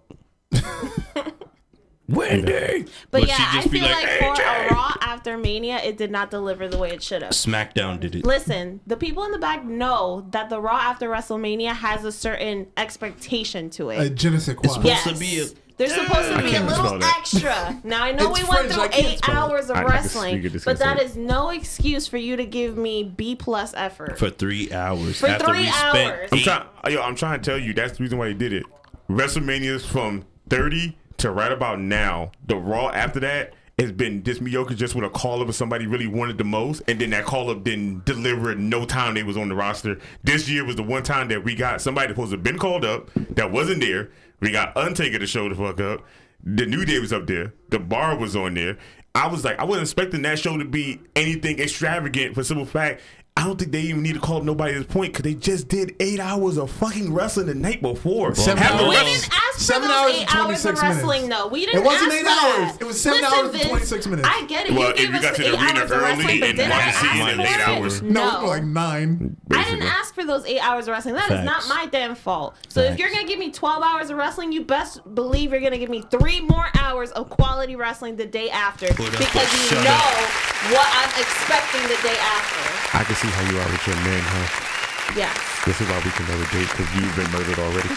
Wendy! But she yeah, I just be feel like for AJ! a Raw after Mania, it did not deliver the way it should have. SmackDown did it. Listen, the people in the back know that the Raw after WrestleMania has a certain expectation to it. Je ne sais quoi. It's supposed Yes. to be a. There's supposed to be a can't little spell that. extra. Now I know It's we went French, through I can't 8 spell it. hours of I can wrestling, speak it, just but can't that say it. is no excuse for you to give me B+ effort. For 3 hours. For after 3 we hours. spent I'm trying to tell you that's the reason why they did it. WrestleMania's from 30 to right about now. The Raw after that has been this mediocre just with a call up if somebody really wanted the most, and then that call up didn't deliver in no time they was on the roster. This year was the one time that we got somebody that supposed to have been called up that wasn't there. We got Undertaker to show the fuck up. The New Day was up there. The Bar was on there. I was like, I wasn't expecting that show to be anything extravagant for simple fact. I don't think they even need to call up nobody at this point because they just did 8 hours of fucking wrestling the night before. 7 We hours. didn't ask for 7 those hours 8 and hours 26 of wrestling, minutes. though. We didn't It wasn't ask 8 for that. hours. It was 7 Listen, hours and Vince, 26 minutes. I get it. Well, You if gave you us got to the 8 arena hours of wrestling, early but and did I watch the ask season for in it? 8 hours. No, it was like 9. I didn't ask for those 8 hours of wrestling. That is not Facts. my damn fault. So if you're gonna give me 12 hours of wrestling, you best believe you're gonna give me 3 more hours of quality wrestling the day after, because you shut know up. what I'm expecting the day after. I can see how you are with your men, huh? Yes. This is why we can never date because you've been murdered already.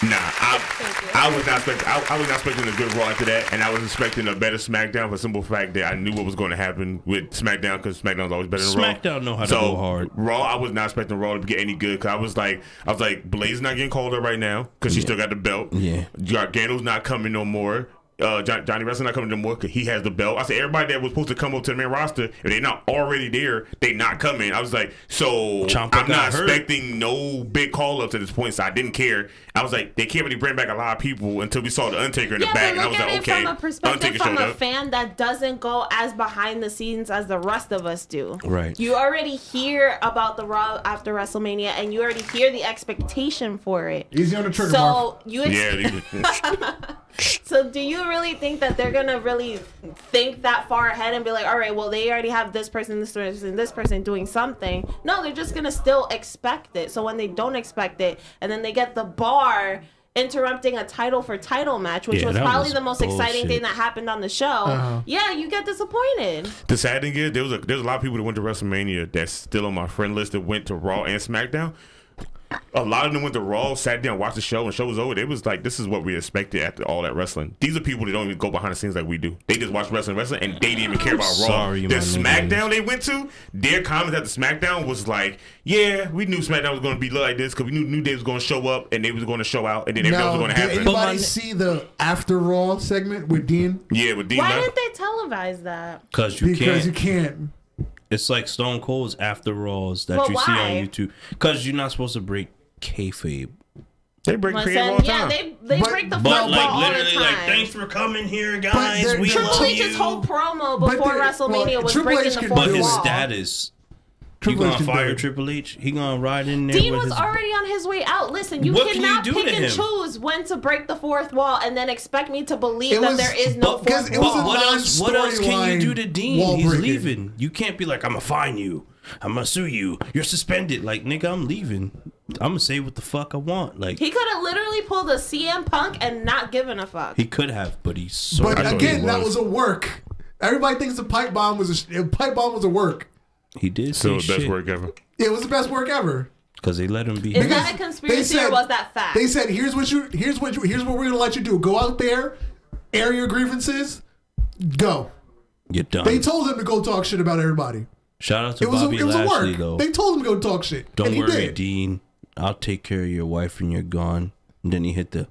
I was not expecting. I was not expecting a good Raw after that, and I was expecting a better SmackDown for the simple fact that I knew what was going to happen with SmackDown because SmackDown's always better than Raw. SmackDown know how to go hard. Raw, I was not expecting Raw to get any good because I was like, Blaze not getting called up right now because she still got the belt. Yeah, Gargano's not coming no more. Johnny Wrestling not coming no more because he has the belt. I said everybody that was supposed to come up to the main roster, if they're not already there, they not coming. I was like, so Ciampa I'm not got hurt. expecting no big call ups at this point, so I didn't care. I was like, they can't really bring back a lot of people until we saw the Undertaker in the back, and I but was look at like, it okay, from a perspective Undertaker from showed a up. fan that doesn't go as behind the scenes as the rest of us do. Right. You already hear about the Raw after WrestleMania, and you already hear the expectation for it. Easy on the trigger, Mark. So you Yeah, So do you really think that they're gonna really think that far ahead and be like, all right, well, they already have this person doing something? No, they're just gonna still expect it. So when they don't expect it, and then they get the Bar interrupting a title for title match, which was that probably was the most exciting bullshit. thing that happened on the show. Yeah, you get disappointed. The sad thing is, there's a lot of people that went to WrestleMania that's still on my friend list that went to Raw and SmackDown. A lot of them went to Raw, sat down, watched the show, and the show was over. It was like, this is what we expected after all that wrestling. These are people that don't even go behind the scenes like we do. They just watch wrestling, and they didn't even care about Raw. Sorry, The my SmackDown they went to, their comments at the SmackDown was like, yeah, we knew SmackDown was going to be like this because we knew New Day was going to show up and they was going to show out and then everything was going to Did happen. anybody see the After Raw segment with Dean? Yeah, with Dean. Why didn't they televise that? because Because you can't. It's like Stone Cold's after Raws that But you see why? on YouTube. Because you're not supposed to break kayfabe. They break Listen, creative all the yeah, time. they But- break the But fourth like wall all the literally, time. like, thanks for coming here, guys. they're- We Triple love Triple H's you. whole promo But before they're- WrestleMania well, was Triple breaking H the can fourth But do his wall. status, you Triple H gonna can fire do it. Triple H? He gonna ride in there Dean with was his... already on his way out. Listen, you What can cannot you do pick to and him? choose when to break the fourth wall and then expect me to believe It that was- there is no But, fourth it was wall. a what else can you do to Dean? wall He's breaking. leaving. You can't be like, I'm gonna fine you. I'm gonna sue you. You're suspended. Like, nigga, I'm leaving. I'm gonna say what the fuck I want. Like, He could have literally pulled a CM Punk and not given a fuck. he could have, but he's so... But I thought again, he that was. was a work. Everybody thinks the pipe bomb was a work. He did Still say the best shit. work ever. It was the best work ever. Because they let him be... Is Because that a conspiracy or was that fact? They said, here's what we're gonna let you do. Go out there, air your grievances, go. You're done. They told him to go talk shit about everybody. Shout out to It was Bobby a Lashley, work. though. They told him to go talk shit. Don't and he worry, did. Dean. I'll take care of your wife when you're gone. And then he hit the...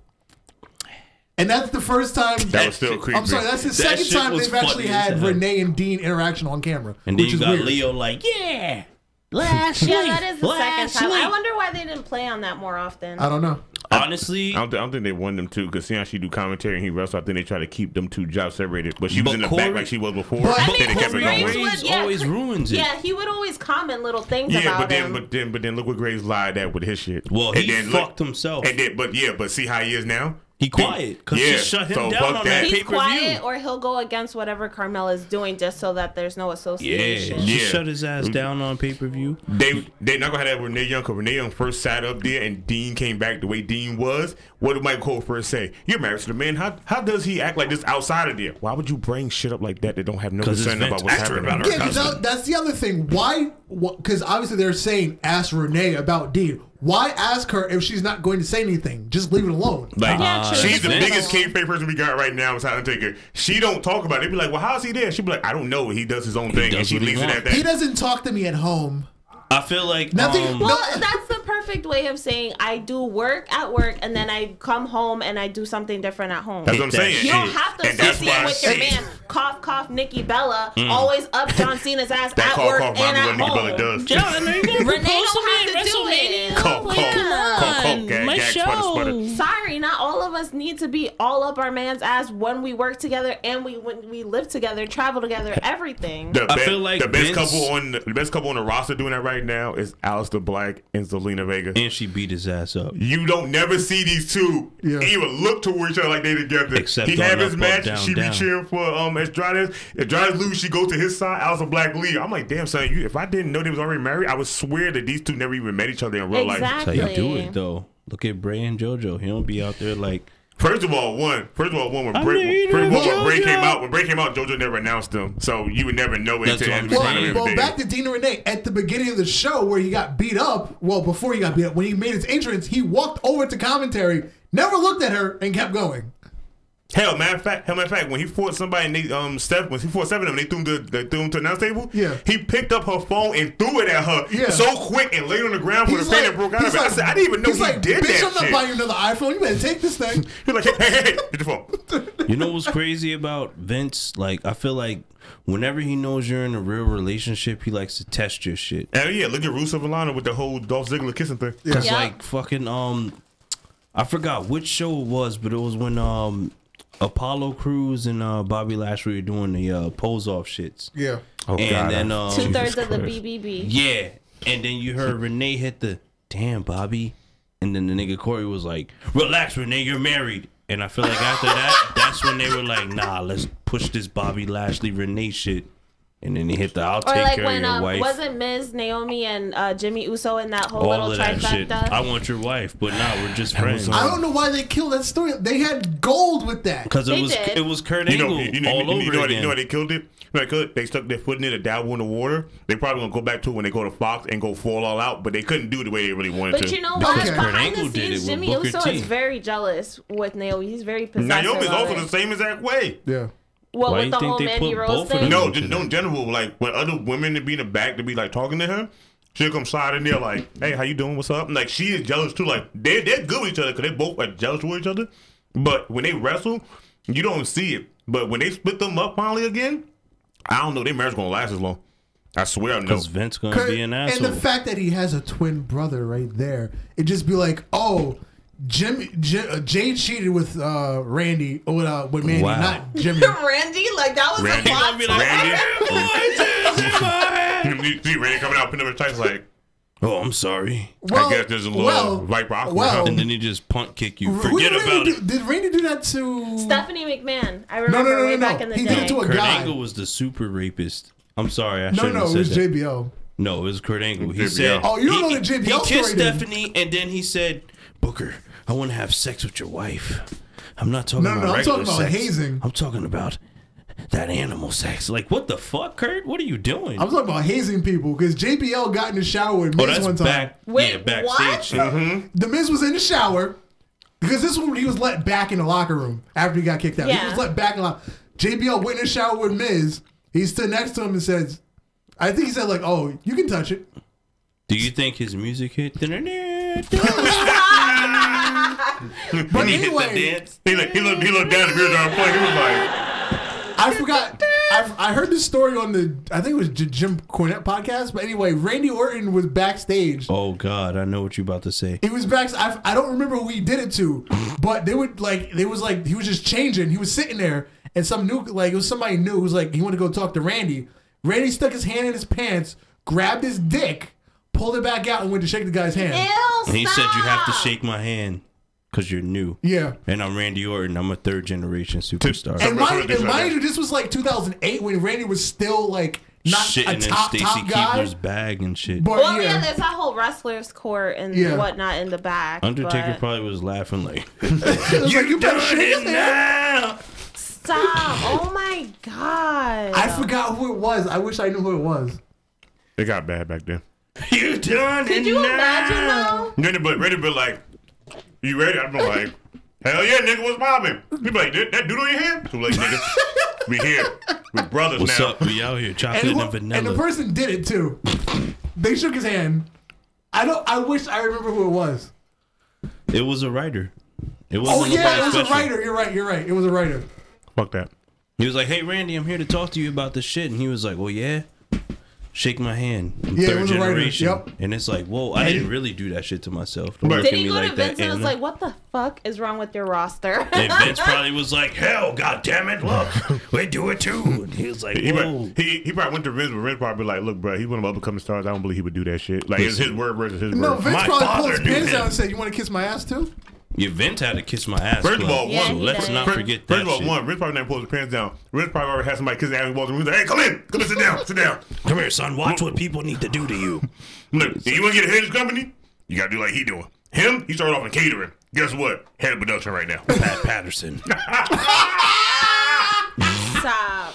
And that's the first time. That was still creepy. I'm sorry, that's the That second shit time was they've actually funny as had hell. Renee and Dean interaction on camera. And then which you is got weird. Leo like, yeah, Lashley. yeah, that is the second time. Lashley. I wonder why they didn't play on that more often. I don't know. Honestly, I don't think they won them too because seeing how she do commentary and he wrestled, I think they try to keep them two jobs separated. But she was But in the Corey- back like she was before. But- Then they kept it Corey going. Graves always ruins it. Yeah, he would always comment little things Yeah, about but him. then look what Graves lied at with his shit. Well, And he then fucked himself. And then, but see how he is now. He quiet because Yeah, she shut him so down fuck on that. that He's pay-per-view. quiet, or he'll go against whatever Carmella's doing just so that there's no Yeah, association. she Yeah. shut his ass down on pay-per-view. They not gonna have that with Renee Young because Renee Young first sat up there and Dean came back the way Dean was. What did Mike Cole first say? You're married to the man. How does he act like this outside of there? Why would you bring shit up like that don't have no 'Cause it's concern about Vince what's Extra happening? about her. Yeah, because that's the other thing. Why? Because obviously they're saying ask Renee about Dean. Why ask her if she's not going to say anything? Just leave it alone. Like Yeah, true. she's the Vince. biggest kayfabe person we got right now. Is Undertaker. She don't talk about it. They be like, well, how's he there? She be like, I don't know. He does his own thing, and does she what he leaves it wants. at that. He doesn't talk to me at home. I feel like Nothing- Well, that's the perfect perfect way of saying I do work at work and then I come home and I do something different at home. That's what I'm saying. You don't have to And that's associate why with your man. Cough, cough, Nikki Bella. Always up John Cena's ass That at call work call and at Nikki Bella home. does. John, are you gonna Renee propose to don't me have at to do it. WrestleMania? Call, gag, sputter. Sorry, not all of us need to be all up our man's ass when we work together and when we live together, travel together, everything. I feel like the best Vince- couple on the roster doing that right now is Aleister Black and Zelina Vega. And she beat his ass up. You don't never see these two even look toward each other like they together. Except he on have his Up, match, Down, she Down. be cheering for Estrada. Estrada lose, she go to his side. Aleister Black leave. I'm like, damn son, if I didn't know they was already married, I would swear that these two never even met each other in real life. That's how you do it, though. Look at Bray and JoJo. He don't be out there like. First of all, when Bray came out, JoJo never announced them, so you would never know it until That's what I'm saying. Well, back to Dina Renee at the beginning of the show where he got beat up. Well, before he got beat up, when he made his entrance, he walked over to commentary, never looked at her, and kept going. Matter of fact, when he fought somebody and they when he fought seven of them, they threw him to the announce table. Yeah. He picked up her phone and threw it at her so quick and laid on the ground with He's a fan that broke out of it. I said, I didn't even know he did bitch, that I'm not shit. buying you another iPhone. You better take this thing. He's like, hey, get the phone. You know what's crazy about Vince? Like, I feel like whenever he knows you're in a real relationship, he likes to test your shit. And yeah, look at Rusev and Lana with the whole Dolph Ziggler kissing thing. Cause Yeah. like fucking I forgot which show it was, but it was when Apollo Crews and Bobby Lashley were doing the pose off shits. Yeah. Oh, And then 2/3 of the BBB. yeah, and then you heard Renee hit the damn Bobby, and then the nigga Corey was like, "Relax, Renee, you're married." And I feel like after that, that's when they were like, "Nah, let's push this Bobby Lashley Renee shit." And then he hit the "I'll Or take like care when of your wife." wasn't Ms. Naomi and Jimmy Uso in that whole All little of that shit. trifecta? I want your wife, but now we're just friends. I don't know why they killed that story. They had gold with that. Because They did. it was Kurt Angle all over again. You know why they killed it? They stuck their foot in it, a dabble in the water. They probably gonna go back to it when they go to Fox and go fall all out, but they couldn't do it the way they really wanted But to. you know Because what? Kurt Behind Angle the did it scenes, with Jimmy Booker Uso T. is very jealous with Naomi. He's very possessive. Naomi's of also it. the same exact way. Yeah. Well, Why with you the think whole they Mandy put Rose both of thing. them? No, in general, like when other women to be in the back to be like talking to her, she'll come slide in there like, "Hey, how you doing? What's up?" And like she is jealous too. Like they're good with each other because they both are jealous with each other. But when they wrestle, you don't see it. But when they split them up finally again, I don't know. Their marriage gonna last as long. I swear I know. Because Vince gonna be an asshole. And the fact that he has a twin brother right there, it just be like, oh, Jay cheated with Randy or with Mandy, Wow. not Jimmy. Randy, like that was Randy a plot. gonna be like, Randy. See Randy coming out, putting up his tights like, "Oh, I'm sorry." I guess there's a little right rock. And then he just punt kick you. Who Forget did about Randy it. Did Randy do that to Stephanie McMahon. I remember way back in the He day. did it to a Kurt guy. Angle was the super rapist. I'm sorry, I No, shouldn't no, have it said was that. JBL. No, it was Kurt Angle. He JBL. said, Oh, you don't know the JBL He kissed story then. Stephanie, and then he said, "Booker, I want to have sex with your wife. I'm not talking No, about no, I'm regular talking about sex. hazing. I'm talking about that animal sex." Like, what the fuck, Kurt? What are you doing? I'm talking about hazing people because JBL got in the shower with Miz that's one time. back. Wait, yeah, backstage. what? shit. The Miz was in the shower because this is when he was let back in the locker room after he got kicked out. He Yeah. was let back in the locker. JBL went in the shower with Miz. He stood next to him and says, I think he said like, "Oh, you can touch it." Do you think his music hit? But He anyway, looked down the beer jar point. He was like, I forgot. I heard this story on I think it was Jim Cornette podcast. But anyway, Randy Orton was backstage. Oh God, I know what you're about to say. He was back. I don't remember who he did it to, but he was just changing. He was sitting there, and it was somebody new who was like he wanted to go talk to Randy. Randy stuck his hand in his pants, grabbed his dick, pulled it back out, and went to shake the guy's hand. Ew, And he said, "You have to stop. shake my hand because you're new." Yeah. And I'm Randy Orton. I'm a third generation superstar. And mind like you, this was like 2008 when Randy was still like not Shitting a in top Stacy guy. Keebler's bag and shit. But Well, yeah, yeah, there's that whole wrestlers court and Yeah. whatnot in the back. Undertaker but- probably was laughing like, it was like, you better shake his hand. now. Stop! Oh my god! I forgot who it was. I wish I knew who it was. it got bad back then. You done Could it you now. imagine though? Randy be like, "You ready?" I'm like, "Hell yeah, nigga, what's poppin'?" He be like, "That dude on your hand?" Too late, nigga. We here. We brothers What's now. up? We out here, chocolate and vanilla. And the person did it too. They shook his hand. I wish I remember who it was. It was a writer. It Oh wasn't yeah, it was special. a writer. You're right. It was a writer. Fuck that. He was like, "Hey Randy, I'm here to talk to you about this shit," and he was like, "Well, yeah." Shake my hand. I'm Yeah, it third was a writer. generation. Yep. And it's like, whoa, I didn't really do that shit to myself. Don't Right. look Did at he me go like to that, Vince and was Anna. like, what the fuck is wrong with your roster? And Vince probably was like, hell, goddammit, look, we do it too. And he was like, He whoa. probably went to Vince, but Vince probably like, look, bro, he's one of the upcoming stars. I don't believe he would do that shit. Like, it's his word versus his No, word. Vince My probably father pulled his knew pants him. down and said, "You want to kiss my ass too?" Your Vince had to kiss my ass. First of club. all, Yeah, one, he let's did. not forget that First of all, shit. one, Vince probably never pulled his pants down. Vince probably already had somebody kissing Adam Walter. He was like, hey, come in, sit down, sit down. Come here, son. Watch what people need to do to you. Look, if you want to get ahead of his company, you got to do like he doing. Him, he started off in catering. Guess what? Head of production right now. Pat Patterson. Stop.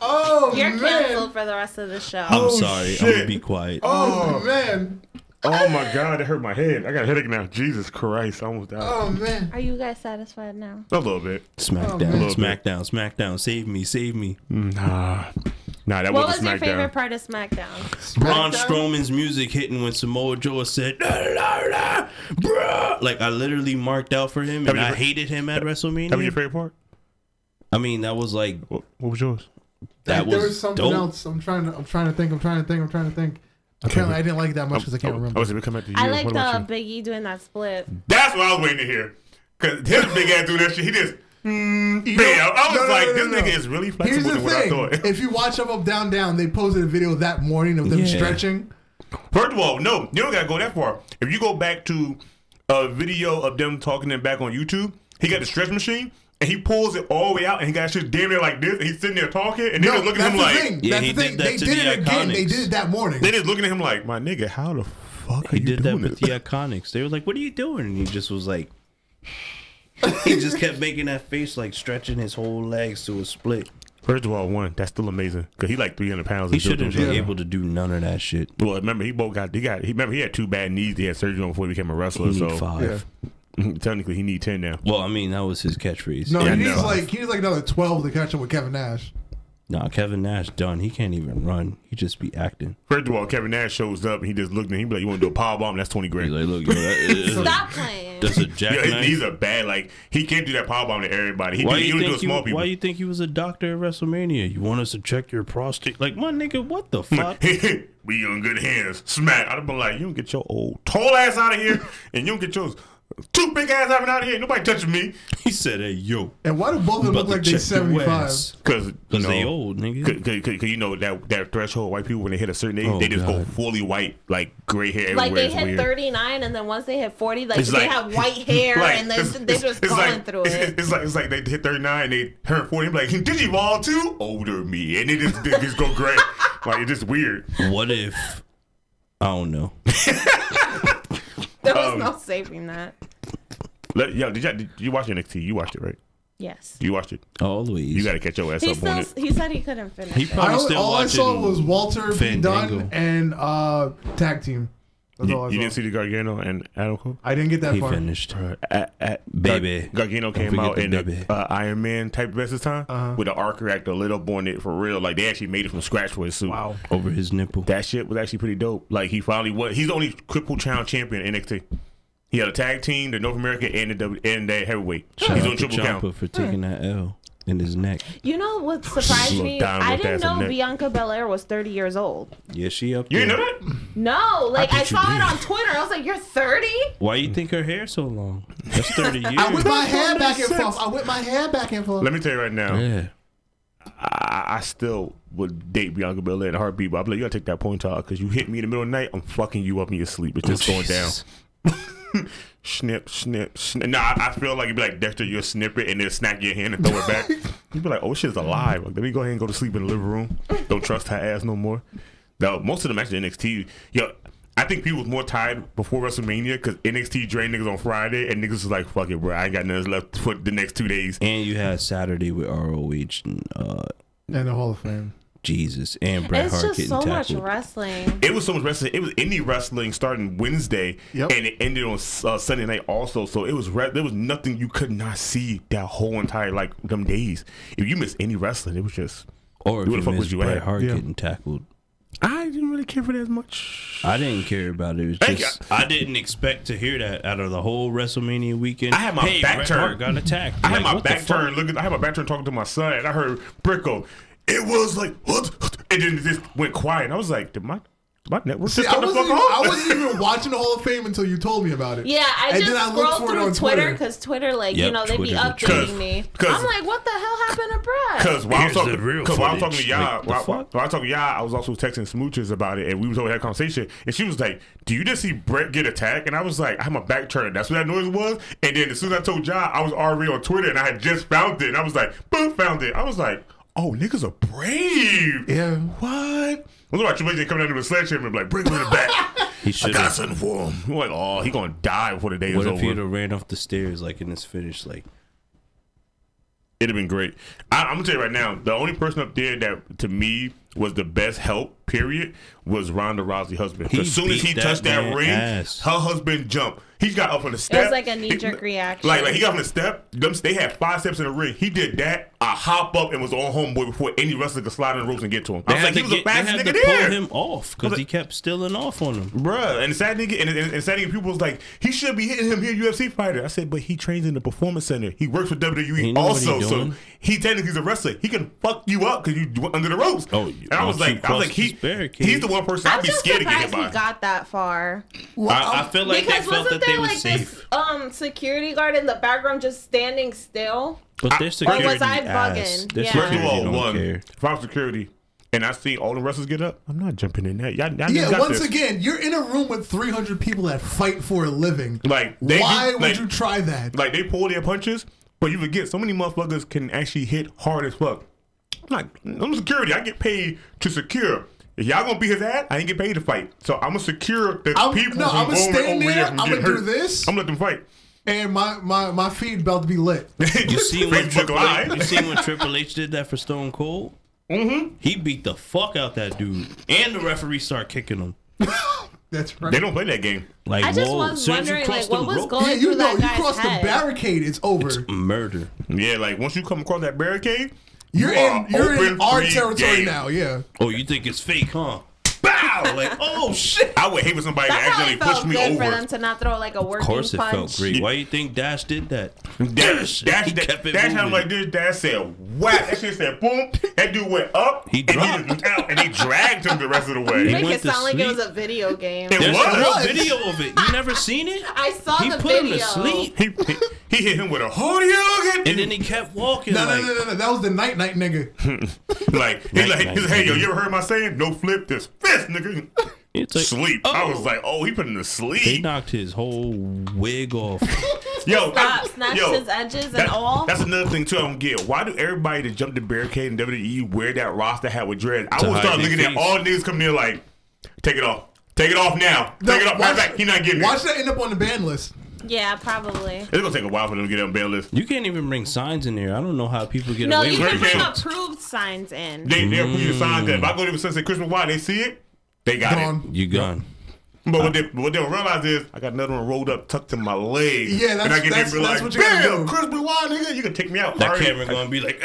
Oh You're man. canceled for the rest of the show. I'm sorry. I'm shit. gonna be quiet. Oh man. Oh my God, that hurt my head. I got a headache now. Jesus Christ, I almost died. Oh man. Are you guys satisfied now? A little bit. Smackdown, man. Smackdown. Save me, save me. Nah, that What was wasn't your favorite SmackDown. part of SmackDown? Braun SmackDown? Strowman's music hitting when Samoa Joe said, "La, la, la, bruh." Like, I literally marked out for him, and I hated him at That was your WrestleMania. favorite part? I mean, that was like, What was yours? that There was was something dope. else. I'm trying to think. Apparently, I didn't like it that much because I can't remember. I was come back to you. I liked What about you? Big E doing that split. That's what I was waiting to hear. Because his big ass doing that shit, he just, bam. I was like, this nigga is really Here's flexible the than what I thing: thought. if you watch Up, Down, Down, they posted a video that morning of them Yeah. stretching. First of all, no, you don't gotta go that far. If you go back to a video of them talking them back on YouTube, he got the stretch machine and he pulls it all the way out and he got shit damn near like this and he's sitting there talking and they just looking at him like Yeah, that's he the thing. did that They to did the it again. They Iconics. did it that morning. they just looking at him like, my nigga, how the fuck are He you did that doing with this? the Iconics. They were like, "What are you doing?" And he just was like, he just kept making that face, like stretching his whole legs to a split. First of all, one, that's still amazing because he like 300 pounds. He and still shouldn't doing be shit. able to do none of that shit. Well, remember he had 2 bad knees. He had surgery on before he became a wrestler. He So need 5. technically, he need 10 now. Well, I mean, that was his catchphrase. No, Yeah, he no. needs like another 12 to catch up with Kevin Nash. Nah, Kevin Nash done. He can't even run. He just be acting. First of all, Kevin Nash shows up and he just looked at him. He be like, "You want to do a power bomb? That's 20 He's grand." like, "Look, yo, Stop playing. that's a Yeah, his jackknife." knees are bad. Like he can't do that power bomb to everybody. He Why do you it to think small people. Why you think he was a doctor at WrestleMania? You want us to check your prostate? Like, my nigga, what the fuck? We in good hands. Smack. I'd have been like, you don't get your old tall ass out of here, and you don't get your two big ass out of here. Ain't nobody touching me. He said, "Hey, yo, And why do both of them about look like to they check your 75? ass." Because They old, nigga. Cause you know that threshold, white people when they hit a certain age, Oh, they just go God. fully white, like gray hair Like everywhere. they It's hit weird. 39 and then once they hit 40, like It's they like- have white hair Like, and they're just going like, through it. It's like they hit 39 and they turn 40. I'm like, did you evolve too? Older me, and they just go gray. Like it's just weird. What if? I don't know. There was no saving that. Did you watch NXT? You watched it, right? Yes. You watched it. Always. You got to catch your ass He up on still it. he said he couldn't finish He it. probably still All I saw watching was Walter be Fandango. done and tag team. That's all I You saw. didn't see the Gargano and Adam Cole? I didn't get that He far. finished. Baby. Gargano came forget out the in baby. the Iron Man type vest this time with an arc reactor lit up on it for real. Like they actually made it from scratch for his suit. Wow. Over his nipple. That shit was actually pretty dope. Like he finally won. He's the only triple crown champion in NXT. He had a tag team, the North America and the heavyweight. Shout He's out on to triple count. Ciampa for taking that L in his neck. You know what surprised Little me? diamond I with didn't ass and know neck. Bianca Belair was 30 years old. Yeah, she up You there. didn't know that? No, like I bet you saw did. it on Twitter. I was like, "You're 30?" Why you think her hair so long? That's 30 years. I whip my hair That back makes and forth. sense. I whip my hair back and forth. Let me tell you right now. Yeah. I still would date Bianca Belair in a heartbeat, but I'm like, you gotta take that point out because you hit me in the middle of the night, I'm fucking you up in your sleep. It's just going down. Jesus. Snip, snip, snip. Nah, I feel like you'd be like, Dexter, you'll snip it and then snap your hand and throw it back. You'd be like, oh, shit's alive. Like, let me go ahead and go to sleep in the living room. Don't trust her ass no more. No, most of the matches in NXT, I think people was more tired before WrestleMania because NXT drained niggas on Friday and niggas was like, fuck it, bro. I ain't got nothing left for the next 2 days. And you had Saturday with ROH and And the Hall of Fame. Jesus and Bret It's Hart just getting so much tackled. wrestling. It was so much wrestling. It was indie wrestling starting Wednesday, Yep. and it ended on Sunday night also. So it was there was nothing you could not see that whole entire like them days. If you missed any wrestling, it was just Or if Who the you fuck miss was you Bret at? Hart Yeah. getting tackled. I didn't really care for that as much. I didn't care about it. It was just I didn't expect to hear that out of the whole WrestleMania weekend. I had my back turned. Got attacked. I had my back turned. I had my back turned talking to my son, and I heard Bricko. It was like what? And then it just went quiet. And I was like, did my network just turn the fuck off? I wasn't even watching the Hall of Fame until you told me about it. Yeah, I just scrolled through Twitter because Twitter, like, you know, they be updating me. I'm like, what the hell happened to Brad? Because while I was talking to y'all, I was also texting Smooches about it, and we was over that conversation, and she was like, "Do you just see Brett get attacked?" And I was like, "I had my back turned. That's what that noise was." And then as soon as I told y'all, I was already on Twitter, and I had just found it, and I was like, "Boom, found it." I was like, "Oh, niggas are brave." Yeah. What? I was like Triple H coming down to the sledgehammer and be like, "Bring me the back." I got something for him. I'm like, "Oh, he gonna die before the day is over." What if he'd have ran off the stairs like in his finish? Like, it'd have been great. I'm gonna tell you right now, the only person up there that to me was the best help, period, was Ronda Rousey's husband. As soon as he touched that ring, her husband jumped. He got up on the step. It was like a knee-jerk reaction. Like he got on the step. They had 5 steps in the ring. He did that. I hop up and was on homeboy before any wrestler could slide in the ropes and get to him. I was like, he was the fastest nigga there. They had to pull him off because he kept stealing off on him. Bruh, and the sad nigga, and sad nigga, people was like, he should be hitting him here, UFC fighter. I said, but he trains in the performance center. He works with WWE also, so he technically is a wrestler. He can fuck you up because you went under the ropes. Oh, and I was like, he's the one person I'd be scared to get hit by. We got that far. I feel like they felt that they were safe. Security guard in the background just standing still. But their security, or was I bugging? First of all, if I'm security and I see all the wrestlers get up, I'm not jumping in that. Y'all once again, you're in a room with 300 people that fight for a living. Like, why would you try that? Like, they pull their punches, but you forget so many motherfuckers can actually hit hard as fuck. I'm security. I get paid to secure. If y'all gonna beat his ass, I ain't get paid to fight. So I'm gonna secure the people. No, I'm gonna stand there. I'm gonna do this. I'm gonna let them fight. And my feed about to be lit. You see when Triple H did that for Stone Cold? Mm-hmm. He beat the fuck out that dude, and the referee started kicking him. That's right. They don't play that game. Like, I just was wondering, like, what was going through that guy's head? You cross the barricade, it's over. It's murder. Yeah, like once you come across that barricade, you're in our territory now. Yeah. Oh, you think it's fake, huh? Bow! Like, oh shit! I would hate for somebody to accidentally push me over. For them to not throw like a working punch. Of course, it felt great. Why do you think Dash did that? Dash had like this. Dash said, "Whack!" That shit said, "Boom!" That dude went up. He dropped out, and he dragged him the rest of the way. You make it sound like it was a video game. There's a video of it. You never seen it? I saw the video. He put him to sleep. He hit him with a Horyugen, and then he kept walking. No. That was the night nigga. He's like, hey, yo, you ever heard my saying? No flip this fist, nigga. It's like, sleep. I was like, oh, he put him to sleep. They knocked his whole wig off. Snatched his edges and all. That's another thing too. I don't get. Why do everybody that jumped the barricade in WWE wear that roster hat with dreads? I would start looking at all niggas coming in like, take it off. Take it off now. Take it off. Right back. He not getting it. Watch that end up on the ban list. Yeah, probably. It's gonna take a while for them to get on ban list. You can't even bring signs in there. I don't know how people get away with it. No, you can bring approved signs in. They approve your signs. If I go to the Sunset Christmas Wild, they see it. They got it. You gone. But what they don't realize is I got another one rolled up, tucked in my leg. Yeah, that's what you gotta do. Christmas Wild, nigga, you can take me out. That camera gonna be like,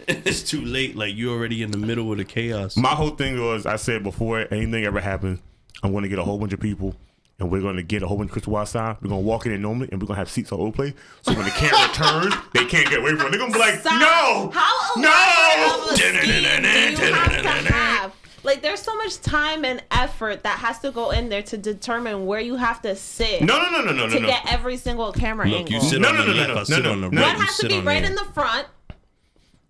it's too late. Like, you already in the middle of the chaos. My whole thing was, I said before anything ever happens, I'm gonna get a whole bunch of people. And we're going to get a whole bunch of Crystal Wild sign. We're going to walk in normally, and we're going to have seats all over the place. So when the camera turns, they can't get away from it. They're going to be like, no! Like, there's so much time and effort that has to go in there to determine where you have to sit. No. To get every single camera angle. You sit on the left, I sit on the right. What has to be right in the front?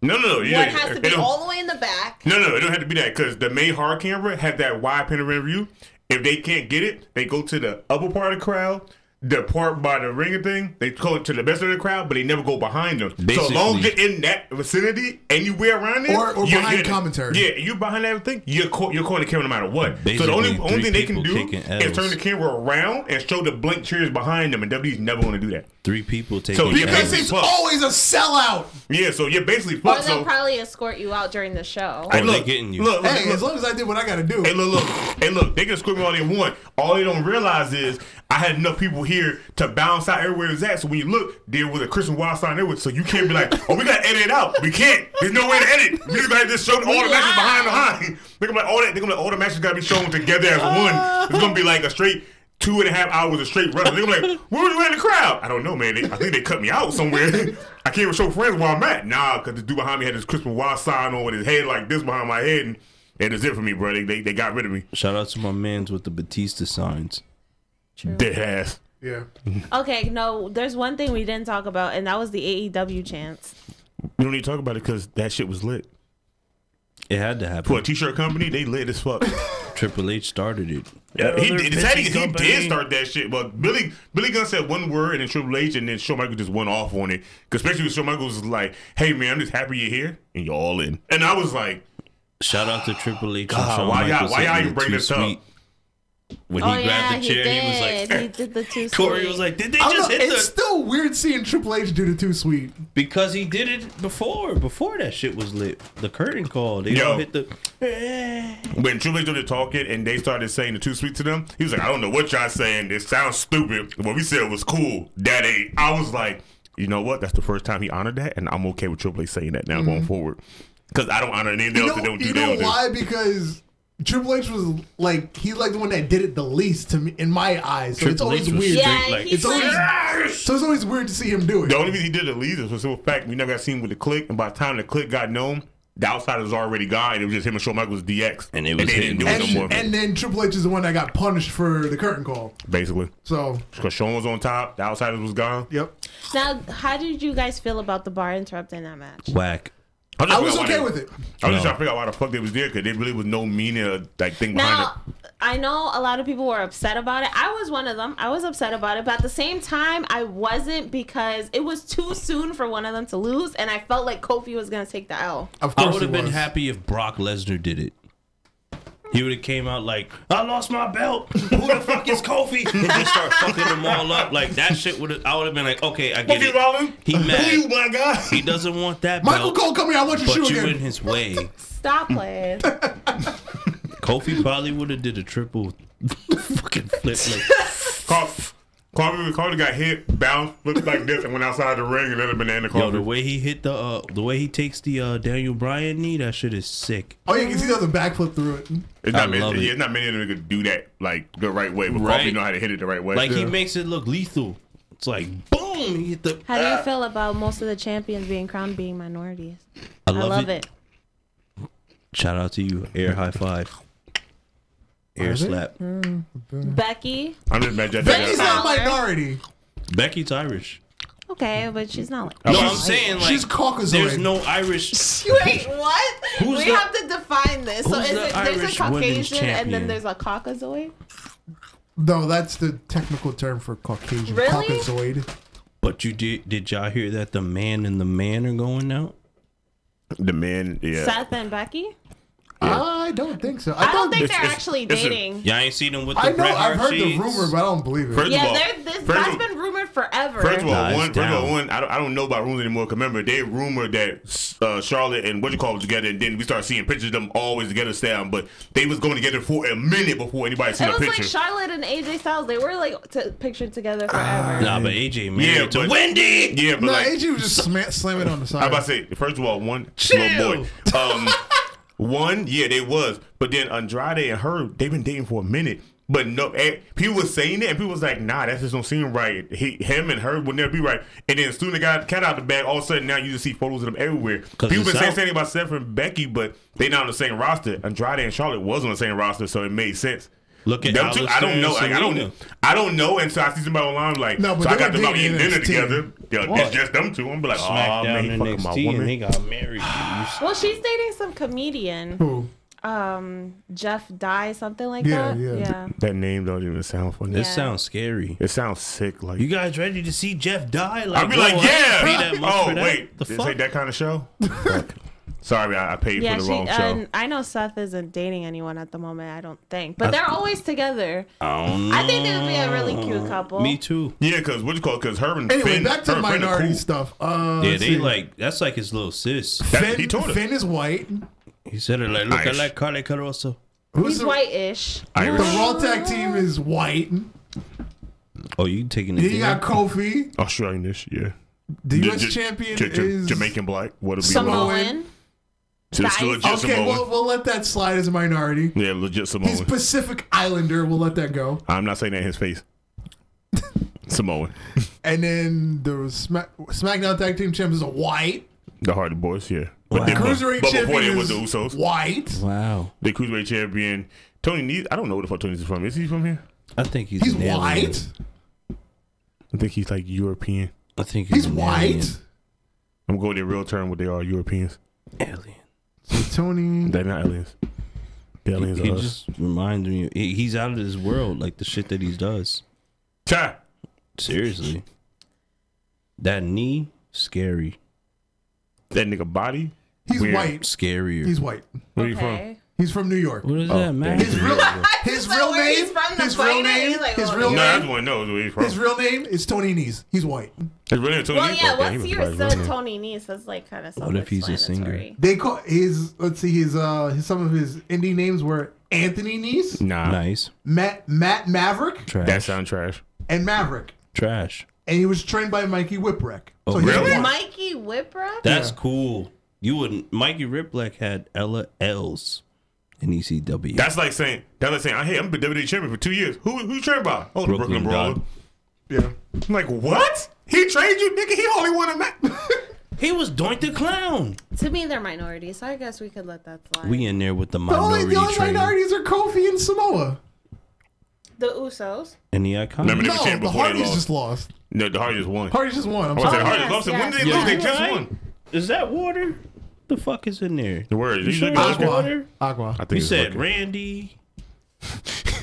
No. What has to be all the way in the back? No, it don't have to be that, because the main hard camera has that wide panoramic view. If they can't get it, they go to the upper part of the crowd, the part by the ring thing. They go to the best of the crowd, but they never go behind them. Basically, so as long as you're in that vicinity, anywhere around there, or behind commentary. Yeah, you behind everything, you're caught the camera no matter what. Basically, so the only thing they can do is turn the camera around and show the blank chairs behind them, and WWE's never going to do that. 3 people taking because it's always a sellout. Yeah, so you're basically fucked. Or they'll probably escort you out during the show. Hey, look, getting you. Look, as long as I did what I got to do. Hey, look, they can escort me all they want. All they don't realize is I had enough people here to balance out everywhere it's at. So when you look, there was a Christian Wild sign there. So you can't be like, oh, we got to edit it out. We can't. There's no way to edit. We just got to just show all the matches behind. They're gonna be like all that. They're gonna be like, all the matches gotta be shown together as one. It's gonna be like a straight 2.5 hours of straight wrestling. They're gonna be like, where were you in the crowd? I don't know, man. I think they cut me out somewhere. I can't even show friends where I'm at. Nah, because the dude behind me had this Christmas wild sign on with his head like this behind my head, and it's it for me, bro. They got rid of me. Shout out to my mans with the Batista signs. True. Dead ass. Yeah. Okay, no, there's one thing we didn't talk about, and that was the AEW chants. We don't need to talk about it because that shit was lit. It had to happen. For a t-shirt company, they lit as fuck. Triple H started it. Yeah, he did start that shit, but Billy Gunn said one word and then Triple H, and then Shawn Michaels just went off on it. Because especially with Shawn Michaels was like, "Hey man, I'm just happy you're here and you're all in." And I was like, shout out to Triple H. God, and Shawn why Michaels y'all hitting even bring the this too up? sweet. When he grabbed the chair, he was like, he did the too Corey sweet. was like, did they I don't just know, hit it's the? still weird seeing Triple H do the too sweet. Because he did it before that shit was lit. The curtain call. They Yo. all hit the. when Triple H started talking and they started saying the too sweet to them, he was like, "I don't know what y'all saying. It sounds stupid. What we said was cool. That ain't." I was like, you know what? That's the first time he honored that, and I'm okay with Triple H saying that now going forward. Because I don't honor anything else that don't do You that. know why? Because Triple H was like, he's like the one that did it the least to me in my eyes. So it's Triple always H was weird. Yeah, like, he's It's always so it's always weird to see him do it. The only reason he did it least is for the simple fact we never got seen with the click, and by the time the click got known, the outsider was already gone, and it was just him and Shawn Michaels DX, And it was they didn't do it no more. And then Triple H is the one that got punished for the curtain call. Basically, So, because Shawn was on top, the outsiders was gone. yep. Now, how did you guys feel about the bar interrupting that match? Whack. I was okay with it. I was just trying to figure out why the fuck they was there, because there really was no Mania like thing behind Now, I know a lot of people were upset about it. I was one of them. I was upset about it, but at the same time, I wasn't, because it was too soon for one of them to lose, and I felt like Kofi was gonna take the L. Of course I would have it been was. happy if Brock Lesnar did it. He would have came out like, I lost my belt. Who the fuck is Kofi? And just start fucking them all up. Like that shit would have. I would have been like, okay, I get Kofi it. Rollins? He Who you, mad. my guy? He doesn't want that Michael belt. Cole, come here. I want your But shoe you in again. his way. Stop playing. Kofi probably would have did a triple fucking flip. Like, Carly got hit, bounced, looked like this, and went outside the ring and let a banana yo, Carly. the way he hit the way he takes the Daniel Bryan knee, that shit is sick. Oh, yeah, because he does a backflip through it. It's I not many, love it. it's not many of them could do that like the right way, but Right. Carly know how to hit it the right way. Like he Yeah. makes it look lethal. It's like boom, he hit the. How do you feel about most of the champions being crowned being minorities? I I love it. Shout out to you. Air high five. Air Is it? slap. Becky, I'm just mad that Becky's got not minority. Becky's Irish. okay, but she's not like. No, I'm saying like She's Caucasoid. there's no Irish. Wait, what? Who's We the- have to define this. So who's is the it there's Irish a women's Caucasian and champion? then there's a Caucasoid? No, that's the technical term for Caucasian. Really? Caucasoid. But you did y'all hear that the man and the man are going out? the man. Yeah, Seth and Becky? I don't think so. I don't think it's- they're it's- actually it's a- dating. Y'all ain't seen them with the I know. Bret I've Hart heard the shades? rumor, but I don't believe it. First of Yeah, all, that's first of- been rumored forever. First of all, Nah, it's down. I don't know about rumors anymore. 'Cause remember, they rumored that Charlotte and what you call it together, and then we started seeing pictures of them always together, Sam. But they was going together for a minute before anybody seen It a was picture. like Charlotte and AJ Styles. They were like pictured together forever. Nah, but AJ married Yeah, to but- Wendy. yeah, but No, like AJ was just slamming on the side. I'm about to say, first of all, one Chill. little boy. One, yeah, they was. But then Andrade and her, they've been dating for a minute. But no, people was saying it, and people was like, nah, that just don't seem right. Him and her would never be right. And then as soon as they got the cat out the bag, all of a sudden now you just see photos of them everywhere. 'Cause People been it's saying out. something about Seth and Becky, but they not on the same roster. Andrade and Charlotte was on the same roster, so it made sense. Look at Them two, I don't Alistair know. and Like, Serena. I don't know. And so I see somebody online like, No, but so I they got were them out dating eating dinner NXT. together. Yeah, What? it's just them two. I'm be like, oh SmackDown man, he fucking my NXT and woman. they got married. Well, she's dating some comedian. Who? Jeff Dye, something like Yeah, that. yeah. That name don't even sound funny. This Yeah. sounds scary. It sounds sick. Like You guys ready to see Jeff die? Like, I'd be bro, like, I yeah. didn't pay that much Oh for that. wait, The this fuck? ain't that kind of show. Fuck. Sorry, I paid Yeah, for the wrong show. and I know Seth isn't dating anyone at the moment. I don't think, but they're always together. I don't know. I think they would be a really cute couple. Me too. Yeah, because what you call? Because her and Anyway, Finn. back to her and Finn are minority cool. stuff. Yeah, Let's they see. like that's like his little sis. That- he told her. Finn is white. He said it like, look, I Nice. like Carly Caruso. Who's He's the, white-ish. Irish. the Raw tag team is white. Oh, you taking Then it? you got Kofi. Australian-ish, yeah. The J- U.S. J- champion J- is Jamaican black. What it be? Samoan. Samoan. So it's legit Okay, Samoan. we'll let that slide as a minority. Yeah, legit Samoan. He's Pacific Islander. We'll let that go. I'm not saying that in his face. Samoan. And then the SmackDown Tag Team Champions are white. The Hardy Boys, yeah. Wow. The Cruiserweight but before Champion they was is the Usos. white. Wow. The Cruiserweight Champion, Tony Nese. I don't know where the fuck Tony Nese is from. Is he from here? I think he's He's an alien. white. I think he's like European. I think He's an white. I'm going in real term what they are, Europeans. Alien. So Tony. They're not aliens. The aliens He are us. just reminds me. He's out of this world, like the shit that he does. Cha! Seriously. That knee, scary. That nigga body? He's Weird. white. Scarier. He's white. Where you from? Okay. He's from New York. What does Oh, that matter? His real So where name. he's from, the His real fighter? name. He's like, His oh, real No, name. everyone knows where he's from. His real name is Tony Nese. He's white. His real name Tony Well, Nese? yeah. Okay, Once he was you're right, said his real name. Tony Nese, that's like kind of What if he's a singer? self-explanatory. They call his. Let's see. His some of his indie names were Anthony Nese, Nah. Nice. Matt Maverick, Trash. That sound trash. and Maverick. Trash. And he was trained by Mikey Whipwreck. Oh, he's really? white. Mikey Whipwreck? That's Yeah. cool. You wouldn't. Mikey Ripleck had Ella L's in ECW. That's like saying, hey, I'm been WWE champion for 2 years. Who you trained by? Oh, the Brooklyn Brooklyn Brawler. Dog. Yeah. I'm like, what? He trained you, nigga? He only won a match. He was Doink the Clown. To me, they're minorities, so I guess we could let that slide. We in there with the The only minority train minorities are Kofi and Samoa. The Usos. and the icon. Remember they No, were champion the before they Hardys lost. just lost. No, the Hardy just won. Hardys just won. I'm I was sorry. saying, Hardy yes, lost. yes. When did they Yeah, lose? They you're just right. won. Is that water? The fuck is in there? The word. You You sure look it's at water? Aqua. I think You it's said fucking- Randy.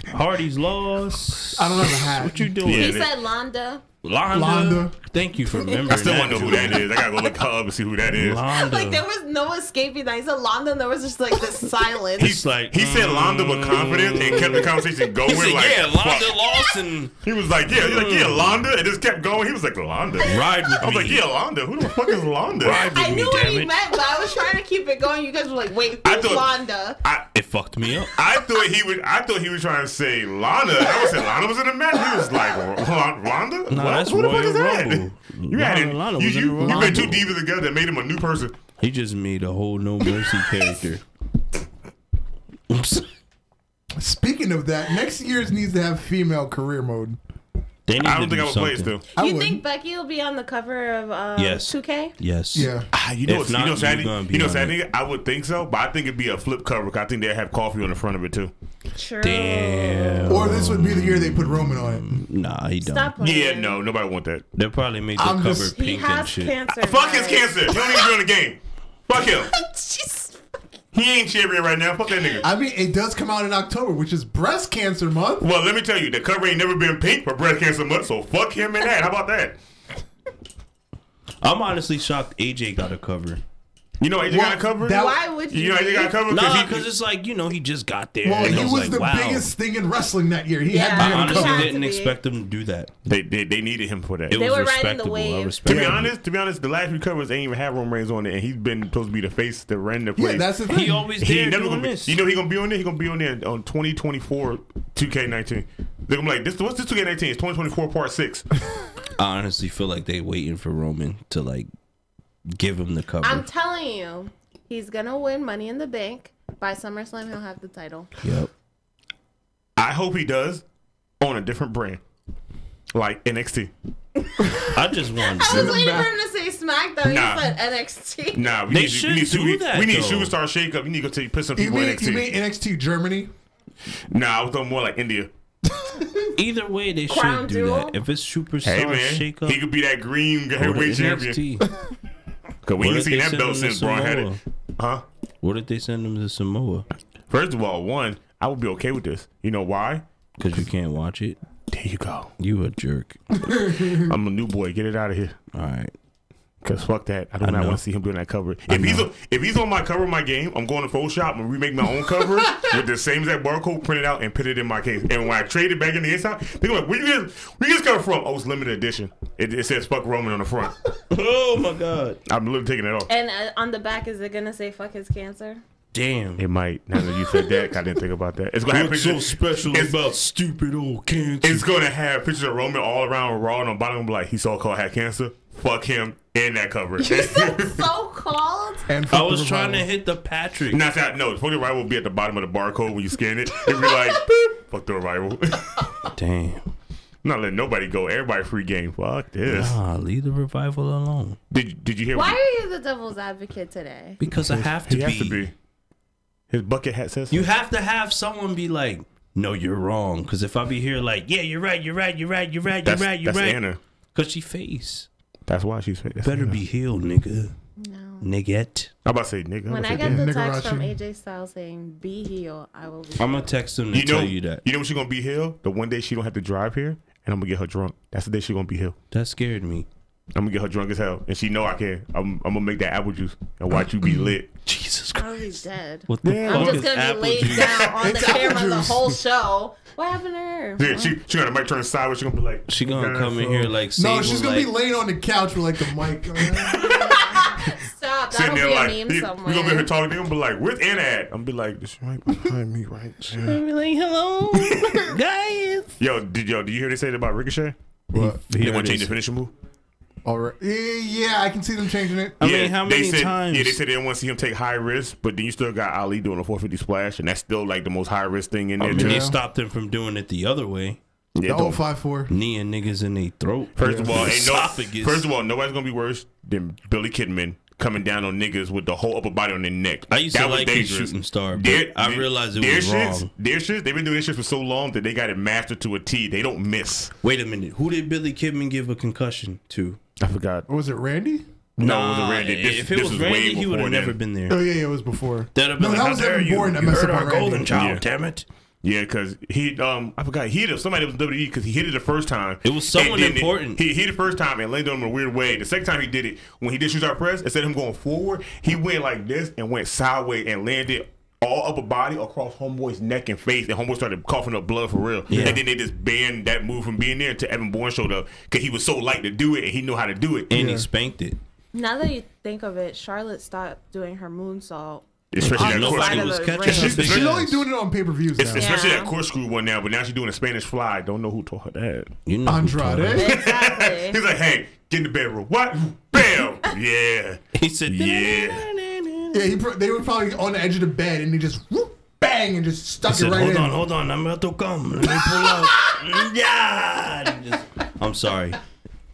Hardy's lost. I don't have a hat. What you doing? Yeah, He they- said Londa. Londa. Thank you for remembering. I still want to know who dude. that is. I gotta go look her up and see who that is. Londa. Like there was no escaping that. He said Londa, and there was just like this silence. He's like, He said Londa with confidence and kept the conversation going. He said, like, yeah, fuck. Londa lost and He was like, yeah, Londa, and just kept going. He was like, Londa. ride with I was me. like, yeah, Londa. Who the fuck is Londa? Ride with I me, knew what damn he it. meant, but I was trying to keep it going. You guys were like, "Wait, I who's thought- Londa?" It fucked me up. I thought he was trying to say Lana. I was saying Lana was in the match. He was like Londa. No, What? that's Who the fuck Royal is that? Rumble. You had it. Lana You was in the Royal made two Rumble. divas together that made him a new person. He just made a whole No Mercy character. Speaking of that, next year's needs to have female career mode. They need I to don't think do I would play it something. still. I You would. think Becky will be on the cover of Yes. 2K? Yes. Yeah. You know If what's not, you're Saturday? gonna be You know on Saturday? I would think so, but I think it'd be a flip cover. 'Cause I think they'd have coffee on the front of it too. True. Damn. Or this would be the year they put Roman on it. Nah, he don't. Stop playing. Yeah, no, nobody want that. They'll probably make the I'm cover just- He pink and has shit. cancer. Fuck his guys. cancer. He don't even be on the game. Fuck him. Jeez. He ain't champion right now. Fuck that nigga. I mean, it does come out in October, which is breast cancer month. Well, let me tell you, the cover ain't never been pink for breast cancer month, so fuck him and that. How about that? I'm honestly shocked AJ got a cover. You know AJ got a cover? that- Why would you? You know AJ got a cover? Nah, because it's like, you know, he just got there. Well, and he I was like, the wow. biggest thing in wrestling that year. He Yeah. had to I be on the honestly had cover. to didn't be. expect him to do that. they needed him for that. It They was were riding the respectable. I wave. respect To it. be honest, the last few covers ain't even have Roman Reigns on it, and he's been supposed to be the face that ran the place. Yeah, that's the thing. He always he there never doing gonna be. this. You know he gonna be on there. He gonna be on there on 2024 2K19. They're gonna be like, what's this 2K19? It's 2024 Part 6. I honestly feel like they waiting for Roman to like give him the cover. I'm telling you, he's gonna win Money in the Bank. By SummerSlam, he'll have the title. Yep. I hope he does on a different brand, like NXT. I just want. I was waiting back. for him to say SmackDown. Nah. He said NXT. Nah, we They need shouldn't do that, We need though. superstar shake up. You need to go put some You people in mean NXT. NXT Germany? Nah, I was talking more like India. Either way, they Crown should do Jewel? that. If it's superstar Hey man, shake up, he could be that green go to heavyweight champion. NXT. Cause we What ain't if seen they that send belt him to since Braun had it. Samoa? Huh? What if they send him to Samoa? First of all, one, I would be okay with this. You know why? Because you can't watch it. There you go. You a jerk. I'm a new boy. Get it out of here. All right. Cause fuck that. I do I not know. want to see him doing that cover. If he's on my cover of my game, I'm going to Photoshop and remake my own cover with the same exact barcode printed out and put it in my case. And when I trade it back in the inside, they're like, where you get this cover from? Oh, it's limited edition. It says fuck Roman on the front. Oh my God. I'm literally taking it off. And on the back, is it gonna say "fuck his cancer"? Damn. It might. Now that you said that, I didn't think about that. It's gonna have What's so pictures. special it's- about stupid old cancer? It's gonna have pictures of Roman all around Raw, and on the bottom, be like he saw Cole had cancer. Fuck him in that cover. So called. And I was trying to hit the Patrick. Not that. No, fuck the Revival will be at the bottom of the barcode when you scan it. It'll be like, boop, fuck the Revival. Damn. I'm not letting nobody go. Everybody free game. Fuck this. Nah, leave the Revival alone. Did you hear? Why are you the devil's advocate today? Because I have to He has to be. His bucket hat says so. You have to have someone be like, no, you're wrong. Because if I be here like, yeah, you're right. That's Anna. Because she face. That's why she's face. Better be healed, nigga. No. Nigget. I'm about to say nigga. When I get get the Nigga text from Rashi. AJ Styles saying "be healed," I will be. I'm going to text him to tell you that. You know when she gonna be healed? The one day she don't have to drive here, and I'm gonna get her drunk. That's the day she gonna be healed. That scared me. I'm gonna get her drunk as hell, and she know I can. I'm gonna make that apple juice and watch you be lit. Jesus I'll Christ. be dead. What the I'm fuck just is gonna be apple laid juice? down on the It's apple camera the juice. whole show. What happened to her? Yeah, she gonna might turn sideways. She gonna be like, She gonna come in here like No, Sable, she's gonna like, be laying on the couch with like the mic. Stop. sitting That'll there be like, a meme we somewhere. gonna be here talking to him, but like, where's Anna at? I'm be like, this right behind me, right? Yeah. be like, hello, guys. Yo, did you hear they say that about Ricochet? What? They Here want it to change is. the finishing move. All right. Yeah, I can see them changing it. I mean, how many times? Yeah, they said they didn't want to see him take high risk, but then you still got Ali doing a 450 splash, and that's still like the most high risk thing in there. I mean, too. they stopped him from doing it the other way. Yeah, The don't- 054. Kneeing niggas in their throat. First of all, Esophagus. first of all, nobody's gonna be worse than Billy Kidman coming down on niggas with the whole upper body on their neck. I used to was like his shooting star, but I realized it was wrong. Their shit, they've been doing this shit for so long that they got it mastered to a T. They don't miss. Wait a minute. Who did Billy Kidman give a concussion to? I forgot. Was it Randy? No, it wasn't Randy. If it was Randy, he would have never been there. Oh yeah, it was before. That'd have been No, like, that how was dare Evan you? Bourne that You messed hurt up our on Randy. golden child, Yeah. damn it. Yeah, because he, I forgot, he hit it. Somebody that was WWE because he hit it the first time. It was someone And then important. He hit it the first time and landed on him in a weird way. The second time he did it, when he did shoot out press, instead of him going forward, he went like this and went sideways and landed all upper body across Homeboy's neck and face, and Homeboy started coughing up blood for real. Yeah. And then they just banned that move from being there until Evan Bourne showed up because he was so light to do it and he knew how to do it. And he spanked it. Now that you think of it, Charlotte stopped doing her moonsault. Especially On that the corkscrew. side of was the catching ring. her big She's only ass. doing it on pay-per-views now. Especially Yeah. that corkscrew one now, but now she's doing a Spanish fly. Don't know who taught her that. You know who taught her. Andrade. Exactly. He's like, hey, get in the bedroom. What? Bam! Yeah. He said, Yeah. Yeah, they were probably on the edge of the bed and they just whoop, bang and just stuck He said, it right hold in. on, I'm about to come. Let me pull out. Yeah. I'm sorry.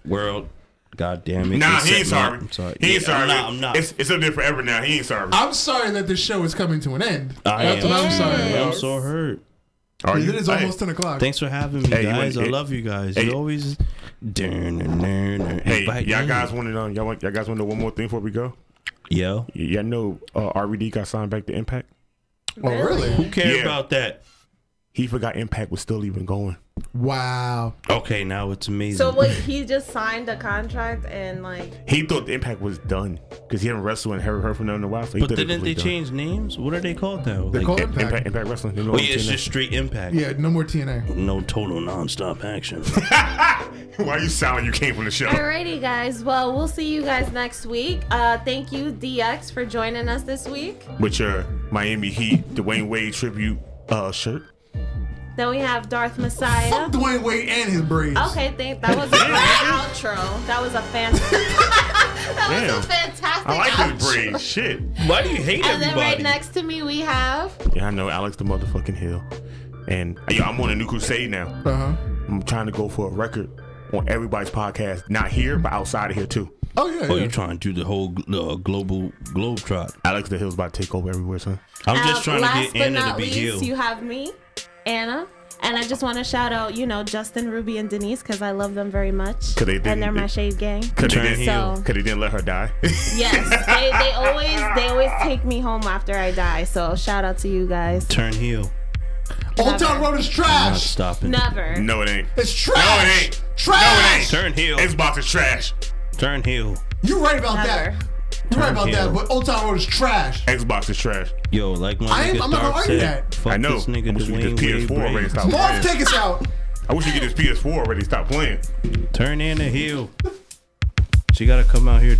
World. God damn it. Nah, He he ain't set me up. sorry. I'm sorry. He ain't Yeah, sorry. I'm not. It's up there forever now. He ain't sorry. I'm sorry that this show is coming to an end. I That's am. what I'm sorry Yeah. about. I'm so hurt. Are It is Hey, almost 10 o'clock. Thanks for having me, Hey, you guys. want- I love you guys. hey. You always. Hey, Invite y'all me. guys want to know? Y'all guys want to know one more thing before we go? Yo. Y'all know RVD got signed back to Impact. Oh, really? Who cares Yeah. about that? He forgot Impact was still even going. Wow. Okay, now it's amazing. So wait, he just signed a contract and like. He thought the Impact was done because he hadn't wrestled and heard from them in a while. So he But thought it didn't was they done. change names? What are they called now? They're called Impact. Impact Wrestling? They know Oh yeah, it's TNA. just straight Impact. Yeah, no more TNA. No total non-stop action. Why you sound like you came from the show? Alrighty, guys. Well, we'll see you guys next week. Thank you, DX, for joining us this week. With your Miami Heat, Dwayne Wade tribute shirt. Then we have Darth Messiah. Fuck Dwayne Wade and his braids. Okay, that was a great outro. That was a fantastic. that was a fantastic I like outro. his braids. Shit. Why do you hate And then everybody? right next to me we have. Yeah, I know Alex the motherfucking Hill. And I'm on a new crusade now. Uh-huh. I'm trying to go for a record on everybody's podcast. Not here, but outside of here too. Oh, yeah. Oh, yeah. you're trying to do the whole global globe trot. Alex the Hill's about to take over everywhere, son. I'm just trying last to get but Anna not to be least, healed. you have me, Anna. And I just want to shout out, Justin, Ruby, and Denise because I love them very much. 'Cause they didn't- and they're my shade gang. Cause Turn they heel. didn't let her die. Yes, they always take me home after I die. So shout out to you guys. Turn heel. Old Town Road is Not trash. stopping. Never. No, it ain't. It's trash. No, it ain't. Trash. No, it ain't. Turn heel. Xbox is trash. Turn heel. You're right about Never. that. You're right about heel. that, but Old Town Road is trash. Xbox is trash. Yo, like my I'm nigga not gonna Dark argue said, that. fuck I know. this nigga I wish we Dwayne could Wade PS4 already braid. stop Marv, playing. take us out. I wish you could get this PS4 already stop playing. Turn in the heel. She gotta come out here.